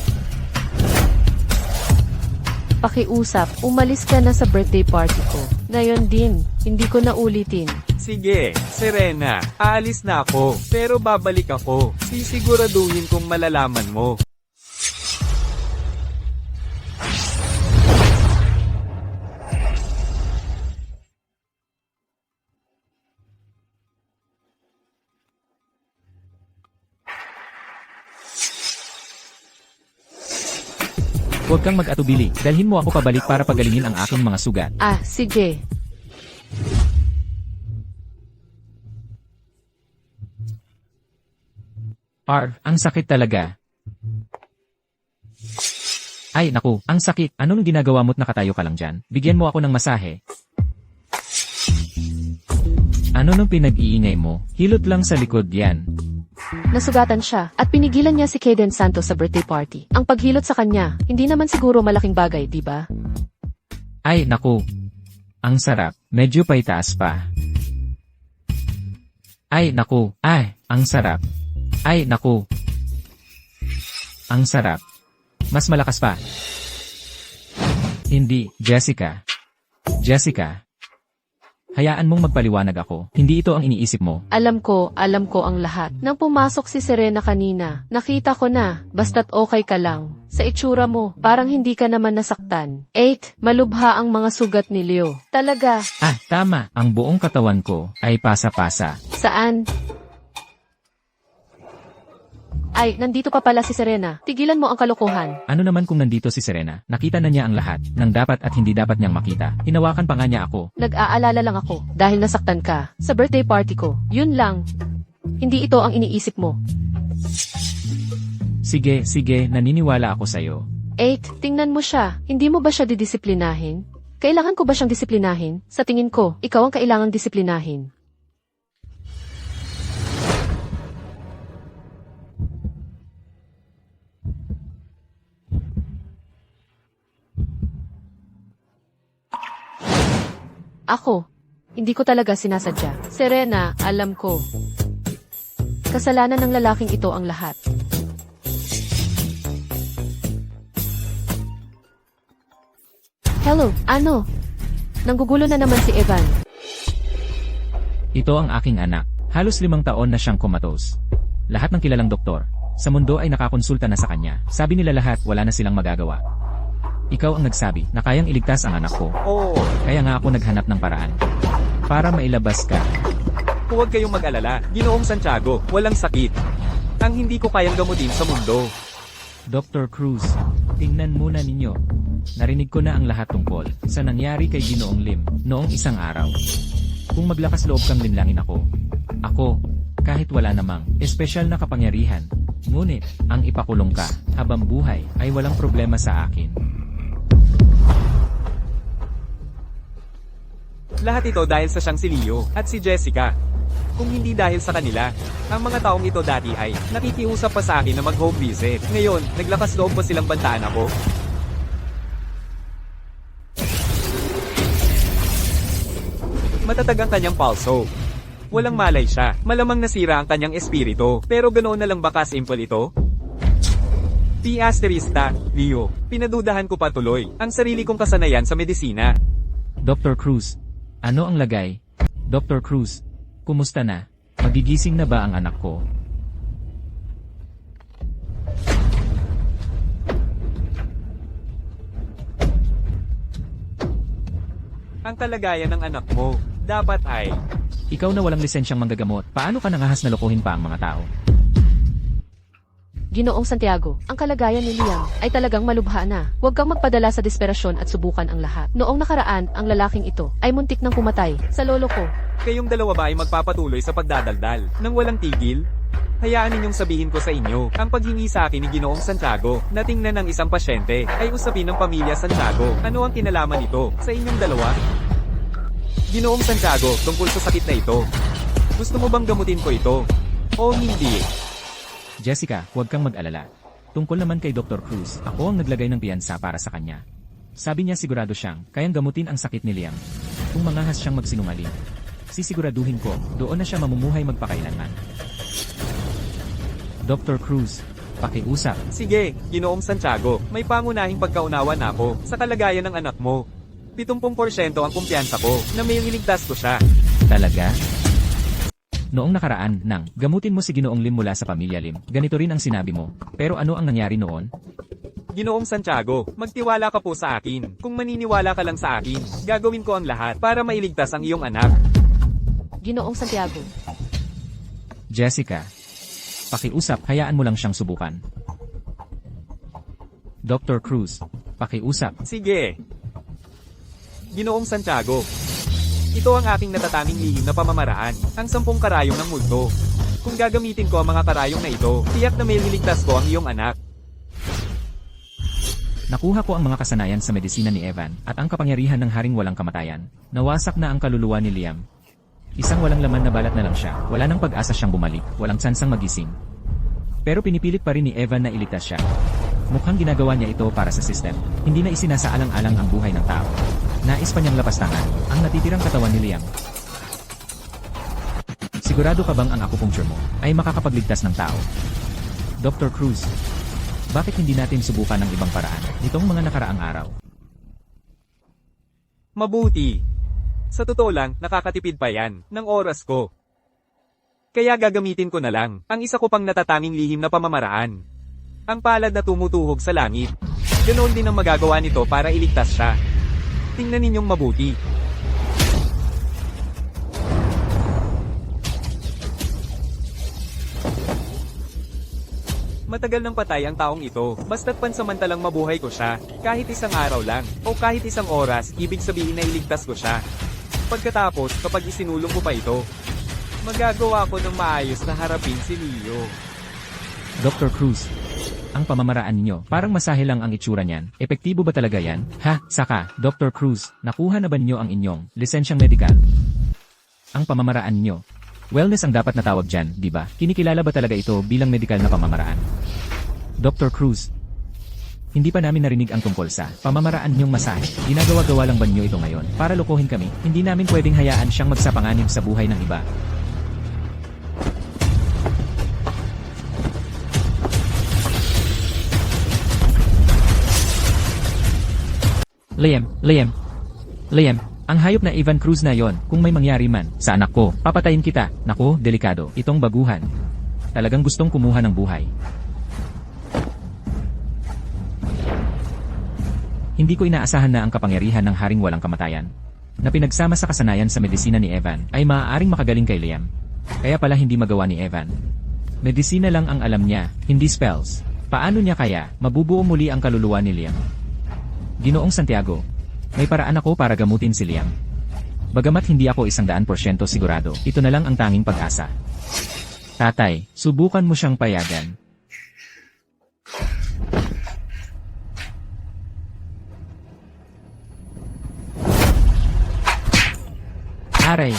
Pakiusap, umalis ka na sa birthday party ko. Ngayon din, hindi ko na ulitin. Sige, Serena, aalis na ako, pero babalik ako. Sisiguraduhin kong malalaman mo. Huwag kang mag-atubili, dalhin mo ako pabalik para pagalingin ang aking mga sugat. Ah, sige. Ang sakit talaga. Ay, naku, ang sakit. Anong ginagawa mo't nakatayo ka lang dyan? Bigyan mo ako ng masahe. Ano nung pinag-iingay mo? Hilot lang sa likod yan. Nasugatan siya at pinigilan niya si Kaden Santos sa birthday party. Ang paghilot sa kanya, hindi naman siguro malaking bagay, di ba? Ay, naku. Ang sarap. Medyo pa itaas pa. Ay, naku. Ay, ang sarap. Ay, naku. Ang sarap. Mas malakas pa. Hindi, Jessica. Jessica. Hayaan mong magpaliwanag ako. Hindi ito ang iniisip mo. Alam ko ang lahat. Nang pumasok si Serena kanina, nakita ko na, basta't okay ka lang. Sa itsura mo, parang hindi ka naman nasaktan. 8. Malubha ang mga sugat ni Leo. Talaga. Ah, tama. Ang buong katawan ko ay pasa-pasa. Saan? Ay, nandito pa pala si Serena. Tigilan mo ang kalokohan. Ano naman kung nandito si Serena? Nakita na niya ang lahat ng dapat at hindi dapat niyang makita. Hinawakan pa nga niya ako. Nag-aalala lang ako dahil nasaktan ka sa birthday party ko. Yun lang. Hindi ito ang iniisip mo. Sige, naniniwala ako sa'yo. 8. Tingnan mo siya. Hindi mo ba siya didisiplinahin? Kailangan ko ba siyang disiplinahin? Sa tingin ko, ikaw ang kailangang disiplinahin. Ako, hindi ko talaga sinasadya. Serena, alam ko. Kasalanan ng lalaking ito ang lahat. Hello, ano? Nanggugulo na naman si Evan. Ito ang aking anak. Halos 5 taon na siyang komatos. Lahat ng kilalang doktor sa mundo ay nakakonsulta na sa kanya. Sabi nila lahat wala na silang magagawa. Ikaw ang nagsabi na kayang iligtas ang anak ko. Oo, Kaya nga ako naghanap ng paraan. Para mailabas ka. huwag kayong mag-alala. Ginoong Santiago, walang sakit. Ang hindi ko kayang gamutin sa mundo. Dr. Cruz, tingnan muna ninyo. Narinig ko na ang lahat tungkol sa nangyari kay Ginoong Lim noong isang araw. Kung maglakas loob kang linlangin ako, kahit wala namang espesyal na kapangyarihan, ngunit ang ipakulong ka habang buhay ay walang problema sa akin. Lahat ito dahil sa siyang si Leo at si Jessica. Kung hindi dahil sa kanila, ang mga taong ito dati ay nakikiusap pa sa akin na mag-home visit. Ngayon, naglakas loob pa silang bantaan ako. Matatag ang kanyang palso. Walang malay siya. Malamang nasira ang kanyang espiritu. Pero ganoon na lang ba ka-simple ito? P. Leo, pinadudahan ko patuloy ang sarili kong kasanayan sa medisina. Dr. Cruz, ano ang lagay? Dr. Cruz, kumusta na? Magigising na ba ang anak ko? Ang kalagayan ng anak mo, dapat ay... Ikaw na walang lisensyang manggagamot, paano ka nangahas na lokohin pa ang mga tao? Ginoong Santiago, ang kalagayan ni Liam ay talagang malubha na. Huwag kang magpadala sa desperasyon at subukan ang lahat. Noong nakaraan, ang lalaking ito ay muntik nang pumatay sa lolo ko. Kayong dalawa ba ay magpapatuloy sa pagdadaldal nang walang tigil? Hayaan ninyong sabihin ko sa inyo, ang paghingi sa akin ni Ginoong Santiago na tingnan ng isang pasyente ay usapin ng pamilya Santiago. Ano ang kinalaman nito sa inyong dalawa? Ginoong Santiago, tungkol sa sakit na ito. Gusto mo bang gamutin ko ito? O hindi? Jessica, huwag kang mag-alala. Tungkol naman kay Dr. Cruz, ako ang naglagay ng piyansa para sa kanya. Sabi niya sigurado siyang kayang gamutin ang sakit ni Liam. Kung mangahas siyang magsinungaling, sisiguraduhin ko, doon na siya mamumuhay magpakailanman. Dr. Cruz, pakiusap. Sige, Ginoong Santiago, may pangunahing pagkaunawa na ako sa kalagayan ng anak mo. 70% ang kumpiyansa ko na may iligtas ko siya. Talaga? Noong nakaraan, nang gamutin mo si Ginoong Lim mula sa pamilya Lim, ganito rin ang sinabi mo. Pero ano ang nangyari noon? Ginoong Santiago, magtiwala ka po sa akin. Kung maniniwala ka lang sa akin, gagawin ko ang lahat para mailigtas ang iyong anak. Ginoong Santiago. Jessica, pakiusap, hayaan mo lang siyang subukan. Dr. Cruz, pakiusap. Sige. Ginoong Santiago, ito ang aking natatanging lihim na pamamaraan, ang 10 karayong ng multo. Kung gagamitin ko ang mga karayong na ito, tiyak na may liligtas ko ang iyong anak. Nakuha ko ang mga kasanayan sa medisina ni Evan at ang kapangyarihan ng haring walang kamatayan. Nawasak na ang kaluluwa ni Liam. Isang walang laman na balat na lang siya, wala nang pag-asa siyang bumalik, walang tsansang magising. Pero pinipilit pa rin ni Evan na iligtas siya. Mukhang ginagawa niya ito para sa system. Hindi na isinasaalang-alang ang buhay ng tao. Nais pa niyang lapastangan ang natitirang katawan ni Liam. Sigurado ka bang ang acupuncture mo ay makakapagligtas ng tao? Dr. Cruz, bakit hindi natin subukan ng ibang paraan nitong mga nakaraang araw? Mabuti. Sa totoo lang, nakakatipid pa yan ng oras ko. Kaya gagamitin ko na lang ang isa ko pang natatanging lihim na pamamaraan. Ang palad na tumutuhog sa langit. Ganoon din ang magagawa nito para iligtas siya. Tingnan ninyong mabuti. Matagal nang patay ang taong ito, basta't pansamantalang mabuhay ko siya, kahit isang araw lang, o kahit isang oras, ibig sabihin na iligtas ko siya. Pagkatapos, kapag isinulong ko pa ito, magagawa ko ng maayos na harapin si Leo. Dr. Cruz, ang pamamaraan ninyo, parang masahe lang ang itsura niyan. Epektibo ba talaga yan? Ha? Saka, Dr. Cruz, nakuha na ba niyo ang inyong lisensyang medikal? Ang pamamaraan niyo. Wellness ang dapat na tawag dyan, di ba? Kinikilala ba talaga ito bilang medikal na pamamaraan? Dr. Cruz, hindi pa namin narinig ang tungkol sa pamamaraan niyong masahe. Ginagawa-gawa lang ba niyo ito ngayon? Para lokohin kami, hindi namin pwedeng hayaan siyang magsapanganib sa buhay ng iba. Liam, ang hayop na Ivan Cruz na yon, kung may mangyari man sa anak ko, papatayin kita. Naku, delikado, itong baguhan. Talagang gustong kumuha ng buhay. Hindi ko inaasahan na ang kapangyarihan ng haring walang kamatayan, na pinagsama sa kasanayan sa medisina ni Evan, ay maaaring makagaling kay Liam. Kaya pala hindi magawa ni Evan. Medisina lang ang alam niya, hindi spells. Paano niya kaya mabubuo muli ang kaluluwa ni Liam? Ginoong Santiago, may paraan ako para gamutin si Liam. Bagamat hindi ako 100% sigurado, ito na lang ang tanging pag-asa. Tatay, subukan mo siyang payagan. Aray!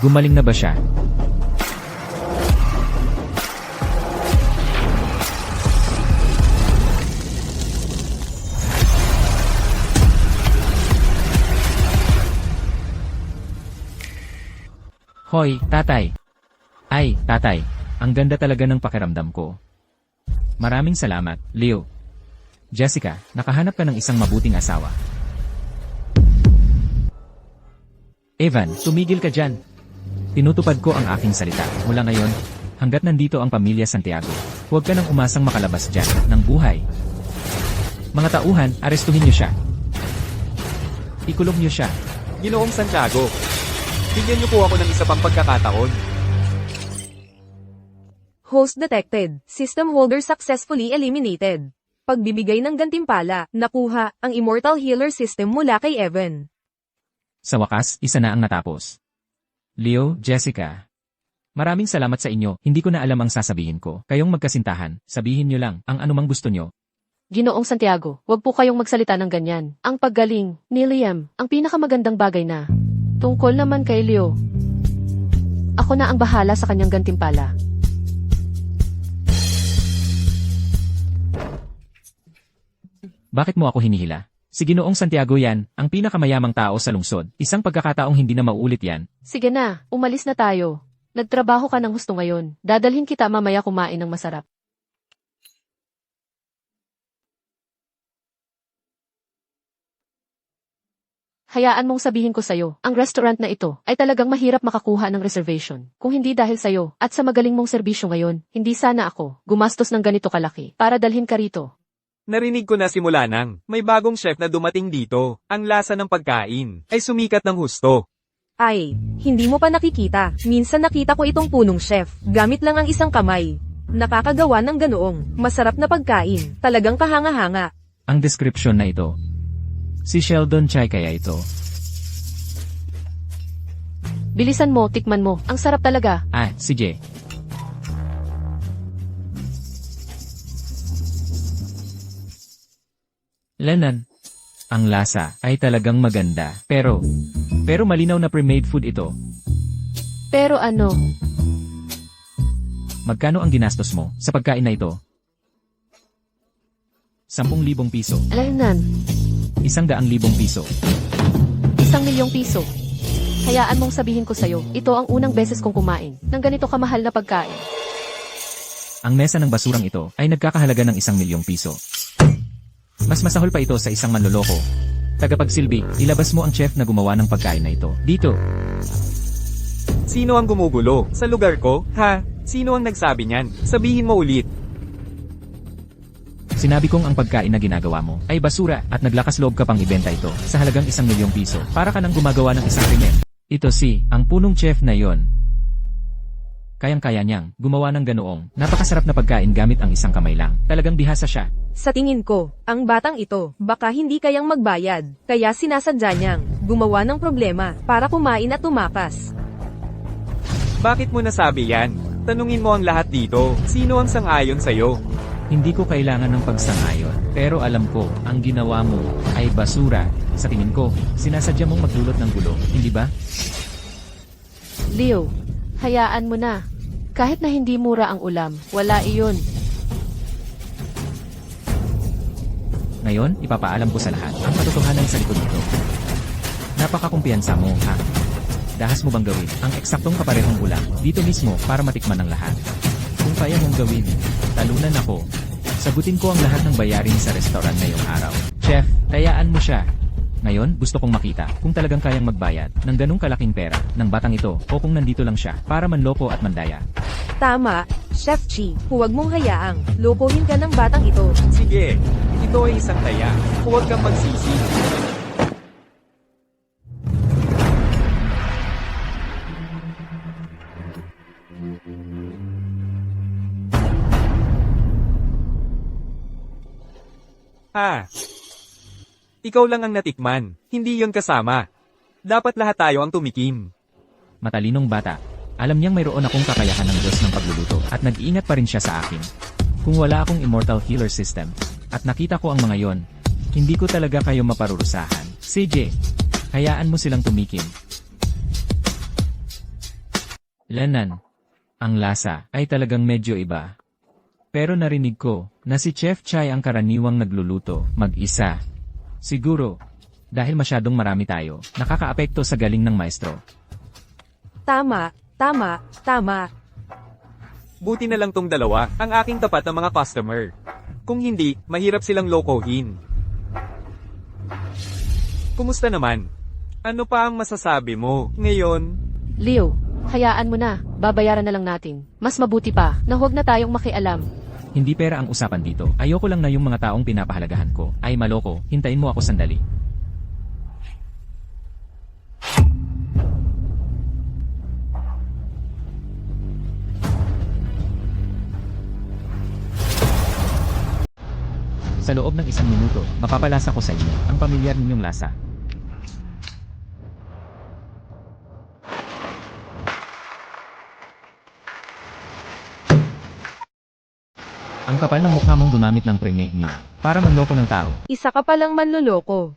Gumaling na ba siya? Hoy, tatay. Ay, tatay. Ang ganda talaga ng pakiramdam ko. Maraming salamat, Leo. Jessica, nakahanap ka ng isang mabuting asawa. Evan, tumigil ka dyan. Tinutupad ko ang aking salita. Mula ngayon, hanggat nandito ang pamilya Santiago, huwag ka nang umasang makalabas dyan ng buhay. Mga tauhan, arestuhin niyo siya. Ikulong niyo siya. Ginoong Santiago, bigyan niyo po ako ng isa pang pagkakataon. Host detected. System holder successfully eliminated. Pagbibigay ng gantimpala, nakuha ang Immortal Healer System mula kay Evan. Sa wakas, isa na ang natapos. Leo, Jessica. Maraming salamat sa inyo, hindi ko na alam ang sasabihin ko. Kayong magkasintahan, sabihin niyo lang ang anumang gusto niyo. Ginoong Santiago, wag po kayong magsalita ng ganyan. Ang paggaling ni Liam, ang pinakamagandang bagay na. Tungkol naman kay Leo. Ako na ang bahala sa kanyang gantimpala. Bakit mo ako hinihila? Si Ginoong Santiago yan, ang pinakamayamang tao sa lungsod. Isang pagkakataong hindi na mauulit yan. Sige na, umalis na tayo. Nagtrabaho ka ng husto ngayon. Dadalhin kita mamaya kumain ng masarap. Hayaan mong sabihin ko sa'yo, ang restaurant na ito ay talagang mahirap makakuha ng reservation. Kung hindi dahil sa'yo at sa magaling mong serbisyo ngayon, hindi sana ako gumastos ng ganito kalaki para dalhin ka rito. Narinig ko na simula nang may bagong chef na dumating dito. Ang lasa ng pagkain ay sumikat ng husto. Ay, hindi mo pa nakikita. Minsan nakita ko itong punong chef. Gamit lang ang isang kamay. Nakakagawa ng ganoong masarap na pagkain. Talagang kahanga-hanga. Ang description na ito. Si Sheldon Chai kaya ito. Bilisan mo, tikman mo. Ang sarap talaga. Sige. Lenan. Ang lasa ay talagang maganda. Pero malinaw na pre-made food ito. Pero ano, Magkano ang ginastos mo sa pagkain na ito? 10,000 piso. Lenan, 100,000 piso. 1,000,000 piso. Hayaan mong sabihin ko sa'yo, ito ang unang beses kong kumain ng ganito kamahal na pagkain. Ang mesa ng basurang ito ay nagkakahalaga ng 1,000,000 piso. Mas masahol pa ito sa isang manloloko. Tagapagsilbi, ilabas mo ang chef na gumawa ng pagkain na ito. Dito. Sino ang gumugulo? Sa lugar ko? Ha? Sino ang nagsabi niyan? Sabihin mo ulit. Sinabi kong ang pagkain na ginagawa mo ay basura at naglakas loob ka pang ibenta ito sa halagang 1,000,000 piso para ka nang gumagawa ng isang krimen. Ito ang punong chef na yon. Kayang-kaya niyang gumawa ng ganoong napakasarap na pagkain gamit ang isang kamay lang. Talagang bihasa siya. Sa tingin ko, ang batang ito, baka hindi kayang magbayad. Kaya sinasadya niyang gumawa ng problema para kumain at tumakas. Bakit mo nasabi yan? Tanungin mo ang lahat dito. Sino ang sang-ayon sa'yo? Hindi ko kailangan ng pagsang-ayon, pero alam ko, ang ginawa mo ay basura. Sa tingin ko, sinasadya mong magdulot ng gulo, hindi ba? Leo, hayaan mo na. Kahit na hindi mura ang ulam, wala iyon. Ngayon, ipapaalam ko sa lahat ang katotohanan sa likod nito. Napakakumpiyansa mo, ha? Dahas mo bang gawin ang eksaktong kaparehong ulam dito mismo para matikman ng lahat? Kung kaya mong gawin, talunan ako. Sagutin ko ang lahat ng bayarin sa restaurant ngayong araw. Chef, tayaan mo siya. Ngayon, gusto kong makita kung talagang kayang magbayad ng ganung kalaking pera ng batang ito o kung nandito lang siya para manloko at mandaya. Tama, Chef Chi, huwag mong hayaang lokohin ka ng batang ito. Sige, ito ay isang taya. Huwag kang magsisi. Ikaw lang ang natikman, hindi yon kasama. Dapat lahat tayo ang tumikim. Matalinong bata. Alam niyang mayroon akong kakayahan ng Diyos ng pagluluto at nag-iingat pa rin siya sa akin. Kung wala akong Immortal Healer System at nakita ko ang mga yon, hindi ko talaga kayo maparurusahan. CJ, hayaan mo silang tumikim. Lenan, ang lasa ay talagang medyo iba. Pero narinig ko na si Chef Chai ang karaniwang nagluluto mag-isa. Siguro, dahil masyadong marami tayo, nakakaapekto sa galing ng maestro. Tama. Buti na lang tong dalawa, ang aking tapat na mga customer. Kung hindi, mahirap silang lokohin. Kumusta naman? Ano pa ang masasabi mo ngayon? Leo, Hayaan mo na, babayaran na lang natin. Mas mabuti pa, na huwag na tayong makialam. Hindi pera ang usapan dito. Ayoko lang na yung mga taong pinapahalagahan ko ay maloko. Hintayin mo ako sandali. Sa loob ng 1 minuto, mapapalasa ko sa inyo ang pamilyar ninyong lasa. Ang kapal ng mukha mong gumamit ng premye para manloko ng tao. Isa ka palang manloloko.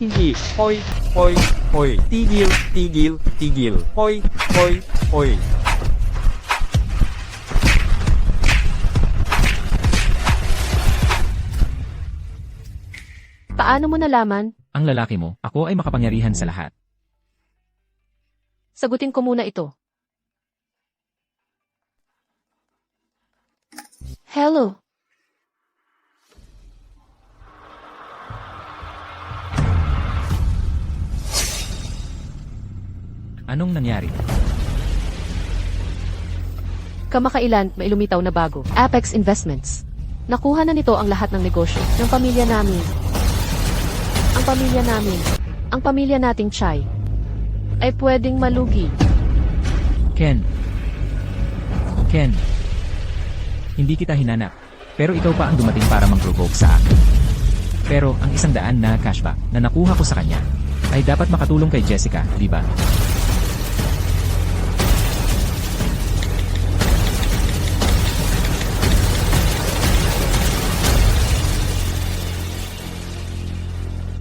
Hindi. Hoy, hoy, hoy. Tigil, tigil, tigil. Hoy, hoy, hoy. Paano mo nalaman? Ang lalaki mo, ako ay makapangyarihan sa lahat. Sagutin ko muna ito. Hello. Anong nangyari? Kamakailan, may lumitaw na bago. Apex Investments. Nakuha na nito ang lahat ng negosyo ng pamilya namin. Ang pamilya namin, ang pamilya nating Chai, ay pwedeng malugi. Ken. Hindi kita hinanap. Pero ikaw pa ang dumating para mag-provoke sa akin. Pero ang 100 na cashback na nakuha ko sa kanya ay dapat makatulong kay Jessica, di ba?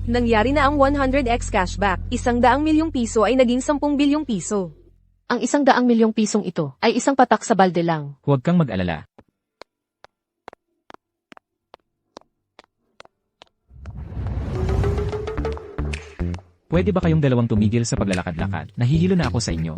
Nangyari na ang 100x cashback. 100 milyong piso ay naging 10 bilyong piso. Ang 100 milyong pisong ito ay isang patak sa balde lang. Huwag kang mag-alala. Pwede ba kayong dalawang tumigil sa paglalakad-lakad? Nahihilo na ako sa inyo.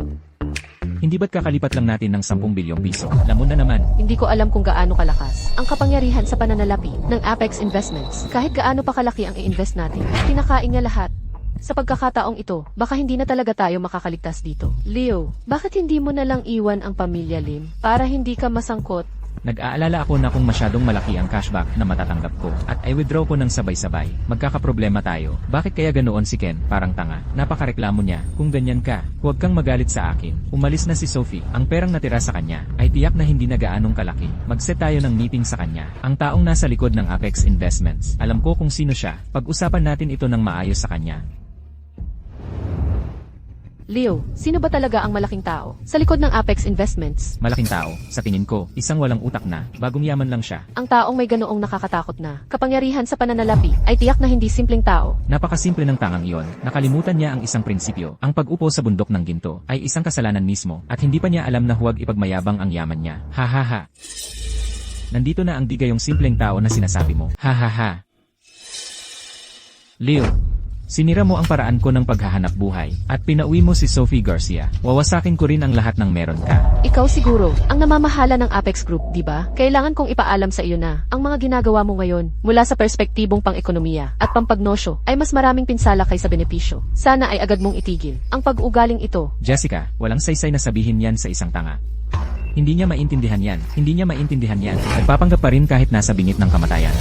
Hindi ba't kakalipat lang natin ng 10 bilyong piso? Lamon na naman. Hindi ko alam kung gaano kalakas ang kapangyarihan sa pananalapi ng Apex Investments. Kahit gaano pa kalaki ang i-invest natin, kinakain niya lahat. Sa pagkakataong ito, baka hindi na talaga tayo makakaligtas dito. Leo, bakit hindi mo na lang iwan ang pamilya Lim para hindi ka masangkot? Nag-aalala ako na kung masyadong malaki ang cashback na matatanggap ko at i-withdraw ko ng sabay-sabay, magkakaproblema tayo. Bakit kaya ganoon si Ken? Parang tanga. Napakareklamo niya. Kung ganyan ka, huwag kang magalit sa akin. Umalis na si Sophie. Ang perang natira sa kanya ay tiyak na hindi na gaanong kalaki. Mag-set tayo ng meeting sa kanya. Ang taong nasa likod ng Apex Investments. Alam ko kung sino siya. Pag-usapan natin ito ng maayos sa kanya. Leo, sino ba talaga ang malaking tao sa likod ng Apex Investments? Malaking tao, sa tingin ko, isang walang utak na, bagong yaman lang siya. Ang taong may ganoong nakakatakot na kapangyarihan sa pananalapi ay tiyak na hindi simpleng tao. Napakasimple ng tangang iyon. Nakalimutan niya ang isang prinsipyo. Ang pag-upo sa bundok ng ginto ay isang kasalanan mismo at hindi pa niya alam na huwag ipagmayabang ang yaman niya. Ha ha ha. Nandito na ang digayong simpleng tao na sinasabi mo. Ha ha ha. Leo, sinira mo ang paraan ko ng paghahanap buhay at pinauwi mo si Sophie Garcia. Wawasakin ko rin ang lahat ng meron ka. Ikaw siguro, ang namamahala ng Apex Group, di ba? Kailangan kong ipaalam sa iyo na ang mga ginagawa mo ngayon mula sa perspektibong pang-ekonomiya at pampagnosyo ay mas maraming pinsala kaysa benepisyo. Sana ay agad mong itigil ang pag-ugaling ito. Jessica, walang saysay na sabihin yan sa isang tanga. Hindi niya maintindihan yan. Hindi niya maintindihan yan. Nagpapanggap pa rin kahit nasa bingit ng kamatayan.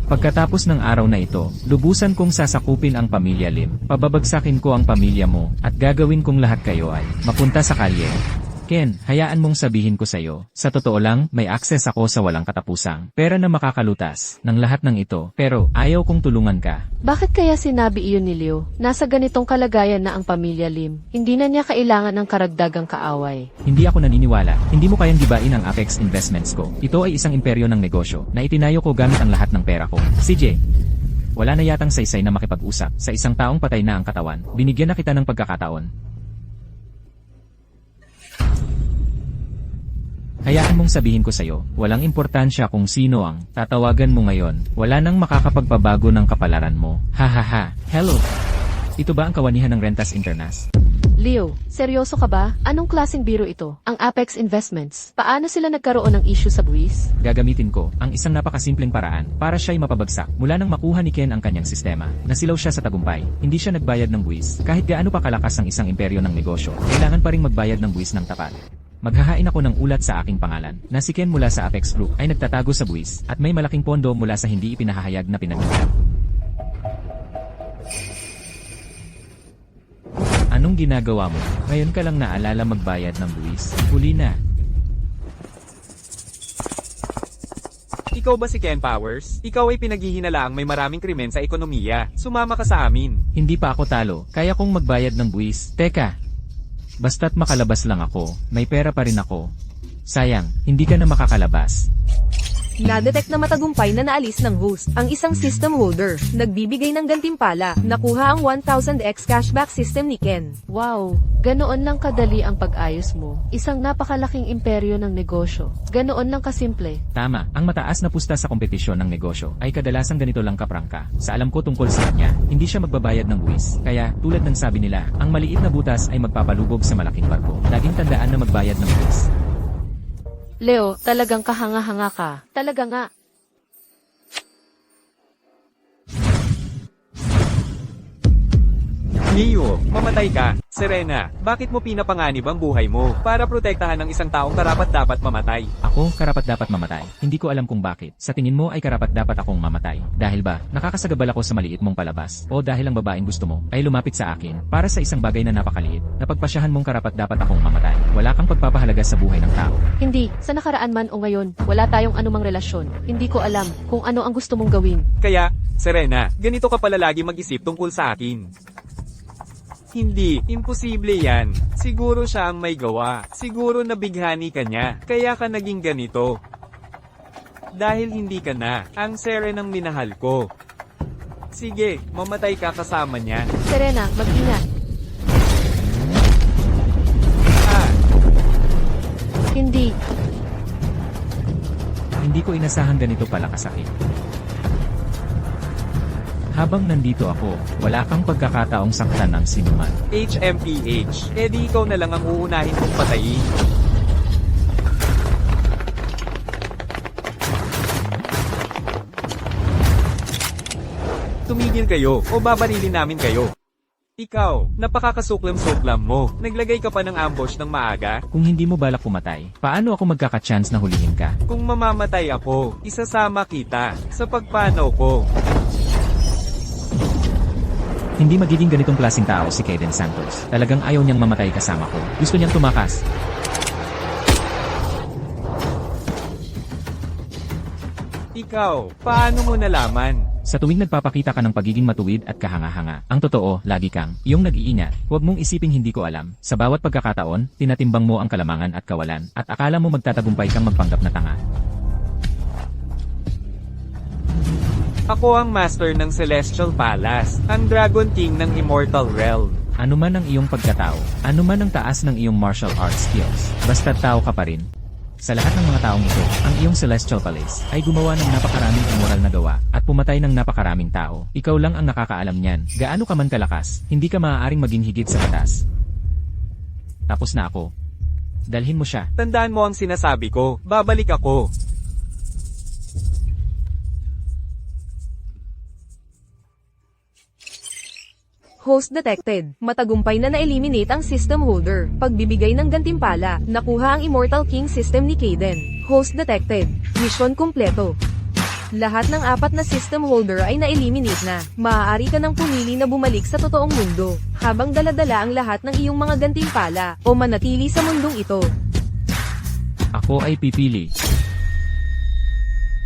Pagkatapos ng araw na ito, lubusan kong sasakupin ang pamilya Lim, pababagsakin ko ang pamilya mo, at gagawin kong lahat kayo ay mapunta sa kalye. Ken, hayaan mong sabihin ko sa'yo, sa totoo lang, may access ako sa walang katapusang pera na makakalutas ng lahat ng ito, pero ayaw kong tulungan ka. Bakit kaya sinabi iyon ni Leo? Nasa ganitong kalagayan na ang pamilya Lim. Hindi na niya kailangan ng karagdagang kaaway. Hindi ako naniniwala, hindi mo kayang gibain ang Apex Investments ko. Ito ay isang imperyo ng negosyo na itinayo ko gamit ang lahat ng pera ko. CJ, wala na yatang saysay na makipag-usap sa isang taong patay na ang katawan. Binigyan na kita ng pagkakataon. Hayaan mong sabihin ko sa'yo, walang importansya kung sino ang tatawagan mo ngayon. Wala nang makakapagpabago ng kapalaran mo. Ha ha ha. Hello. Ito ba ang kawanihan ng Rentas Internas? Leo, seryoso ka ba? Anong klaseng biro ito? Ang Apex Investments. Paano sila nagkaroon ng issue sa buwis? Gagamitin ko ang isang napakasimpleng paraan para siya'y mapabagsak mula nang makuha ni Ken ang kanyang sistema. Nasilaw siya sa tagumpay. Hindi siya nagbayad ng buwis. Kahit gaano pa kalakas ang isang imperyo ng negosyo, kailangan pa ring magbayad ng buwis ng tapat. Maghahain ako ng ulat sa aking pangalan na si Ken mula sa Apex Group ay nagtatago sa buwis at may malaking pondo mula sa hindi ipinahahayag na pinagmumula. Anong ginagawa mo? Ngayon ka lang naalala magbayad ng buwis. Huli na. Ikaw ba si Ken Powers? Ikaw ay pinaghihinalaang may maraming krimen sa ekonomiya. Sumama ka sa amin. Hindi pa ako talo. Kaya kong magbayad ng buwis. Teka. Basta't makalabas lang ako, may pera pa rin ako. Sayang, hindi ka na makakalabas. Na-detect na matagumpay na naalis ng host ang isang system holder. Nagbibigay ng gantimpala. Nakuha ang 1000x cashback system ni Ken. Wow, ganoon lang kadali ang pag-ayos mo. Isang napakalaking imperyo ng negosyo. Ganoon lang kasimple. Tama, ang mataas na pusta sa kompetisyon ng negosyo ay kadalasang ganito lang kaprangka. Sa alam ko tungkol sa kanya, hindi siya magbabayad ng buwis. Kaya, tulad ng sabi nila, ang maliit na butas ay magpapalubog sa malaking barko. Laging tandaan na magbayad ng buwis. Leo, talagang kahanga-hanga ka. Talaga nga. Leo, mamatay ka. Serena, bakit mo pinapanganib ang buhay mo para protektahan ng isang taong karapat-dapat mamatay? Ako, karapat-dapat mamatay. Hindi ko alam kung bakit. Sa tingin mo ay karapat-dapat akong mamatay. Dahil ba, nakakasagabal ako sa maliit mong palabas? O dahil ang babaeng gusto mo ay lumapit sa akin para sa isang bagay na napakaliit, na pagpasyahan mong karapat-dapat akong mamatay? Wala kang pagpapahalaga sa buhay ng tao. Hindi, sa nakaraan man o ngayon, wala tayong anumang relasyon. Hindi ko alam kung ano ang gusto mong gawin. Kaya, Serena, ganito ka pala lagi mag-isip tungkol sa akin. Hindi, imposible yan. Siguro siya ang may gawa. Siguro nabighani ka niya, kaya ka naging ganito. Dahil hindi ka na ang Serenang minahal ko. Sige, mamatay ka kasama niya. Serena, mag-ingat. Ah, Hindi. Hindi ko inasahan ganito pala kasakit. Habang nandito ako, wala kang pagkakataong saktan ng sinuman. HMPH, edi ikaw na lang ang uunahin kong patayin. Tumigil kayo, o babarilin namin kayo. Ikaw, napakakasuklam-suklam mo. Naglagay ka pa ng ambush ng maaga. Kung hindi mo balak pumatay, paano ako magkaka-chance na hulihin ka? Kung mamamatay ako, isasama kita sa pagpanaw ko. Hindi magiging ganitong klaseng tao si Kaden Santos. Talagang ayaw niyang mamatay kasama ko. Gusto niyang tumakas. Ikaw, paano mo nalaman? Sa tuwing nagpapakita ka ng pagiging matuwid at kahanga-hanga, ang totoo, lagi kang iyong nag-iingat. Huwag mong isiping hindi ko alam. Sa bawat pagkakataon, tinatimbang mo ang kalamangan at kawalan, at akala mo magtatagumpay kang magpanggap na tanga. Ako ang master ng Celestial Palace, ang Dragon King ng Immortal Realm. Ano man ang iyong pagkatao, ano man ang taas ng iyong martial arts skills, basta tao ka pa rin. Sa lahat ng mga taong ito, ang iyong Celestial Palace ay gumawa ng napakaraming immoral na gawa at pumatay ng napakaraming tao. Ikaw lang ang nakakaalam niyan. Gaano ka man kalakas, hindi ka maaaring maging higit sa batas. Tapos na ako. Dalhin mo siya. Tandaan mo ang sinasabi ko, babalik ako. Host detected. Matagumpay na na-eliminate ang system holder. Pagbibigay ng gantimpala, nakuha ang Immortal King system ni Kaden. Host detected. Mission kumpleto. Lahat ng 4 na system holder ay na-eliminate na. Maaari ka nang pumili na bumalik sa totoong mundo, habang daladala ang lahat ng iyong mga gantimpala, o manatili sa mundong ito. Ako ay pipili.